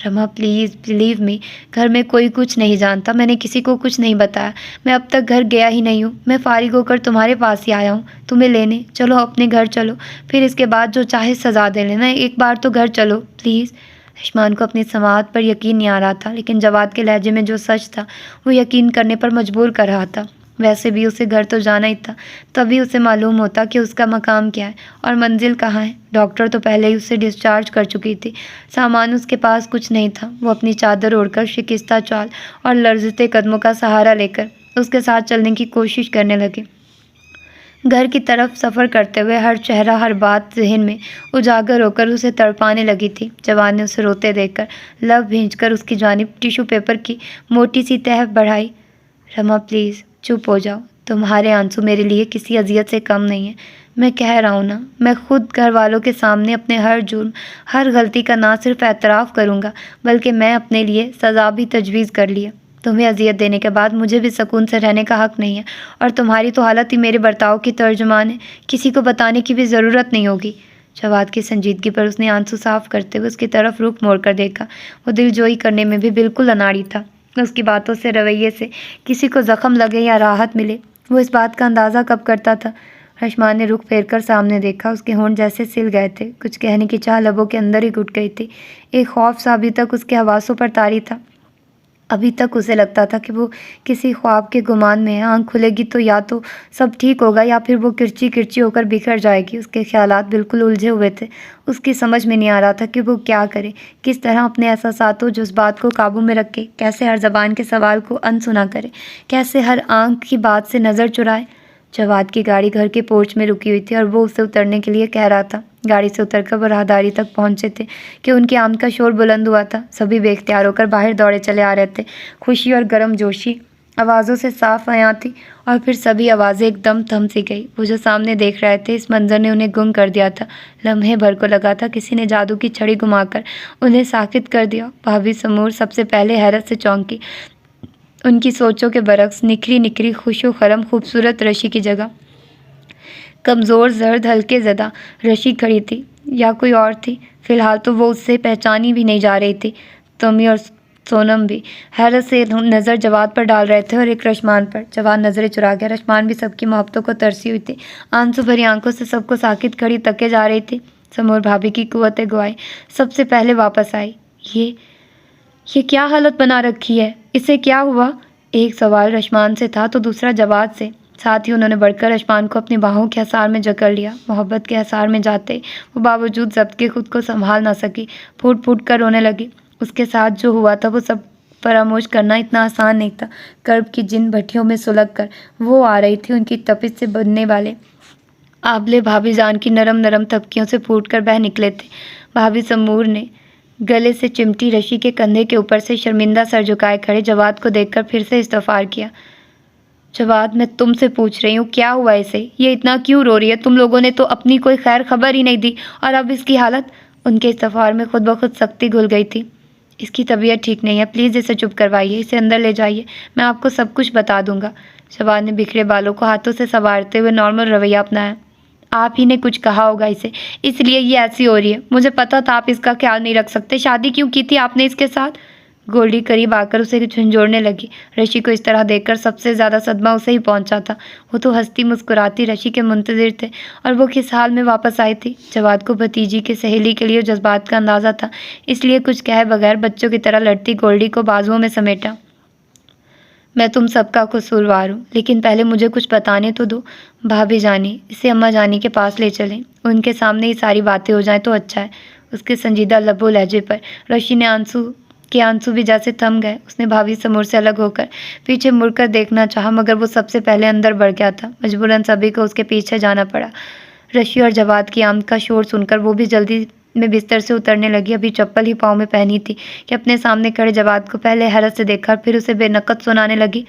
رما پلیز بلیو می، گھر میں کوئی کچھ نہیں جانتا، میں نے کسی کو کچھ نہیں بتایا، میں اب تک گھر گیا ہی نہیں ہوں، میں فارغ ہو کر تمہارے پاس ہی آیا ہوں تمہیں لینے، چلو اپنے گھر چلو، پھر اس کے بعد جو چاہے سزا دے لینا، ایک بار تو گھر چلو پلیز۔ رشمان کو اپنی سماعت پر یقین نہیں آ رہا تھا، لیکن جواد کے لہجے میں جو سچ تھا وہ یقین کرنے پر مجبور کر رہا تھا۔ ویسے بھی اسے گھر تو جانا ہی تھا، تبھی اسے معلوم ہوتا کہ اس کا مقام کیا ہے اور منزل کہاں ہے۔ ڈاکٹر تو پہلے ہی اسے ڈسچارج کر چکی تھی، سامان اس کے پاس کچھ نہیں تھا۔ وہ اپنی چادر اوڑھ کر شکستہ چال اور لرزتے قدموں کا سہارا لے کر اس کے ساتھ چلنے کی کوشش کرنے لگے۔ گھر کی طرف سفر کرتے ہوئے ہر چہرہ، ہر بات ذہن میں اجاگر ہو کر اسے تڑپانے لگی تھی۔ جوان نے اسے روتے دیکھ کر لب بھینچ کر اس کی جانب ٹیشو پیپر کی موٹی سی تہہ بڑھائی۔ رما پلیز چپ ہو جاؤ، تمہارے آنسو میرے لیے کسی اذیت سے کم نہیں ہیں، میں کہہ رہا ہوں نا، میں خود گھر والوں کے سامنے اپنے ہر جرم، ہر غلطی کا نہ صرف اعتراف کروں گا بلکہ میں اپنے لیے سزا بھی تجویز کر لی ہے۔ تمہیں اذیت دینے کے بعد مجھے بھی سکون سے رہنے کا حق نہیں ہے، اور تمہاری تو حالت ہی میرے برتاؤ کی ترجمان ہے، کسی کو بتانے کی بھی ضرورت نہیں ہوگی۔ جواد کی سنجیدگی پر اس نے آنسو صاف کرتے ہوئے اس کی طرف رخ موڑ کر دیکھا۔ وہ دل جوئی کرنے میں بھی بالکل اناڑی تھا۔ اس کی باتوں سے، رویے سے کسی کو زخم لگے یا راحت ملے، وہ اس بات کا اندازہ کب کرتا تھا؟ رشمان نے رخ پھیر کر سامنے دیکھا۔ اس کے ہونٹ جیسے سل گئے تھے، کچھ کہنے کی چاہ لبوں کے اندر ہی گھٹ گئی تھی۔ ایک خوف سا ابھی تک اس کے حواسوں پر طاری تھا۔ ابھی تک اسے لگتا تھا کہ وہ کسی خواب کے گمان میں ہے، آنکھ کھلے گی تو سب ٹھیک ہوگا یا پھر وہ کرچی کرچی ہو کر بکھر جائے گی۔ اس کے خیالات بالکل الجھے ہوئے تھے، اس کی سمجھ میں نہیں آ رہا تھا کہ وہ کیا کرے، کس طرح اپنے احساسات و جذبات کو قابو میں رکھے، کیسے ہر زبان کے سوال کو انسنا کرے، کیسے ہر آنکھ کی بات سے نظر چرائے۔ جواد کی گاڑی گھر کے پورچ میں رکی ہوئی تھی اور وہ اسے اترنے کے لیے کہہ رہا تھا۔ گاڑی سے اتر کر وہ راہداری تک پہنچے تھے کہ ان کی آمد کا شور بلند ہوا تھا۔ سبھی بے اختیار ہو کر باہر دوڑے چلے آ رہے تھے۔ خوشی اور گرم جوشی آوازوں سے صاف آیاں تھی، اور پھر سبھی آوازیں ایک دم تھم سی گئی۔ وہ جو سامنے دیکھ رہے تھے، اس منظر نے انہیں گم کر دیا تھا۔ لمحے بھر کو لگا تھا کسی نے جادو کی چھڑی گھما کر انہیں ساکت کر دیا۔ بھابھی سمور سب سے پہلے حیرت سے چونکی۔ ان کی سوچوں کے برعکس نکھری نکھری خوش و خرم خوبصورت رشی کی جگہ کمزور زرد ہلکے زدہ رشی کھڑی تھی، یا کوئی اور تھی؟ فی الحال تو وہ اس سے پہچانی بھی نہیں جا رہی تھی۔ تمی اور سونم بھی حیرت سے نظر جواد پر ڈال رہے تھے اور ایک رشمان پر۔ جواد نظریں چرا گیا۔ رشمان بھی سب کی محبتوں کو ترسی ہوئی تھی، آنسو بھری آنکھوں سے سب کو ساکت کھڑی تکے جا رہی تھی۔ سمور بھابھی کی قوت گواہی سب سے پہلے واپس آئی۔ یہ کیا حالت بنا رکھی ہے؟ اسے کیا ہوا؟ ایک سوال رشمان سے تھا تو دوسرا جواد سے۔ ساتھ ہی انہوں نے بڑھ کر رشمان کو اپنی باہوں کے حصار میں جکڑ لیا۔ محبت کے حصار میں جاتے ہی وہ باوجود ضبط کے خود کو سنبھال نہ سکی، پھوٹ پھوٹ کر رونے لگی۔ اس کے ساتھ جو ہوا تھا وہ سب فراموش کرنا اتنا آسان نہیں تھا۔ کرب کی جن بھٹیوں میں سلگ کر وہ آ رہی تھی، ان کی تپش سے بننے والے آبلے بھابھی جان کی نرم نرم تھپکیوں سے پھوٹ کر بہہ نکلے تھے۔ بھابھی سمور نے گلے سے چمٹی رشی کے کندھے کے اوپر سے شرمندہ سر جھکائے کھڑے جواد کو دیکھ کر پھر سے استغفار کیا۔ جواد، میں تم سے پوچھ رہی ہوں، کیا ہوا اسے؟ یہ اتنا کیوں رو رہی ہے؟ تم لوگوں نے تو اپنی کوئی خیر خبر ہی نہیں دی، اور اب اس کی حالت؟ ان کے استغفار میں خود بخود سختی گھل گئی تھی۔ اس کی طبیعت ٹھیک نہیں ہے، پلیز اسے چپ کروائیے، اسے اندر لے جائیے، میں آپ کو سب کچھ بتا دوں گا۔ جواد نے بکھرے بالوں کو ہاتھوں سے سنوارتے ہوئے نارمل رویہ اپنایا۔ آپ ہی نے کچھ کہا ہوگا اسے، اس لیے یہ ایسی ہو رہی ہے۔ مجھے پتا تھا آپ اس کا خیال نہیں رکھ سکتے، شادی کیوں کی تھی آپ نے اس کے ساتھ؟ گولڈی قریب آ کر اسے جھنجھوڑنے لگی۔ رشی کو اس طرح دیکھ کر سب سے زیادہ صدمہ اسے ہی پہنچا تھا۔ وہ تو ہنستی مسکراتی رشی کے منتظر تھے، اور وہ کس حال میں واپس آئی تھی؟ جواد کو بھتیجی کے سہیلی کے لیے جذبات کا اندازہ تھا، اس لیے کچھ کہے بغیر بچوں کی طرح لڑتی گولڈی کو بازوؤں میں سمیٹا۔ میں تم سب کا قصوروار ہوں، لیکن پہلے مجھے کچھ بتانے تو دو۔ بھابھی جانی، اسے اماں جانی کے پاس لے چلیں، ان کے سامنے ہی ساری باتیں ہو جائیں تو اچھا ہے۔ اس کے سنجیدہ لب و لہجے پر رشی نے آنسو بھی جیسے تھم گئے۔ اس نے بھابھی سمور سے الگ ہو کر پیچھے مڑ کر دیکھنا چاہا، مگر وہ سب سے پہلے اندر بڑھ گیا تھا۔ مجبوراً سبھی کو اس کے پیچھے جانا پڑا۔ رشی اور جواد کی آمد کا شور سن کر وہ بھی جلدی میں بستر سے اترنے لگی۔ ابھی چپل ہی پاؤں میں پہنی تھی کہ اپنے سامنے کھڑے جواد کو پہلے حیرت سے دیکھا، پھر اسے بے نقط سنانے لگی۔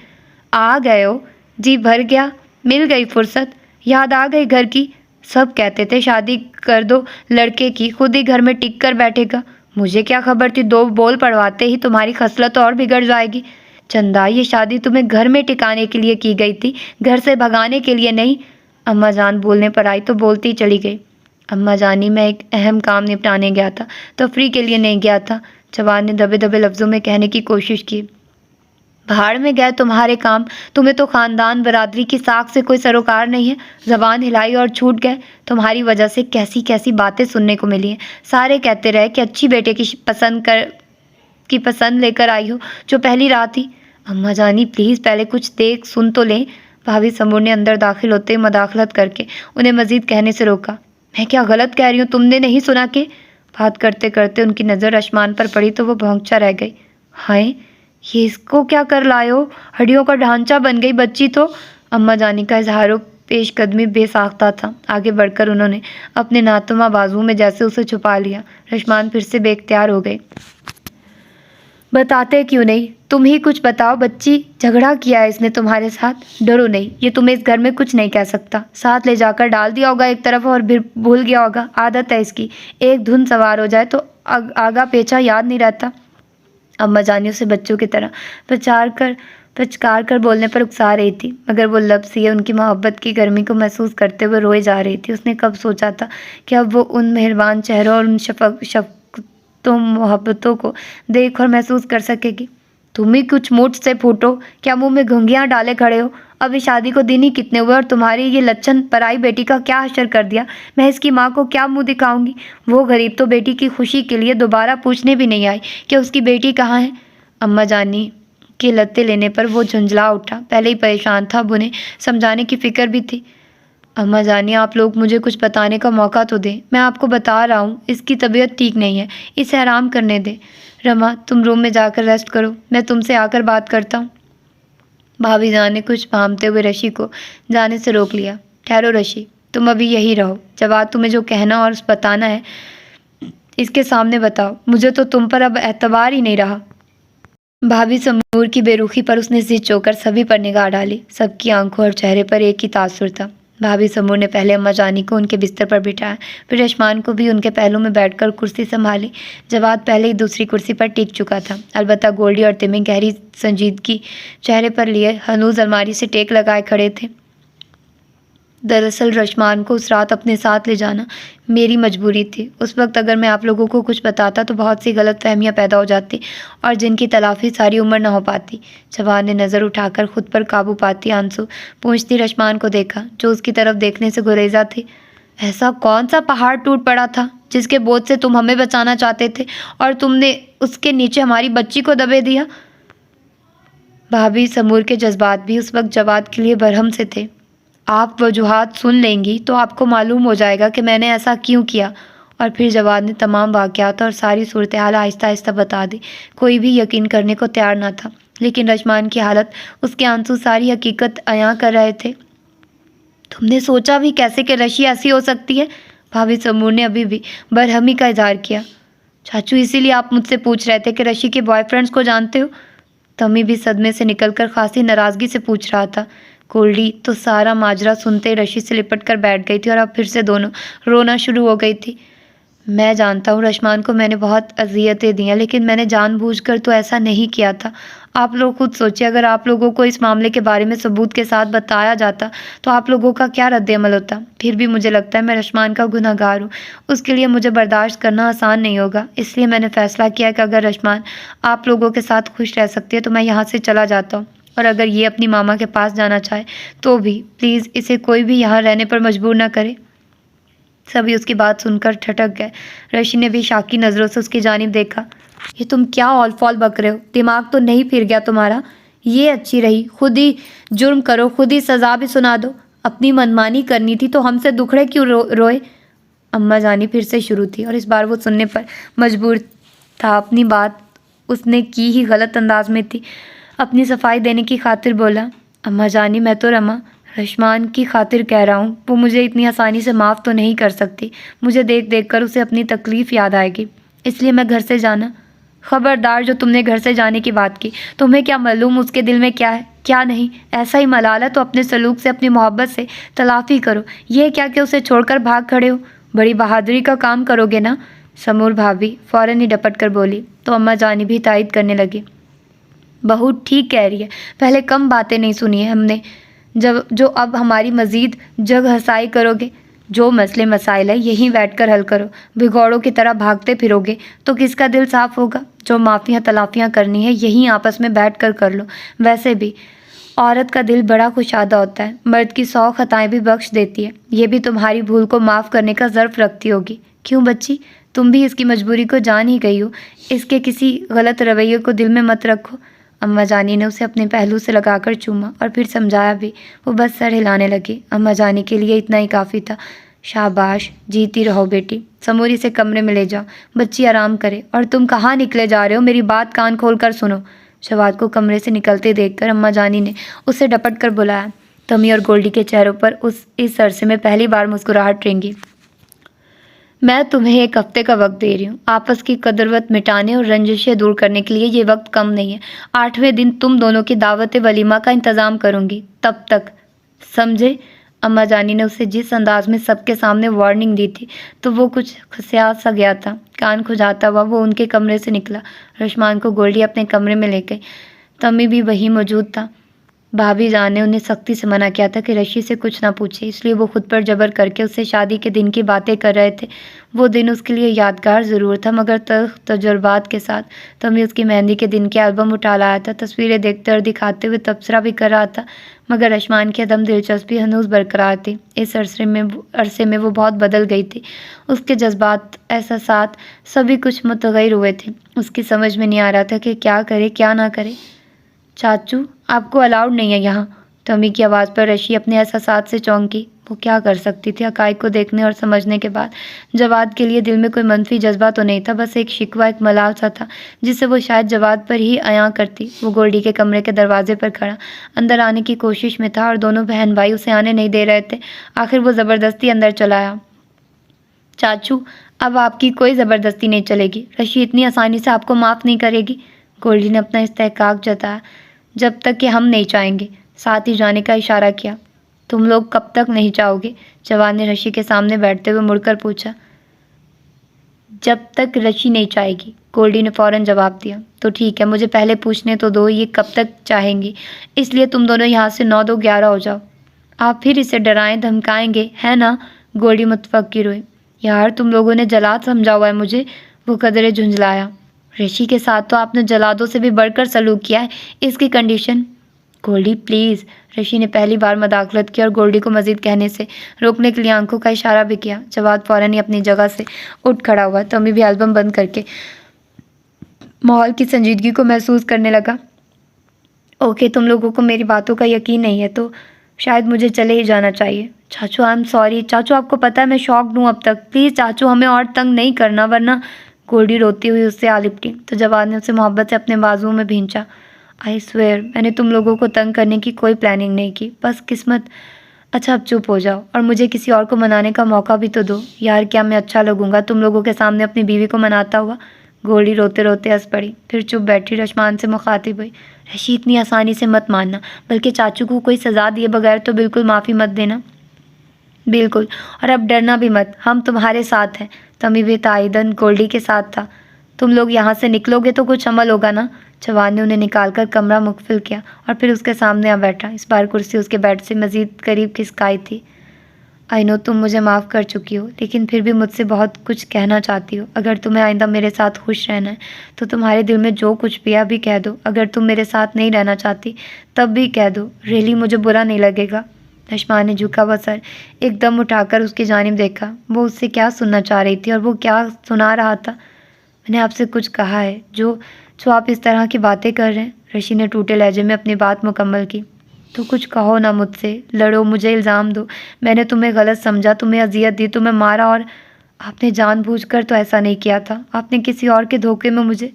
آ گئے ہو؟ جی بھر گیا، مل گئی فرصت، یاد آ گئی گھر کی۔ سب کہتے تھے شادی کر دو لڑکے کی، خود ہی گھر میں ٹک کر بیٹھے گا۔ مجھے کیا خبر تھی دو بول پڑواتے ہی تمہاری خصلت اور بگڑ جائے گی۔ چندا، یہ شادی تمہیں گھر میں ٹکانے کے لیے کی گئی تھی، گھر سے بھگانے کے لیے نہیں۔ اماں جان بولنے پر آئی تو بولتی چلی گئی۔ اماں جانی میں ایک اہم کام نپٹانے گیا تھا، تفریح کے لیے نہیں گیا تھا، جواد نے دبے دبے لفظوں میں کہنے کی کوشش کی۔ بہاڑ میں گئے تمہارے کام، تمہیں تو خاندان برادری کی ساکھ سے کوئی سروکار نہیں ہے۔ زبان ہلائی اور چھوٹ گئے۔ تمہاری وجہ سے کیسی کیسی باتیں سننے کو ملی ہیں۔ سارے کہتے رہے کہ اچھی بیٹے کی پسند لے کر آئی ہو جو پہلی رات ہی۔ اماں جانی پلیز پہلے کچھ دیکھ سن تو لیں۔ بھابھی سمور نے اندر داخل ہوتے مداخلت کر کے انہیں مزید کہنے سے روکا۔ میں کیا غلط کہہ رہی ہوں؟ تم نے نہیں سنا کہ؟ بات کرتے کرتے ان کی نظر اشمان پر پڑی تو وہ بھونچا رہ گئی۔ ہائے، یہ اس کو کیا کر لائے ہو؟ ہڈیوں کا ڈھانچہ بن گئی بچی تو۔ اماں جانی کا اظہار و پیش قدمی بے ساختہ تھا۔ آگے بڑھ کر انہوں نے اپنے ناتواں بازو میں جیسے اسے چھپا لیا۔ رشمان پھر سے بے اختیار ہو گئے۔ بتاتے کیوں نہیں؟ تم ہی کچھ بتاؤ بچی، جھگڑا کیا ہے اس نے تمہارے ساتھ؟ ڈرو نہیں، یہ تمہیں اس گھر میں کچھ نہیں کہہ سکتا۔ ساتھ لے جا کر ڈال دیا ہوگا ایک طرف اور پھر بھول گیا ہوگا۔ عادت ہے اس کی، ایک دھن سوار ہو جائے تو آگا پیچھا یاد نہیں رہتا۔ اماں جانی اسے بچوں کی طرح پچکار کر بولنے پر اکسا رہی تھی، مگر وہ لفظ یہ ان کی محبت کی گرمی کو محسوس کرتے ہوئے روئے جا رہی تھی۔ اس نے کب سوچا تھا کہ اب وہ ان مہربان چہروں اور ان شفقتوں محبتوں کو دیکھ اور محسوس کر سکے گی۔ تم ہی کچھ منہ سے پھوٹو، کیا منہ میں گھنگیاں ڈالے کھڑے ہو؟ ابھی شادی کو دن ہی کتنے ہوئے اور تمہاری یہ لچھن پرائی بیٹی کا کیا حشر کر دیا؟ میں اس کی ماں کو کیا منہ دکھاؤں گی؟ وہ غریب تو بیٹی کی خوشی کے لیے دوبارہ پوچھنے بھی نہیں آئی کہ اس کی بیٹی کہاں ہے۔ اماں جانی کے لتے لینے پر وہ جھنجھلا اٹھا۔ پہلے ہی پریشان تھا، اب انہیں سمجھانے کی فکر بھی تھی۔ اماں جانی، آپ لوگ مجھے کچھ بتانے کا موقع تو دیں۔ میں آپ کو بتا رہا ہوں، اس کی طبیعت ٹھیک نہیں ہے، اسے آرام کرنے دیں۔ رما، تم روم میں جا کر ریسٹ کرو، میں تم سے آ کر بات کرتا ہوں۔ بھابھی جان نے کچھ بھانپتے ہوئے رشی کو جانے سے روک لیا۔ ٹھہرو رشی، تم ابھی یہی رہو۔ جواد، تمہیں جو کہنا اور بتانا ہے اس کے سامنے بتاؤ، مجھے تو تم پر اب اعتبار ہی نہیں رہا۔ بھابھی سمور کی بے رخی پر اس نے ضد چو کر سبھی پر نگاہ ڈالی۔ سب کی آنکھوں اور چہرے پر ایک ہی تاثر تھا۔ بھابھی سمور نے پہلے اماں جانی کو ان کے بستر پر بٹھایا، پھر رشمان کو بھی ان کے پہلو میں بیٹھ کر کرسی سنبھالی۔ جواد پہلے ہی دوسری کرسی پر ٹک چکا تھا، البتہ گولڈی اور تمیں گہری سنجیدگی چہرے پر لیے ہنوز الماری سے ٹیک لگائے کھڑے تھے۔ دراصل رشمان کو اس رات اپنے ساتھ لے جانا میری مجبوری تھی۔ اس وقت اگر میں آپ لوگوں کو کچھ بتاتا تو بہت سی غلط فہمیاں پیدا ہو جاتی اور جن کی تلافی ساری عمر نہ ہو پاتی۔ جواد نے نظر اٹھا کر خود پر قابو پاتی آنسو پونچھتی رشمان کو دیکھا، جو اس کی طرف دیکھنے سے گریزا تھی۔ ایسا کون سا پہاڑ ٹوٹ پڑا تھا جس کے بوجھ سے تم ہمیں بچانا چاہتے تھے اور تم نے اس کے نیچے ہماری بچی کو دبے دیا؟ بھابھی سمور کے جذبات بھی اس وقت جواد کے لیے برہم سے تھے۔ آپ وجوہات سن لیں گی تو آپ کو معلوم ہو جائے گا کہ میں نے ایسا کیوں کیا۔ اور پھر جواد نے تمام واقعات اور ساری صورتحال آہستہ آہستہ بتا دی۔ کوئی بھی یقین کرنے کو تیار نہ تھا، لیکن رشمان کی حالت، اس کے آنسو ساری حقیقت عیاں کر رہے تھے۔ تم نے سوچا بھی کیسے کہ رشی ایسی ہو سکتی ہے؟ بھابھی سمور نے ابھی بھی برہمی کا اظہار کیا۔ چاچو، اسی لیے آپ مجھ سے پوچھ رہے تھے کہ رشی کے بوائے فرینڈس کو جانتے ہو؟ تمی بھی صدمے سے نکل کر خاصی ناراضگی سے پوچھ رہا تھا۔ گولڈی تو سارا ماجرا سنتے رشی سے لپٹ کر بیٹھ گئی تھی اور اب پھر سے دونوں رونا شروع ہو گئی تھی۔ میں جانتا ہوں رشمان کو میں نے بہت اذیتیں دی ہیں، لیکن میں نے جان بوجھ کر تو ایسا نہیں کیا تھا۔ آپ لوگ خود سوچیں، اگر آپ لوگوں کو اس معاملے کے بارے میں ثبوت کے ساتھ بتایا جاتا تو آپ لوگوں کا کیا رد عمل ہوتا؟ پھر بھی مجھے لگتا ہے میں رشمان کا گنہگار ہوں، اس کے لیے مجھے برداشت کرنا آسان نہیں ہوگا۔ اس لیے میں نے فیصلہ کیا کہ اگر رشمان آپ لوگوں کے ساتھ خوش رہ سکتی ہے تو میں یہاں سے چلا جاتا ہوں، اور اگر یہ اپنی ماما کے پاس جانا چاہے تو بھی پلیز اسے کوئی بھی یہاں رہنے پر مجبور نہ کرے۔ سبھی اس کی بات سن کر ٹھٹک گئے۔ رشی نے بھی شاکی نظروں سے اس کی جانب دیکھا۔ یہ تم کیا اول فول بک رہے ہو؟ دماغ تو نہیں پھر گیا تمہارا؟ یہ اچھی رہی، خود ہی جرم کرو، خود ہی سزا بھی سنا دو۔ اپنی منمانی کرنی تھی تو ہم سے دکھڑے کیوں روئے؟ اماں جانی پھر سے شروع تھی، اور اس بار وہ سننے پر مجبور تھا۔ اپنی بات اس نے کی ہی غلط انداز میں تھی۔ اپنی صفائی دینے کی خاطر بولا، اماں جانی میں تو رشمان کی خاطر کہہ رہا ہوں، وہ مجھے اتنی آسانی سے معاف تو نہیں کر سکتی۔ مجھے دیکھ دیکھ کر اسے اپنی تکلیف یاد آئے گی، اس لیے میں گھر سے جانا۔ خبردار جو تم نے گھر سے جانے کی بات کی، تمہیں کیا معلوم اس کے دل میں کیا ہے کیا نہیں؟ ایسا ہی ملال ہے تو اپنے سلوک سے، اپنی محبت سے تلافی کرو۔ یہ کیا کہ اسے چھوڑ کر بھاگ کھڑے ہو؟ بڑی بہادری کا کام کرو گے نا؟ سمور بھابھی فوراً ہی ڈپٹ کر بولی تو اماں جانی بھی تائید کرنے لگی۔ بہو ٹھیک کہہ رہی ہے، پہلے کم باتیں نہیں سنی ہیں ہم نے جو اب ہماری مزید جگ ہنسائی کرو گے۔ جو مسئلے مسائل ہے یہیں بیٹھ کر حل کرو. بھگوڑوں کی طرح بھاگتے پھرو گے تو کس کا دل صاف ہوگا؟ جو معافیاں تلافیاں کرنی ہے یہیں آپس میں بیٹھ کر لو. ویسے بھی عورت کا دل بڑا کشادہ ہوتا ہے، مرد کی 100 خطائیں بھی بخش دیتی ہے. یہ بھی تمہاری بھول کو معاف کرنے کا ظرف رکھتی ہوگی. کیوں بچی، تم بھی اس کی مجبوری کو جان ہی گئی ہو. اس کے کسی غلط رویے کو دل میں مت رکھو. اماں جانی نے اسے اپنے پہلو سے لگا کر چوما اور پھر سمجھایا بھی. وہ بس سر ہلانے لگی. اماں جانی کے لیے اتنا ہی کافی تھا. شاباش، جیتی رہو بیٹی. سموری سے کمرے میں لے جاؤ، بچی آرام کرے. اور تم کہاں نکلے جا رہے ہو؟ میری بات کان کھول کر سنو. جواد کو کمرے سے نکلتے دیکھ کر اماں جانی نے اسے ڈپٹ کر بلایا. تمی اور گولڈی کے چہروں پر اس عرصے میں پہلی بار مسکراہٹ رنگی. میں تمہیں 1 ہفتے کا وقت دے رہی ہوں. آپس کی قدروت مٹانے اور رنجشیں دور کرنے کے لیے یہ وقت کم نہیں ہے. 8ویں دن تم دونوں کی دعوت ولیمہ کا انتظام کروں گی. تب تک سمجھے؟ اماں جانی نے اسے جس انداز میں سب کے سامنے وارننگ دی تھی تو وہ کچھ خسیا سا گیا تھا. کان کھجاتا ہوا وہ ان کے کمرے سے نکلا. رشمان کو گولڈی اپنے کمرے میں لے گئی. تمی بھی وہی موجود تھا. بھابھی جان نے انہیں سختی سے منع کیا تھا کہ رشی سے کچھ نہ پوچھے، اس لیے وہ خود پر جبر کر کے اس سے شادی کے دن کی باتیں کر رہے تھے. وہ دن اس کے لیے یادگار ضرور تھا مگر تلخ تجربات کے ساتھ. تمی اس کی مہندی کے دن کے البم اٹھا لایا تھا، تصویریں دیکھتے اور دکھاتے ہوئے تبصرہ بھی کر رہا تھا مگر رشمان کی عدم دلچسپی ہنوز برقرار تھی. اس عرصے میں وہ بہت بدل گئی تھی. اس کے جذبات، احساسات سبھی کچھ متغیر ہوئے تھے. اس کی سمجھ میں نہیں آ رہا تھا کہ کیا کرے کیا نہ کرے. چاچو، آپ کو الاؤڈ نہیں ہے یہاں. تمی کی آواز پر رشی اپنے احساسات سے چونکی. وہ کیا کر سکتی تھی؟ حقائق کو دیکھنے اور سمجھنے کے بعد جواد کے لیے دل میں کوئی منفی جذبہ تو نہیں تھا، بس ایک شکوہ، ایک ملال سا تھا جسے وہ شاید جواد پر ہی عیاں کرتی. وہ گولڈی کے کمرے کے دروازے پر کھڑا اندر آنے کی کوشش میں تھا اور دونوں بہن بھائی اسے آنے نہیں دے رہے تھے. آخر وہ زبردستی اندر چلا آیا. چاچو، اب آپ کی کوئی زبردستی نہیں چلے گی. رشی اتنی آسانی سے آپ کو معاف نہیں کرے گی. گولڈی نے اپنا استحقاق جتایا. جب تک کہ ہم نہیں چاہیں گے. ساتھ ہی جانے کا اشارہ کیا. تم لوگ کب تک نہیں چاہو گے؟ جواد نے رشی کے سامنے بیٹھتے ہوئے مڑ کر پوچھا. جب تک رشی نہیں چاہے گی، گولڈی نے فوراً جواب دیا. تو ٹھیک ہے، مجھے پہلے پوچھنے تو دو، یہ کب تک چاہیں گی؟ اس لیے تم دونوں یہاں سے 9 2 11 ہو جاؤ. آپ پھر اسے ڈرائیں دھمکائیں گے ہے نا؟ گولڈی متفکر ہوئی. یار تم لوگوں نے جلاد سمجھا ہوا ہے مجھے. وہ قدرے جھنجھلایا. رشی کے ساتھ تو آپ نے جلادوں سے بھی بڑھ کر سلوک کیا ہے. اس کی کنڈیشن. گولڈی پلیز. رشی نے پہلی بار مداخلت کی اور گولڈی کو مزید کہنے سے روکنے کے لیے آنکھوں کا اشارہ بھی کیا. جواد فوراً ہی اپنی جگہ سے اٹھ کھڑا ہوا. تمی بھی البم بند کر کے ماحول کی سنجیدگی کو محسوس کرنے لگا. اوکے، تم لوگوں کو میری باتوں کا یقین نہیں ہے تو شاید مجھے چلے ہی جانا چاہیے. چاچو آئی ایم سوری. چاچو آپ کو پتہ ہے میں شاکڈ ہوں اب تک. پلیز چاچو ہمیں اور تنگ نہیں کرنا ورنہ. گولڈی روتی ہوئی اس سے آ لپٹی تو جواد نے اسے محبت سے اپنے بازوؤں میں بھینچا. آئی سویئر میں نے تم لوگوں کو تنگ کرنے کی کوئی پلاننگ نہیں کی، بس قسمت. اچھا اب چپ ہو جاؤ اور مجھے کسی اور کو منانے کا موقع بھی تو دو. یار کیا میں اچھا لگوں گا تم لوگوں کے سامنے اپنی بیوی کو مناتا ہوا؟ گولڈی روتے روتے ہنس پڑی، پھر چپ بیٹھی. رشمان سے مخاطب ہوئی. رشی اتنی آسانی سے مت ماننا، بلکہ چاچو کو کوئی سزا دیے بغیر تو بالکل معافی مت دینا. بالکل، اور اب ڈرنا بھی مت، ہم تمہارے ساتھ ہیں. تمی بھی تائیدن گولڈی کے ساتھ تھا. تم لوگ یہاں سے نکلو گے تو کچھ عمل ہوگا نا. جواد نے انہیں نکال کر کمرہ مقفل کیا اور پھر اس کے سامنے آ بیٹھا. اس بار کرسی اس کے بیڈ سے مزید قریب کھسکائی تھی. آئی نو تم مجھے معاف کر چکی ہو، لیکن پھر بھی مجھ سے بہت کچھ کہنا چاہتی ہو. اگر تمہیں آئندہ میرے ساتھ خوش رہنا ہے تو تمہارے دل میں جو کچھ بھی ہے ابھی کہہ دو. اگر تم میرے ساتھ نہیں رہنا چاہتی تب بھی کہہ دو. ریلی مجھے برا نہیں لگے گا. رشمان نے جھکا ہوا سر ایک دم اٹھا کر اس کی جانب دیکھا. وہ اس سے کیا سننا چاہ رہی تھی اور وہ کیا سنا رہا تھا؟ میں نے آپ سے کچھ کہا ہے جو آپ اس طرح کی باتیں کر رہے ہیں. رشی نے ٹوٹے لہجے میں اپنی بات مکمل کی. تو کچھ کہو نا مجھ سے، لڑو، مجھے الزام دو. میں نے تمہیں غلط سمجھا، تمہیں اذیت دی، تمہیں مارا، اور آپ نے جان بوجھ کر تو ایسا نہیں کیا تھا. آپ نے کسی اور کے دھوکے میں مجھے.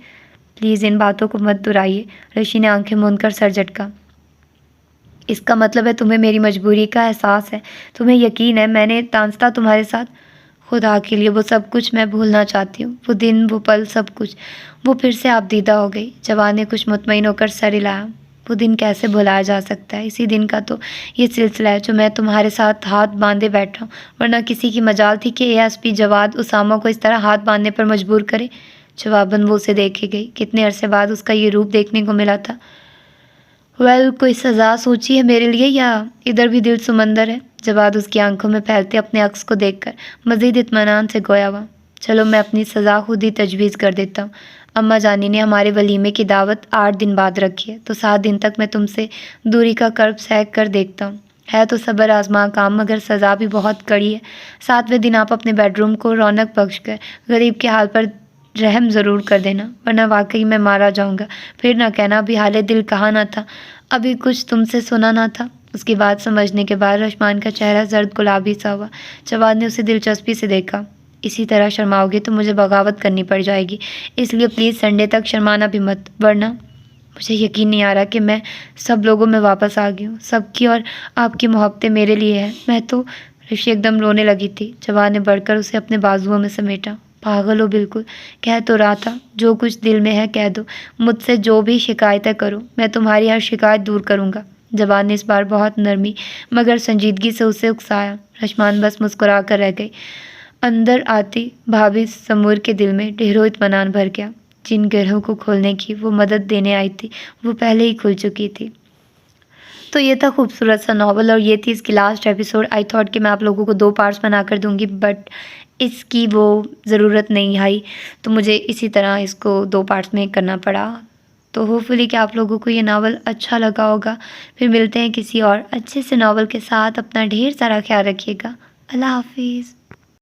پلیز ان باتوں کو مت دہرائیے. رشی نے آنکھیں موند کر سر جھٹکا. اس کا مطلب ہے تمہیں میری مجبوری کا احساس ہے، تمہیں یقین ہے میں نے دانستہ تمہارے ساتھ. خدا کے لیے وہ سب کچھ میں بھولنا چاہتی ہوں، وہ دن، وہ پل، سب کچھ. وہ پھر سے آپ دیدہ ہو گئی. جواد نے کچھ مطمئن ہو کر سر ہلایا. وہ دن کیسے بھلایا جا سکتا ہے؟ اسی دن کا تو یہ سلسلہ ہے جو میں تمہارے ساتھ ہاتھ باندھے بیٹھا ہوں، ورنہ کسی کی مجال تھی کہ ASP جواد اسامہ کو اس طرح ہاتھ باندھنے پر مجبور کرے. جواباً وہ اسے دیکھے گئی. کتنے عرصے بعد اس کا یہ روپ دیکھنے کو ملا تھا. کوئی سزا سوچی ہے میرے لیے یا ادھر بھی دل سمندر ہے؟ جواد اس کی آنکھوں میں پھیلتے اپنے عکس کو دیکھ کر مزید اطمینان سے گویا ہوا، چلو میں اپنی سزا خود ہی تجویز کر دیتا ہوں۔ اماں جانی نے ہمارے ولیمے کی دعوت 8 دن بعد رکھی ہے، تو 7 دن تک میں تم سے دوری کا کرب سہہ کر دیکھتا ہوں۔ ہے تو صبر آزما کام، مگر سزا بھی بہت کڑی ہے۔ 7ویں دن آپ اپنے بیڈ روم کو رونق بخش کر غریب کے حال پر رحم ضرور کر دینا، ورنہ واقعی میں مارا جاؤں گا۔ پھر نہ کہنا ابھی حال دل کہا نہ تھا، ابھی کچھ تم سے سنا نہ تھا۔ اس کی بات سمجھنے کے بعد رشمان کا چہرہ زرد گلابی سا ہوا۔ جواد نے اسے دلچسپی سے دیکھا۔ اسی طرح شرماؤ گے تو مجھے بغاوت کرنی پڑ جائے گی، اس لیے پلیز سنڈے تک شرمانا بھی مت، ورنہ مجھے یقین نہیں آ رہا کہ میں سب لوگوں میں واپس آ گئی ہوں۔ سب کی اور آپ کی محبتیں میرے لیے ہیں، میں تو… رشی ایک دم رونے لگی تھی۔ جواد نے بڑھ کر اسے اپنے بازوؤں میں سمیٹا۔ پاگل ہو بالکل، کہہ تو رہا تھا جو کچھ دل میں ہے کہہ دو، مجھ سے جو بھی شکایتیں کرو میں تمہاری ہر شکایت دور کروں گا۔ جواد نے اس بار بہت نرمی مگر سنجیدگی سے اسے اکسایا۔ رشمان بس مسکرا کر رہ گئی۔ اندر آتی بھابھی سمور کے دل میں ڈھیروں اطمینان بھر گیا۔ جن گرہوں کو کھولنے کی وہ مدد دینے آئی تھی وہ پہلے ہی کھل چکی تھی۔ تو یہ تھا خوبصورت سا ناول، اور یہ تھی اس کی لاسٹ ایپیسوڈ۔ آئی تھاٹ کہ میں آپ لوگوں کو 2 پارٹس بنا کر دوں گی، بٹ اس کی وہ ضرورت نہیں آئی، تو مجھے اسی طرح اس کو 2 پارٹس میں کرنا پڑا۔ تو ہوپ فلی کہ آپ لوگوں کو یہ ناول اچھا لگا ہوگا۔ پھر ملتے ہیں کسی اور اچھے سے ناول کے ساتھ۔ اپنا ڈھیر سارا خیال رکھیے گا۔ اللہ حافظ۔